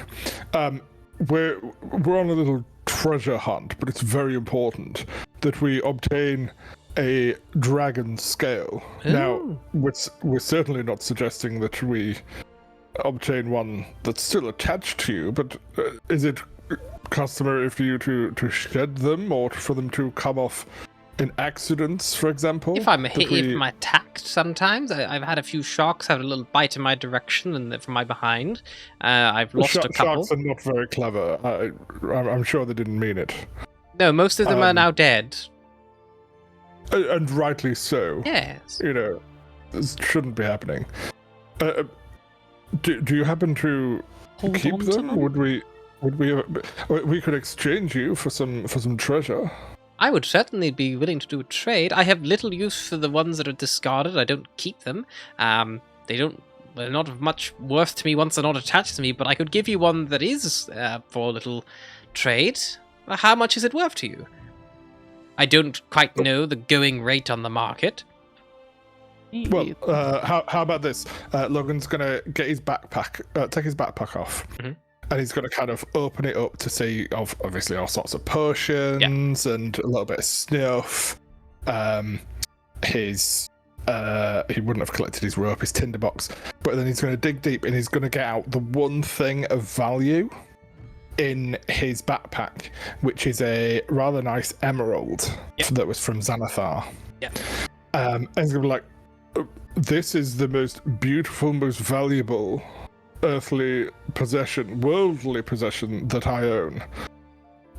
We're on a little treasure hunt, but it's very important that we obtain a dragon scale. Now, we're certainly not suggesting that we obtain one that's still attached to you, but is it customary for you to shed them, or for them to come off in accidents, for example? If I'm attacked sometimes, I've had a few sharks have a little bite in my direction and from my behind. I've lost a couple. Sharks are not very clever. I'm sure they didn't mean it. No, most of them are now dead. And rightly so. Yes. This shouldn't be happening. Do you happen to keep on to them? Would we could exchange you for some treasure? I would certainly be willing to do a trade. I have little use for the ones that are discarded. I don't keep them. They're not of much worth to me once they're not attached to me, but I could give you one that is for a little trade. How much is it worth to you? I don't quite know the going rate on the market. Well, how about this? Logan's gonna get his backpack, take his backpack off, and he's gonna kind of open it up to see, obviously, all sorts of potions and a little bit of snuff. He wouldn't have collected his rope, his tinderbox, but then he's gonna dig deep and he's gonna get out the one thing of value in his backpack, which is a rather nice emerald that was from Xanathar. And he's gonna be like, this is the most beautiful, most valuable earthly possession, worldly possession that I own.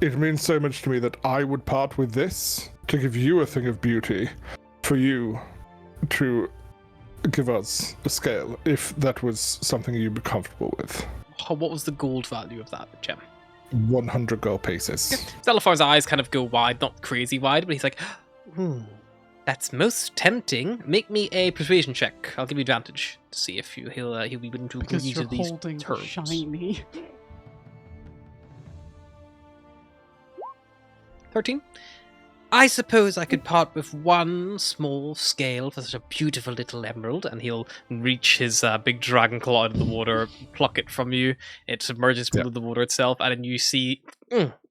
It means so much to me that I would part with this to give you a thing of beauty, for you to give us a scale, if that was something you'd be comfortable with. What was the gold value of that gem? 100 gold pieces. Zelifar's eyes kind of go wide, not crazy wide, but he's like, that's most tempting. Make me a persuasion check. I'll give you advantage to see if he'll be willing to agree to these holding terms. Shiny. 13. I suppose I could part with one small scale for such a beautiful little emerald, and he'll reach his big dragon claw out of the water, pluck it from you. It submerges into the water itself, and then you see,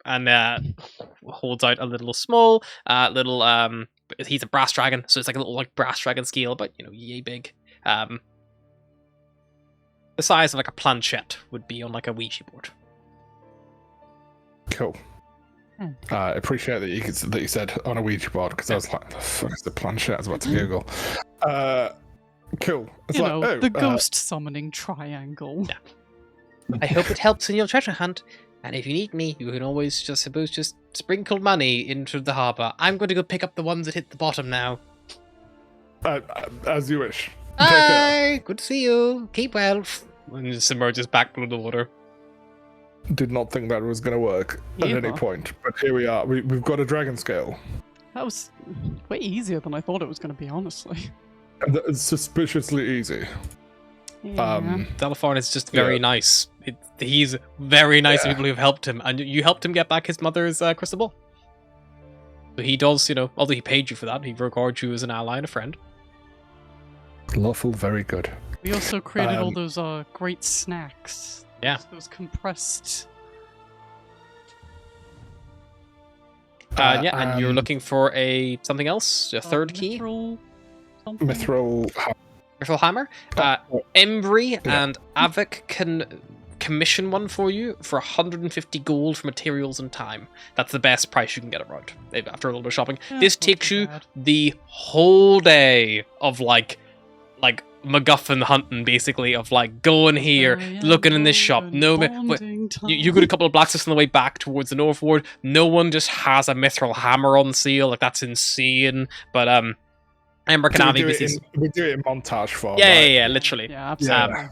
and holds out a little small, he's a brass dragon, so it's like a little brass dragon scale, but yay big. The size of like a planchette would be on like a Ouija board. Cool. I appreciate that you said on a Ouija board, because I was like, the fuck is the planchette? I was about to Google. Cool. It's the ghost summoning triangle. I hope it helps in your treasure hunt. And if you need me, you can always just sprinkle money into the harbor. I'm going to go pick up the ones that hit the bottom now. As you wish. Bye! Good to see you. Keep well. And just submerges back through the water. Did not think that was going to work at any point, but here we are. We've got a dragon scale. That was way easier than I thought it was going to be, honestly. It's suspiciously easy. Yeah. Delafarn is just very nice. He's very nice to people who've helped him, and you helped him get back his mother's crystal ball. So he does, although he paid you for that, he regards you as an ally and a friend. Lawful, very good. We also created all those great snacks. Yeah. Those compressed. And you're looking for something else, a third key. Mithril Hammer. Embry and Avik can commission one for you for 150 gold for materials and time. That's the best price you can get around after a little bit of shopping. Yeah, this takes you the whole day of like MacGuffin hunting, basically, of like going here, looking in this shop. No, you go to a couple of blacksmiths on the way back towards the North Ward. No one just has a mithril hammer on sale. Like, that's insane. But Ember can we do it in montage form. Yeah, literally. Yeah, absolutely.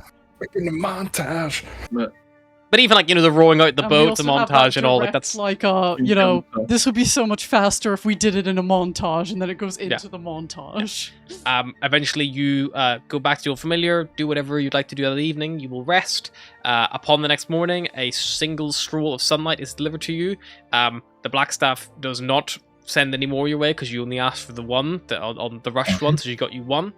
In the montage. But even like, the rowing out the boat, the montage and all, like that's like this would be so much faster if we did it in a montage and then it goes into the montage. Eventually you go back to your familiar, do whatever you'd like to do that evening. You will rest. Upon the next morning, a single scroll of sunlight is delivered to you. The Blackstaff does not send any more your way because you only asked for the one on the rushed one, so she got you one.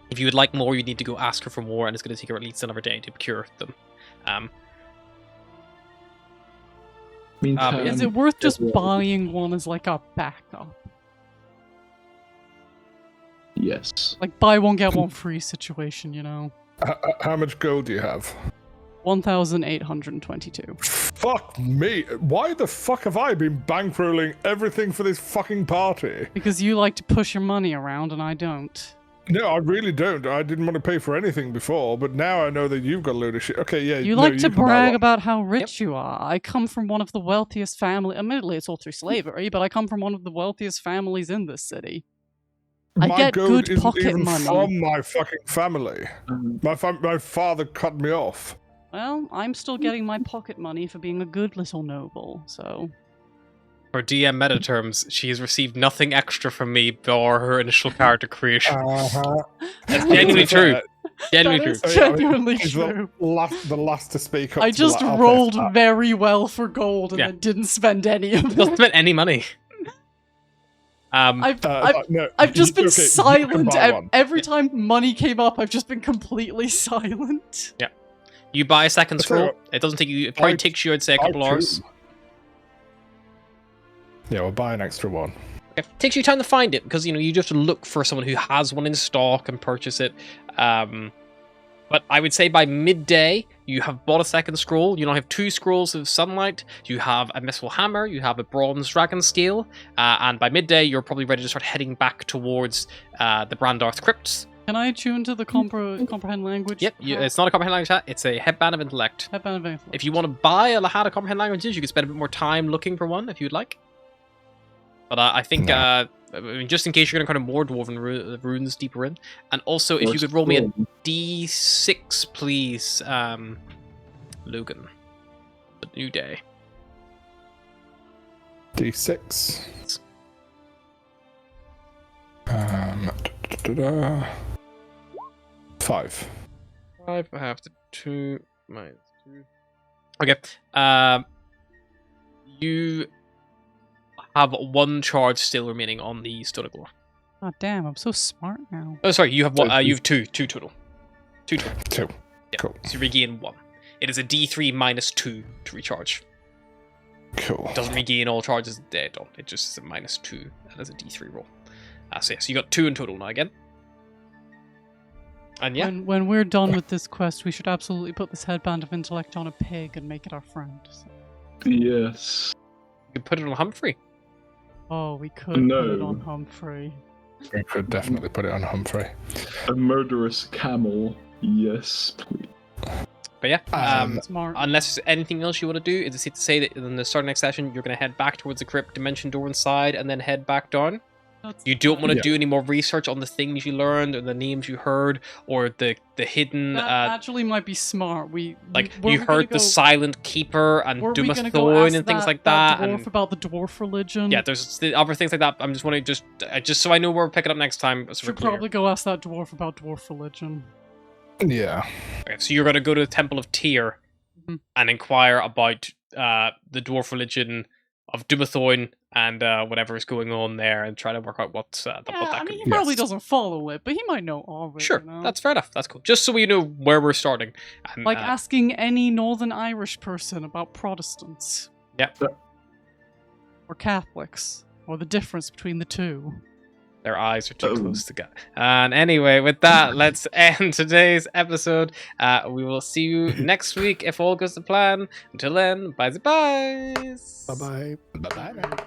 If you would like more, you need to go ask her for more, and it's going to take her at least another day to procure them. Is it worth just buying one as like a backup? Yes. Like buy one get one free situation, How much gold do you have? 1,822. Fuck me. Why the fuck have I been bankrolling everything for this fucking party? Because you like to push your money around and I don't. No, I really don't. I didn't want to pay for anything before, but now I know that you've got a load of shit. Okay, yeah. You like to brag about how rich you are. I come from one of the wealthiest families. Admittedly, it's all through slavery, but I come from one of the wealthiest families in this city. I get good pocket money. From my fucking family. My father cut me off. Well, I'm still getting my pocket money for being a good little noble, so... For DM meta terms, she has received nothing extra from me for her initial character creation. That's genuinely true. Genuinely true. Genuinely true. The last to speak up. I just rolled very well for gold and then didn't spend any of it. Didn't spend any money. I've just been silent. Every time money came up, I've just been completely silent. Yeah. You buy a second scroll. It doesn't take you. It probably takes you, I'd say, a couple hours. Yeah, we'll buy an extra one. Okay. Takes you time to find it because you just have to look for someone who has one in stock and purchase it. But I would say by midday you have bought a second scroll. You now have 2 scrolls of sunlight. You have a mithril hammer. You have a bronze dragon scale. And by midday you're probably ready to start heading back towards the Brandarth Crypts. Can I tune to the comprehend language? Yep, it's not a comprehend language hat, it's a headband of intellect. Headband of intellect. If you want to buy a hat of comprehend languages, you can spend a bit more time looking for one if you'd like. But I think, just in case you're going to kind of more dwarven runes deeper in. And also, if you could roll me a d6, please, Logan. The new day. D6. 5. 5, I have to 2 minus 2. Okay. You have 1 charge still remaining on the Stunning Glove. Oh damn! I'm so smart now. Oh, sorry. You have one. You have 2 total. 2 total. 2. Yeah. Cool. So you regain 1. It is a D3 minus 2 to recharge. Cool. It doesn't regain all charges dead on. It just is a minus 2 and as a D3 roll. So yes, you got 2 in total now again. And yeah. When we're done with this quest, we should absolutely put this headband of intellect on a pig and make it our friend. So. Yes. You could put it on Humphrey. Oh, we could put it on Humphrey. We could definitely put it on Humphrey. A murderous camel. Yes, please. But yeah, smart. Unless there's anything else you want to do, is it safe to say that in the start of next session, you're going to head back towards the crypt, dimension door inside, and then head back down? You don't want to do any more research on the things you learned, or the names you heard, or the hidden... That actually might be smart. You heard the Silent Keeper and Dumathoin and things like that. And about the dwarf religion. Yeah, there's the other things like that. I'm just wanting just so I know where we're picking up next time. So should probably go ask that dwarf about dwarf religion. Yeah. Okay, so you're going to go to the Temple of Tyr and inquire about the dwarf religion of Dumathoin and whatever is going on there, and try to work out what that could be. He probably doesn't follow it, but he might know all of it. Sure, that's fair enough. That's cool. Just so we know where we're starting. And, like asking any Northern Irish person about Protestants. Yeah. Or Catholics, or the difference between the two. Their eyes are too close together. And anyway, with that, let's end today's episode. We will see you next week if all goes to plan. Until then, bye-bye. Bye-bye. Bye-bye.